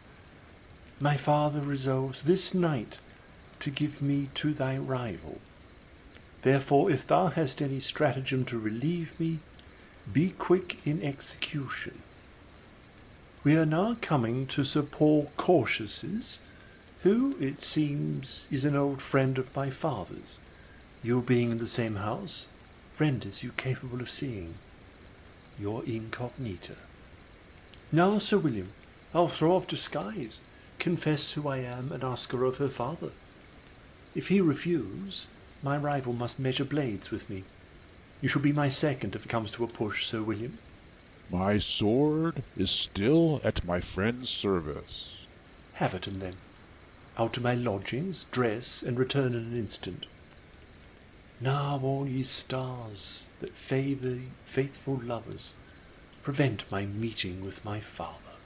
My father resolves this night to give me to thy rival. Therefore, if thou hast any stratagem to relieve me, be quick in execution. We are now coming to Sir Paul Cautius's, who, it seems, is an old friend of my father's. You being in the same house renders you capable of seeing. Your incognita. Now, Sir William, I'll throw off disguise, confess who I am, and ask her of her father. If he refuse, my rival must measure blades with me. You shall be my second if it comes to a push, Sir William. My sword is still at my friend's service. Have it, and then. Out to my lodgings, dress, and return in an instant. Now, all ye stars that favour faithful lovers, prevent my meeting with my father.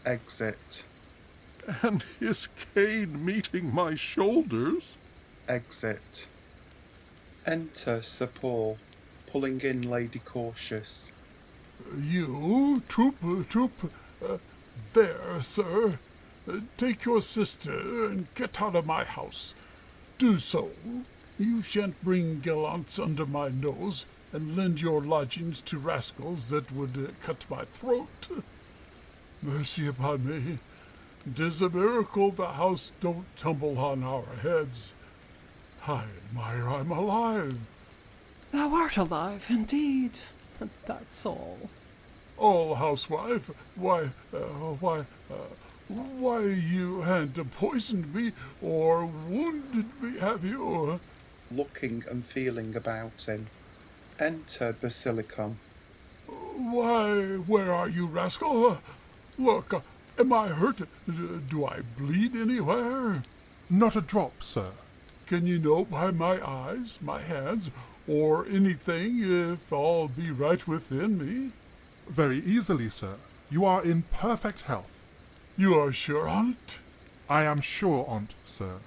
Exit. And his cane meeting my shoulders. Exit. Enter Sir Paul, pulling in Lady Cautious. You, troop, there, sir. Take your sister and get out of my house. Do so. You shan't bring gallants under my nose and lend your lodgings to rascals that would cut my throat. Mercy upon me. 'Tis a miracle the house don't tumble on our heads. I admire I'm alive. Thou art alive, indeed, and that's all. All, housewife? Why, you hadn't poisoned me or wounded me, have you? Looking and feeling about him. Enter Basilicom. Why, where are you, rascal? Look, am I hurt? Do I bleed anywhere? Not a drop, sir. Can you know by my eyes, my hands, or anything if all be right within me? Very easily, sir. You are in perfect health. You are sure on't? I am sure on't, sir.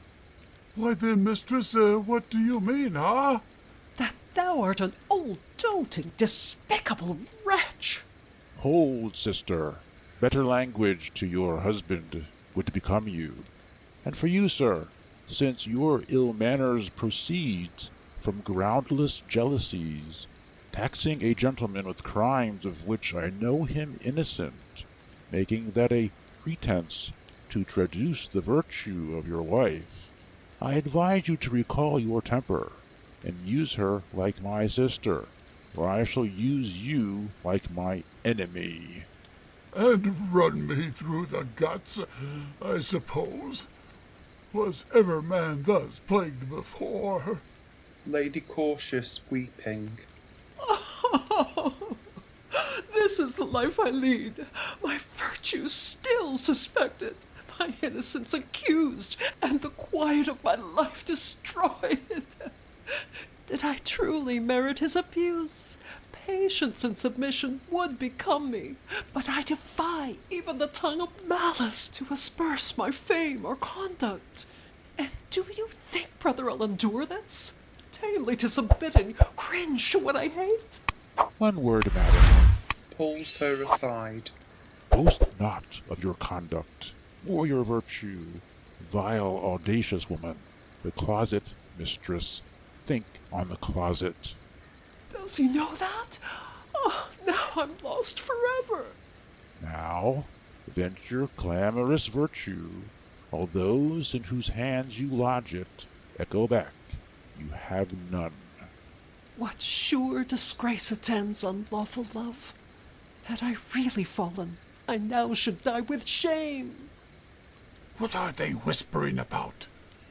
Why then, mistress, what do you mean, huh? That thou art an old, doting, despicable wretch. Hold, sister. Better language to your husband would become you. And for you, sir, since your ill manners proceeds from groundless jealousies, taxing a gentleman with crimes of which I know him innocent, making that a pretence to traduce the virtue of your wife, I advise you to recall your temper, and use her like my sister, or I shall use you like my enemy. And run me through the guts, I suppose. Was ever man thus plagued before? Lady Cautious weeping. Oh, this is the life I lead. My virtues still suspected, my innocence accused, and the quiet of my life destroyed. Did I truly merit his abuse? Patience and submission would become me, but I defy even the tongue of malice to asperse my fame or conduct. And do you think, brother, I'll endure this? Tamely to submit and cringe to what I hate? One word, madam. Pulls her aside. Boast not of your conduct, or your virtue, vile, audacious woman. The closet, mistress. Think on the closet. Does he know that? Oh, now I'm lost forever. Now, vent your clamorous virtue. All those in whose hands you lodge it, echo back, you have none. What sure disgrace attends unlawful love? Had I really fallen, I now should die with shame. What are they whispering about?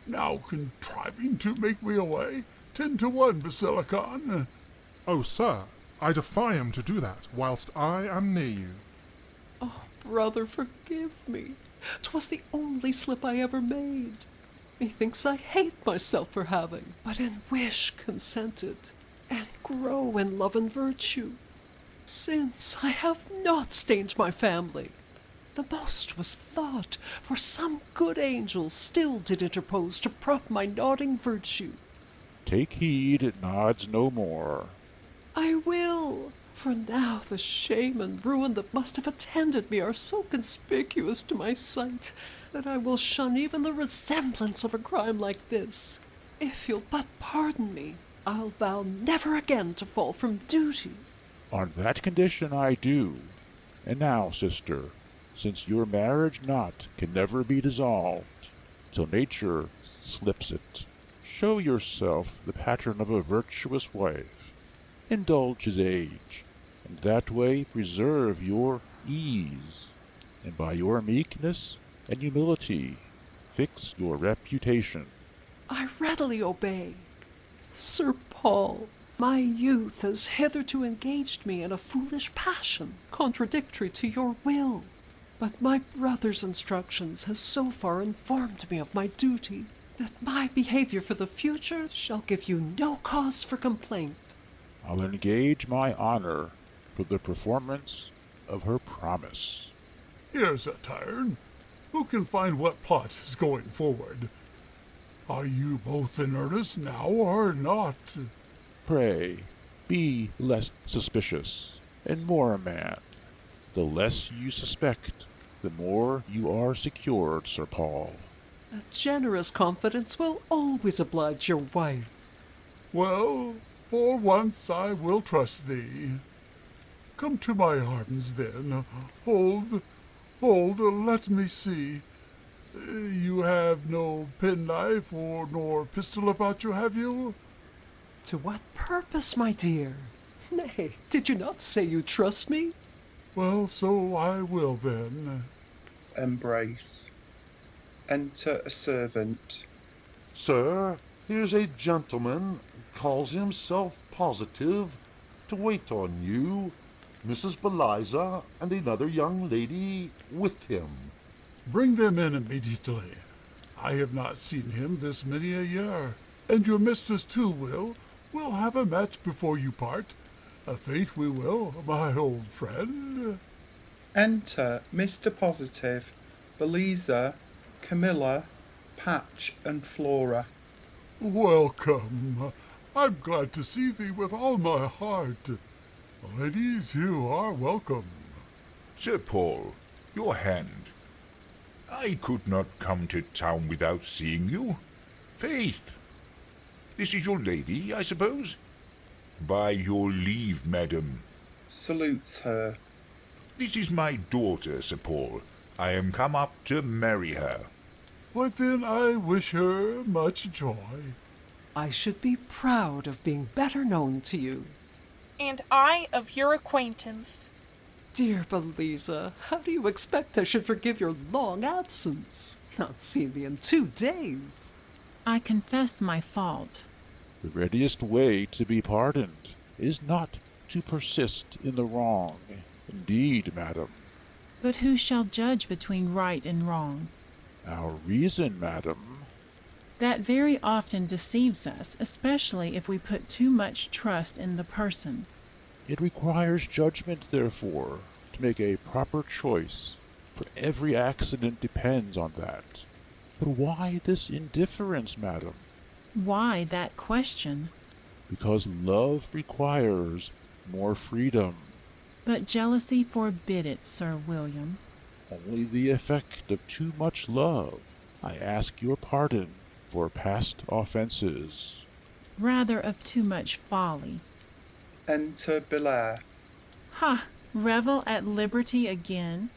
Now contriving to make me away? 10 to 1, Basilicon. Oh, sir, I defy him to do that whilst I am near you. Oh, brother, forgive me. 'Twas the only slip I ever made. Methinks I hate myself for having, but in wish consented, and grow in love and virtue. Since I have not stained my family, the most was thought, for some good angel still did interpose to prop my nodding virtue. Take heed it nods no more. I will, for now the shame and ruin that must have attended me are so conspicuous to my sight that I will shun even the resemblance of a crime like this. If you'll but pardon me, I'll vow never again to fall from duty. On that condition I do. And now, sister, since your marriage knot can never be dissolved, till nature slips it, show yourself the pattern of a virtuous wife. Indulge his age, and that way preserve your ease, and by your meekness and humility fix your reputation. I readily obey. Sir Paul, my youth has hitherto engaged me in a foolish passion, contradictory to your will. But my brother's instructions has so far informed me of my duty, that my behavior for the future shall give you no cause for complaint. I'll engage my honor for the performance of her promise. Here's a turn. Who can find what plot is going forward? Are you both in earnest now or not? Pray, be less suspicious, and more a man. The less you suspect, the more you are secured, Sir Paul. A generous confidence will always oblige your wife. Well, for once I will trust thee. Come to my arms, then. Hold, let me see. You have no penknife nor pistol about you, have you? To what purpose, my dear? Nay, did you not say you trust me? Well, so I will, then. Embrace. Enter a servant. Sir, here's a gentleman, calls himself Positive, to wait on you, Mrs. Beliza, and another young lady with him. Bring them in immediately. I have not seen him this many a year, and your mistress too will. We'll have a match before you part. A faith we will, my old friend. Enter Mr. Positive, Beliza, Camilla, Patch, and Flora. Welcome. I'm glad to see thee with all my heart. Ladies, you are welcome. Sir Paul, your hand. I could not come to town without seeing you. Faith! This is your lady, I suppose? By your leave, madam. Salutes her. This is my daughter, Sir Paul. I am come up to marry her. Why then I wish her much joy. I should be proud of being better known to you. And I of your acquaintance. Dear Belisa, how do you expect I should forgive your long absence? Not seen me in 2 days. I confess my fault. The readiest way to be pardoned is not to persist in the wrong. Indeed, madam. But who shall judge between right and wrong? Our reason, madam. That very often deceives us, especially if we put too much trust in the person. It requires judgment, therefore, to make a proper choice, for every accident depends on that. But why this indifference, madam? Why that question? Because love requires more freedom. But jealousy forbid it, Sir William. Only the effect of too much love. I ask your pardon for past offences. Rather of too much folly. Enter Belair. Ha! Revel at liberty again?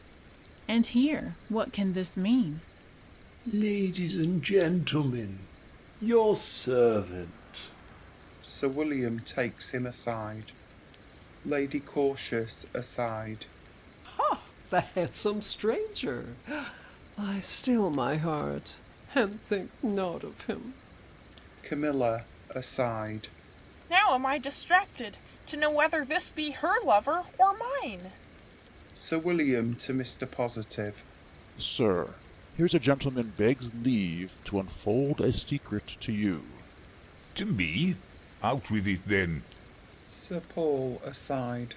And here, what can this mean? Ladies and gentlemen, your servant. Sir William takes him aside. Lady Cautious aside. Ha! The handsome stranger. I still my heart, and think not of him. Camilla aside. Now am I distracted to know whether this be her lover or mine. Sir William to Mr. Positive. Sir, here's a gentleman begs leave to unfold a secret to you. To me? Out with it, then. Sir Paul aside.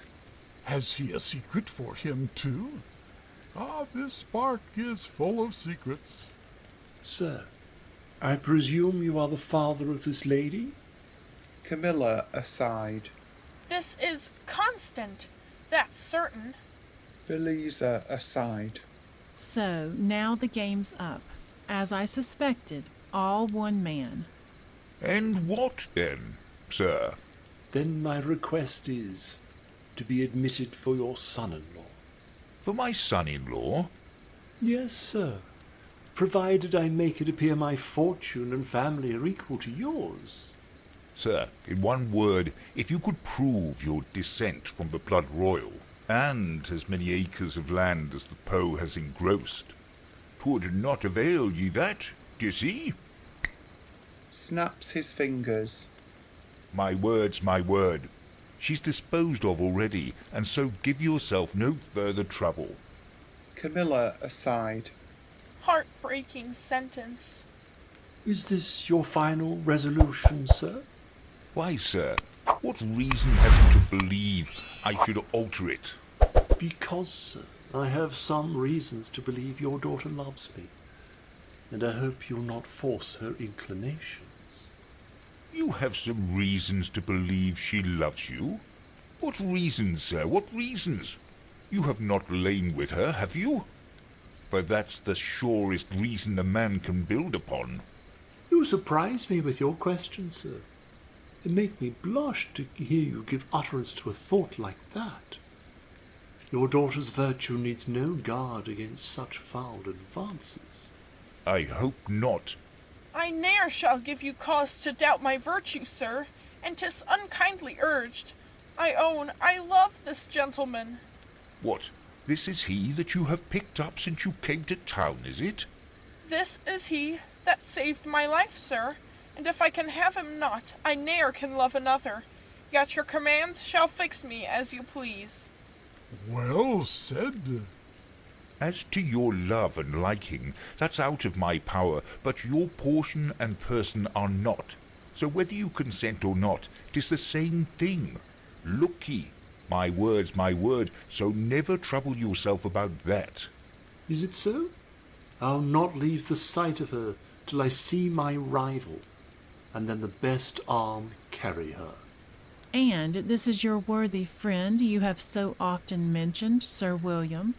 Has he a secret for him, too? Ah, this spark is full of secrets. Sir, I presume you are the father of this lady? Camilla aside. This is Constant, that's certain. Belisa aside. So, now the game's up. As I suspected, all one man. And what then, sir? Then my request is to be admitted for your son-in-law. For my son-in-law? Yes, sir. Provided I make it appear my fortune and family are equal to yours. Sir, in one word, if you could prove your descent from the blood royal, and as many acres of land as the Po has engrossed, 'twould not avail ye that, d'ye see? Snaps his fingers. My word's my word. She's disposed of already, and so give yourself no further trouble. Camilla aside. Heartbreaking sentence. Is this your final resolution, sir? Why, sir, what reason have you to believe I should alter it? Because, sir, I have some reasons to believe your daughter loves me, and I hope you'll not force her inclinations. You have some reasons to believe she loves you? What reasons, sir, what reasons? You have not lain with her, have you? For that's the surest reason a man can build upon. You surprise me with your questions, sir. It makes me blush to hear you give utterance to a thought like that. Your daughter's virtue needs no guard against such foul advances. I hope not. I ne'er shall give you cause to doubt my virtue, sir, and 'tis unkindly urged. I own I love this gentleman. What, this is he that you have picked up since you came to town, is it? This is he that saved my life, sir, and if I can have him not, I ne'er can love another. Yet your commands shall fix me as you please. Well said. As to your love and liking, that's out of my power, but your portion and person are not. So whether you consent or not, 'tis the same thing. Look ye, my word's my word, so never trouble yourself about that. Is it so? I'll not leave the sight of her till I see my rival, and then the best arm carry her. And this is your worthy friend you have so often mentioned, Sir William?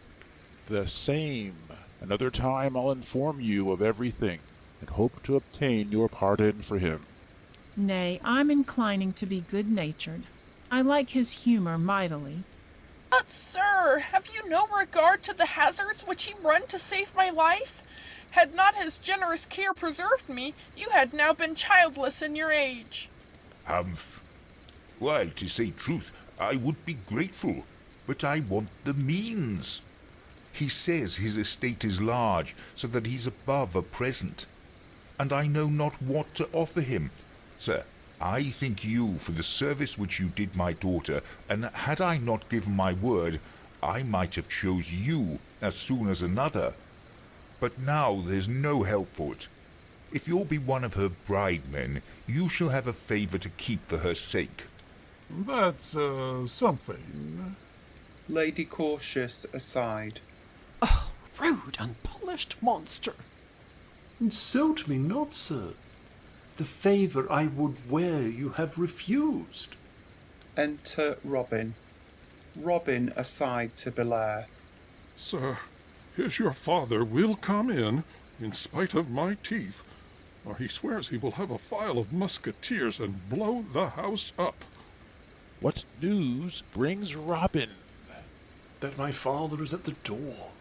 The same. Another time I'll inform you of everything, and hope to obtain your pardon for him. Nay, I'm inclining to be good-natured. I like his humour mightily. But, sir, have you no regard to the hazards which he run to save my life? Had not his generous care preserved me, you had now been childless in your age. Humph. Well, to say truth, I would be grateful, but I want the means. He says his estate is large, so that he's above a present, and I know not what to offer him. Sir, I thank you for the service which you did my daughter, and had I not given my word, I might have chose you as soon as another. But now there's no help for it. If you'll be one of her bridemen, you shall have a favour to keep for her sake. That's, something. Lady Cautious aside. Oh, rude, unpolished monster! Insult me not, sir. The favour I would wear you have refused. Enter Robin. Robin aside to Belair. Sir, here's your father will come in spite of my teeth. Or he swears he will have a file of musketeers and blow the house up. What news brings Robin? That my father is at the door.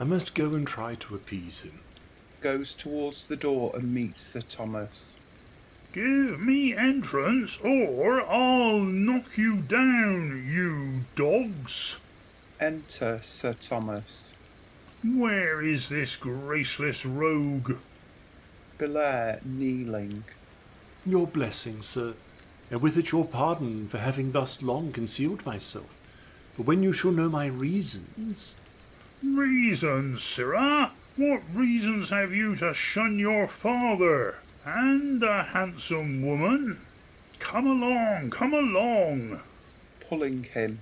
I must go and try to appease him. Goes towards the door and meets Sir Thomas. Give me entrance, or I'll knock you down, you dogs. Enter Sir Thomas. Where is this graceless rogue? Belair kneeling. Your blessing, sir, and with it your pardon for having thus long concealed myself. But when you shall know my reasons... Reasons, sirrah? What reasons have you to shun your father? And a handsome woman? Come along, come along. Pulling him.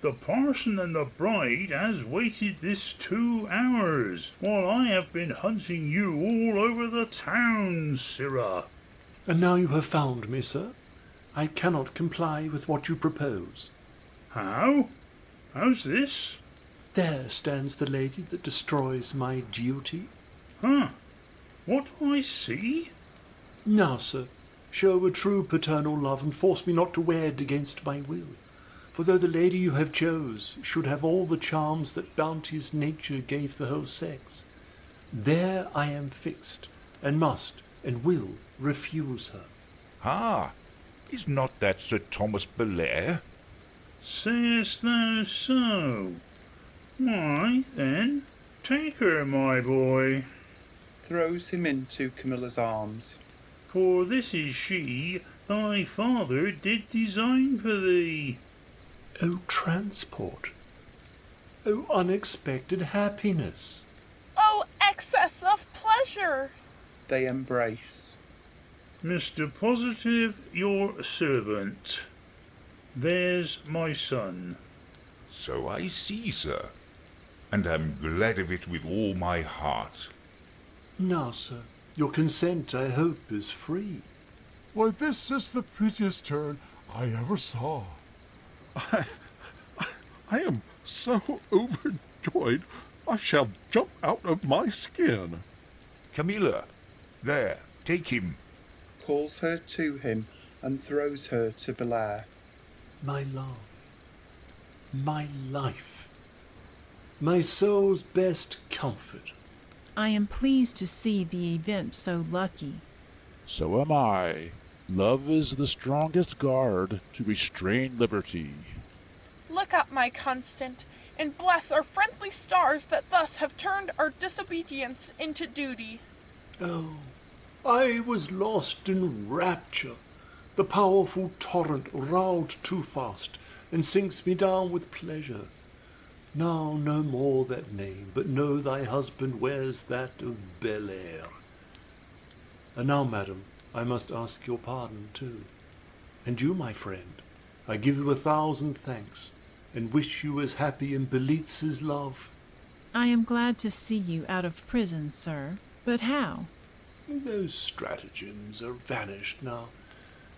The parson and the bride has waited this 2 hours, while I have been hunting you all over the town, sirrah. And now you have found me, sir, I cannot comply with what you propose. How? How's this? There stands the lady that destroys my duty. Huh? What do I see? Now, sir, show a true paternal love and force me not to wed against my will. For though the lady you have chose should have all the charms that bounteous nature gave the whole sex, there I am fixed, and must and will refuse her. Ah, is not that Sir Thomas Belair? Sayest thou so? Why, then, take her, my boy. Throws him into Camilla's arms. For this is she thy father did design for thee. O transport! O unexpected happiness! Oh, excess of pleasure! They embrace. Mr. Positive, your servant. There's my son. So I see, sir, and am glad of it with all my heart. Now, sir, your consent, I hope, is free. Why, this is the prettiest turn I ever saw. I am so overjoyed I shall jump out of my skin. Camilla, there, take him. Calls her to him and throws her to Belair. My love, my life, my soul's best comfort. I am pleased to see the event so lucky. So am I. Love is the strongest guard to restrain liberty. Look up, my Constant, and bless our friendly stars that thus have turned our disobedience into duty. Oh, I was lost in rapture. The powerful torrent rolled too fast, and sinks me down with pleasure. Now no more that name, but know thy husband wears that of Belair. And now, madam, I must ask your pardon too. And you, my friend, I give you 1,000 thanks, and wish you as happy in Belize's love. I am glad to see you out of prison, sir. But how? Those stratagems are vanished now,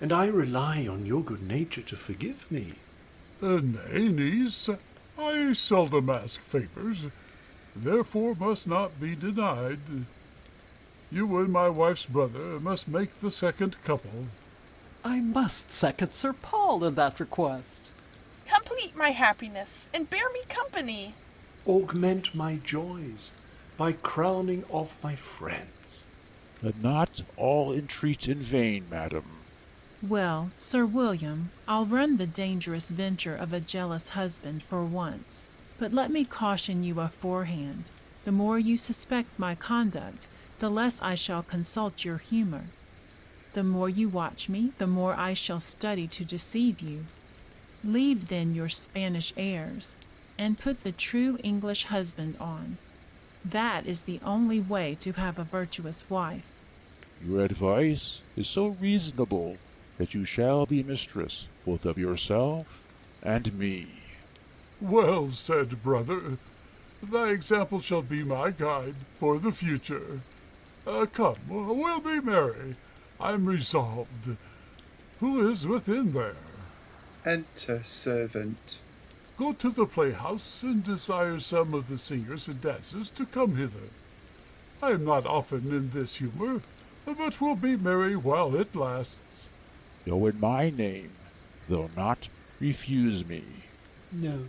and I rely on your good nature to forgive me. Nay, niece, I seldom ask favors, therefore must not be denied. You and my wife's brother must make the second couple. I must second Sir Paul in that request. Complete my happiness, and bear me company. Augment my joys by crowning off my friends. Let not all entreat in vain, madam. Well, Sir William, I'll run the dangerous venture of a jealous husband for once, but let me caution you aforehand. The more you suspect my conduct, the less I shall consult your humor. The more you watch me, the more I shall study to deceive you. Leave then your Spanish airs, and put the true English husband on. That is the only way to have a virtuous wife. Your advice is so reasonable that you shall be mistress both of yourself and me. Well said, brother. Thy example shall be my guide for the future. Come, we'll be merry. I'm resolved. Who is within there? Enter servant. Go to the playhouse and desire some of the singers and dancers to come hither. I am not often in this humor, but we'll be merry while it lasts. Go in my name, though not refuse me. No,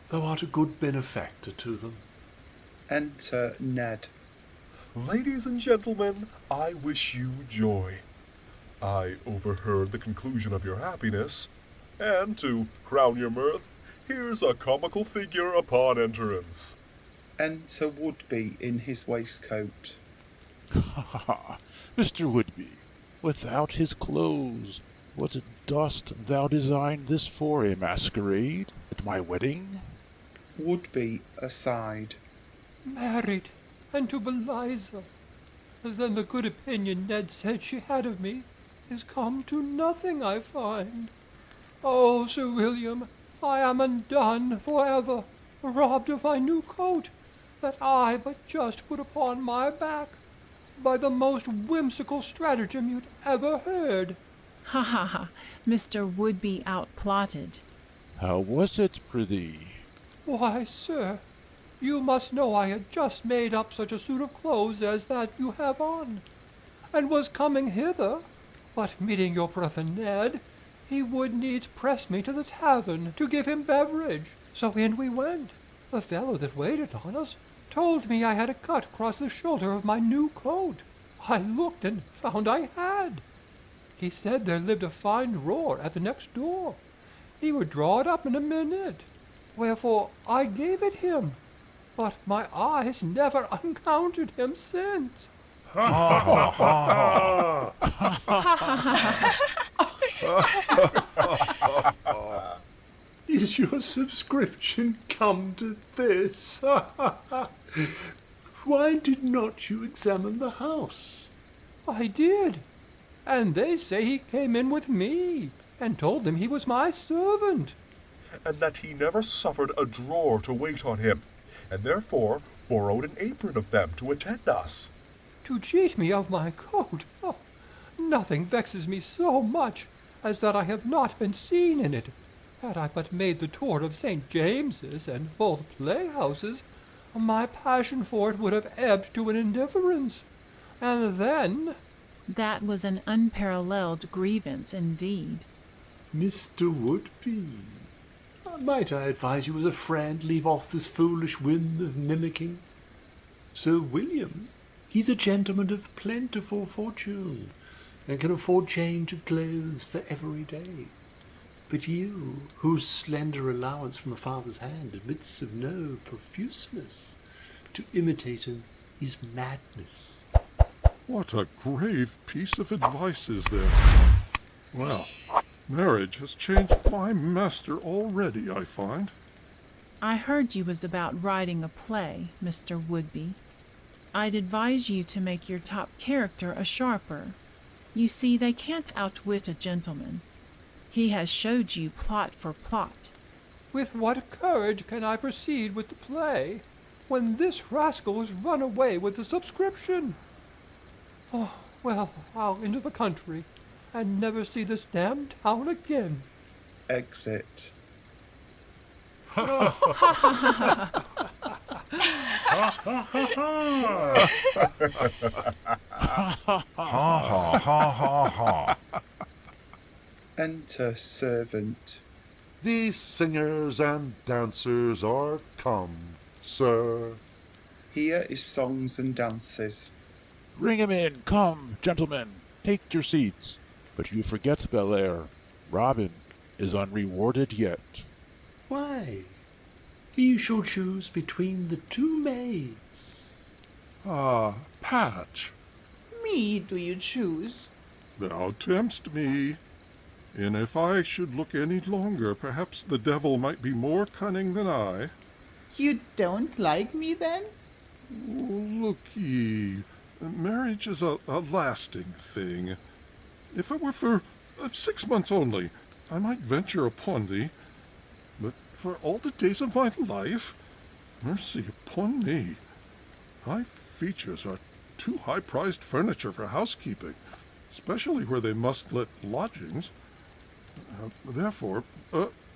thou art a good benefactor to them. Enter Ned. Ladies and gentlemen, I wish you joy. I overheard the conclusion of your happiness, and to crown your mirth, here's a comical figure upon entrance. Enter Woodby in his waistcoat. Ha ha! Mr. Woodby, without his clothes, what dost thou design this for, a masquerade at my wedding? Woodby aside. Married, and to Beliza. Then the good opinion Ned said she had of me is come to nothing, I find. Oh, Sir William, I am undone forever, robbed of my new coat, that I but just put upon my back, by the most whimsical stratagem you'd ever heard. Ha ha ha! Mr. Woodby outplotted. How was it, prithee? Why, sir, you must know I had just made up such a suit of clothes as that you have on, and was coming hither, but meeting your brother Ned, he would needs press me to the tavern to give him beverage. So in we went. The fellow that waited on us told me I had a cut across the shoulder of my new coat. I looked and found I had. He said there lived a fine drawer at the next door. He would draw it up in a minute. Wherefore I gave it him. But my eyes never encountered him since. Is your subscription come to this? Why did not you examine the house? I did, and they say he came in with me, and told them he was my servant. And that he never suffered a drawer to wait on him, and therefore borrowed an apron of them to attend us. To cheat me of my coat? Oh, nothing vexes me so much as that I have not been seen in it. Had I but made the tour of St. James's and both playhouses, my passion for it would have ebbed to an indifference. And then... That was an unparalleled grievance indeed. Mr. Woodby, might I advise you as a friend, leave off this foolish whim of mimicking? Sir William, he's a gentleman of plentiful fortune, and can afford change of clothes for every day. But you, whose slender allowance from a father's hand admits of no profuseness, to imitate him is madness. What a grave piece of advice is there. Well, marriage has changed my master already, I find. I heard you was about writing a play, Mr. Woodby. I'd advise you to make your top character a sharper. You see, they can't outwit a gentleman. He has showed you plot for plot. With what courage can I proceed with the play, when this rascal has run away with the subscription? Oh, well, I'll into the country, and never see this damned town again. Exit. Ha ha ha ha! Ha ha ha ha. Enter servant. The singers and dancers are come, sir. Here is songs and dances. Bring him in. Come, gentlemen, take your seats. But you forget, Belair. Robin is unrewarded yet. Why? He shall choose between the two maids. Ah, Patch, Me do you choose? thou tempt'st me. And if I should look any longer, perhaps the devil might be more cunning than I. You don't like me then? Look ye, marriage is a lasting thing. If it were for 6 months only, I might venture upon thee. But for all the days of my life, mercy upon me. Thy features are too high-priced furniture for housekeeping, especially where they must let lodgings. Therefore,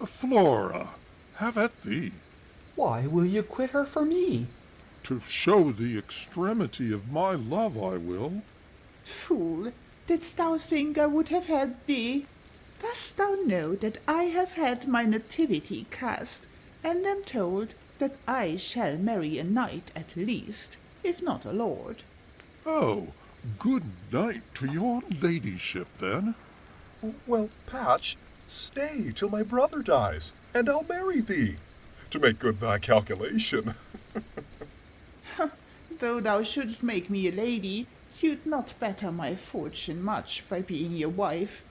Flora, have at thee. Why will you quit her for me? To show the extremity of my love I will. Fool, didst thou think I would have had thee? Dost thou know that I have had my nativity cast, and am told that I shall marry a knight at least, if not a lord? Oh, good night to your ladyship, then. Well, Patch, stay till my brother dies, and I'll marry thee, to make good thy calculation. Though thou shouldst make me a lady, you'd not better my fortune much by being your wife.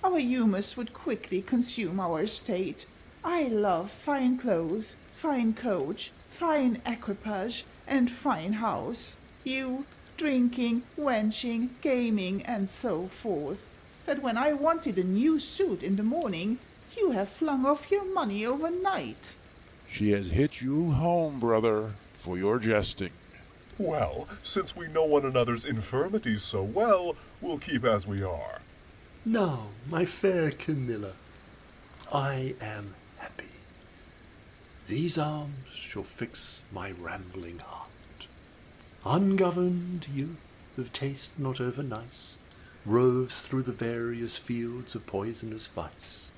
Our humours would quickly consume our estate. I love fine clothes, fine coach, fine equipage, and fine house. You, drinking, wenching, gaming, and so forth. That when I wanted a new suit in the morning, you have flung off your money overnight. She has hit you home, brother, for your jesting. Well, since we know one another's infirmities so well, we'll keep as we are. Now, my fair Camilla, I am happy. These arms shall fix my rambling heart. Ungoverned youth, of taste not over nice, roves through the various fields of poisonous vice.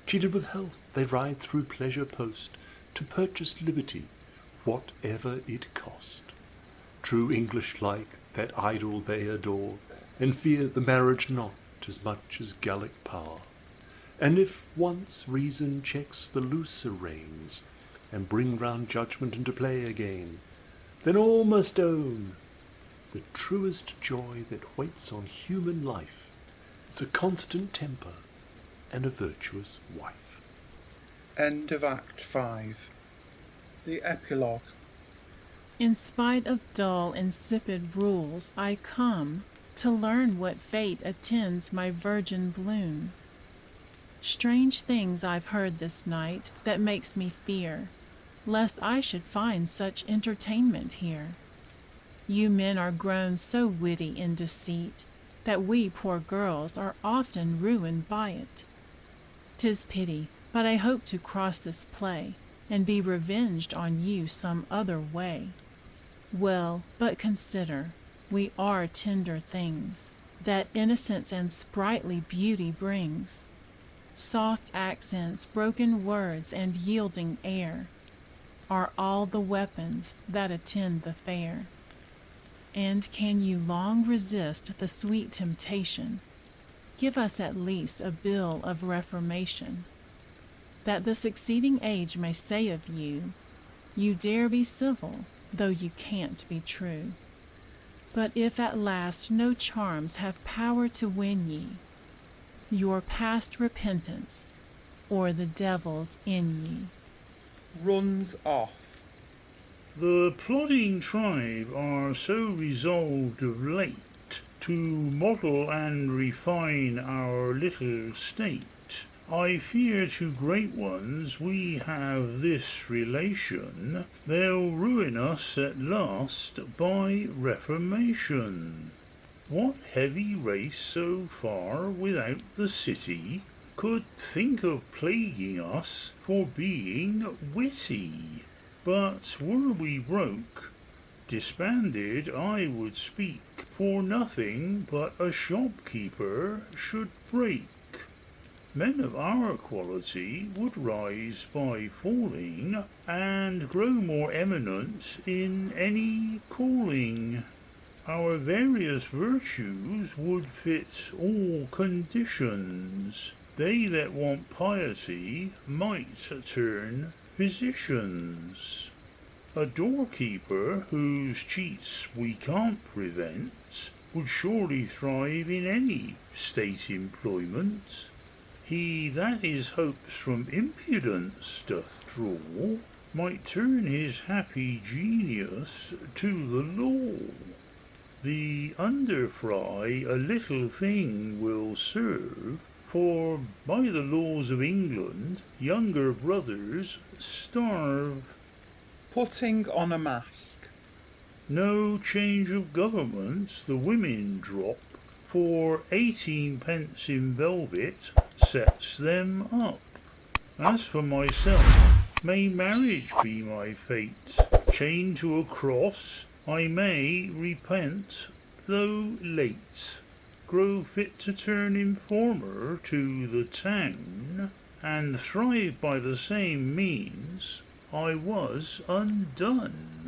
Cheated with health, they ride through pleasure post to purchase liberty, whatever it cost. True English-like, that idol they adore, and fear the marriage not as much as Gallic power. And if once reason checks the looser reins, and bring round judgment into play again, then all must own the truest joy that waits on human life is a constant temper and a virtuous wife. End of Act 5. The Epilogue. In spite of dull, insipid rules, I come to learn what fate attends my virgin bloom. Strange things I've heard this night that makes me fear, lest I should find such entertainment here. You men are grown so witty in deceit, that we poor girls are often ruined by it. 'Tis pity, but I hope to cross this play, and be revenged on you some other way. Well, but consider, we are tender things, that innocence and sprightly beauty brings. Soft accents, broken words, and yielding air are all the weapons that attend the fair. And can you long resist the sweet temptation? Give us at least a bill of reformation, that the succeeding age may say of you, you dare be civil, though you can't be true. But if at last no charms have power to win ye, your past repentance, or the devil's in ye. Runs off. The plodding tribe are so resolved of late to model and refine our little state. I fear to great ones we have this relation, they'll ruin us at last by reformation. What heavy race so far without the city could think of plaguing us for being witty? But were we broke, disbanded I would speak, for nothing but a shopkeeper should break. Men of our quality would rise by falling, and grow more eminent in any calling. Our various virtues would fit all conditions. They that want piety might turn physicians. A doorkeeper whose cheats we can't prevent would surely thrive in any state employment. He that his hopes from impudence doth draw might turn his happy genius to the law. The underfry a little thing will serve, for by the laws of England younger brothers starve. Putting on a mask. No change of governments the women drop, for 18 pence in velvet sets them up. As for myself, may marriage be my fate, chained to a cross I may repent, though late, grow fit to turn informer to the town, and thrive by the same means I was undone.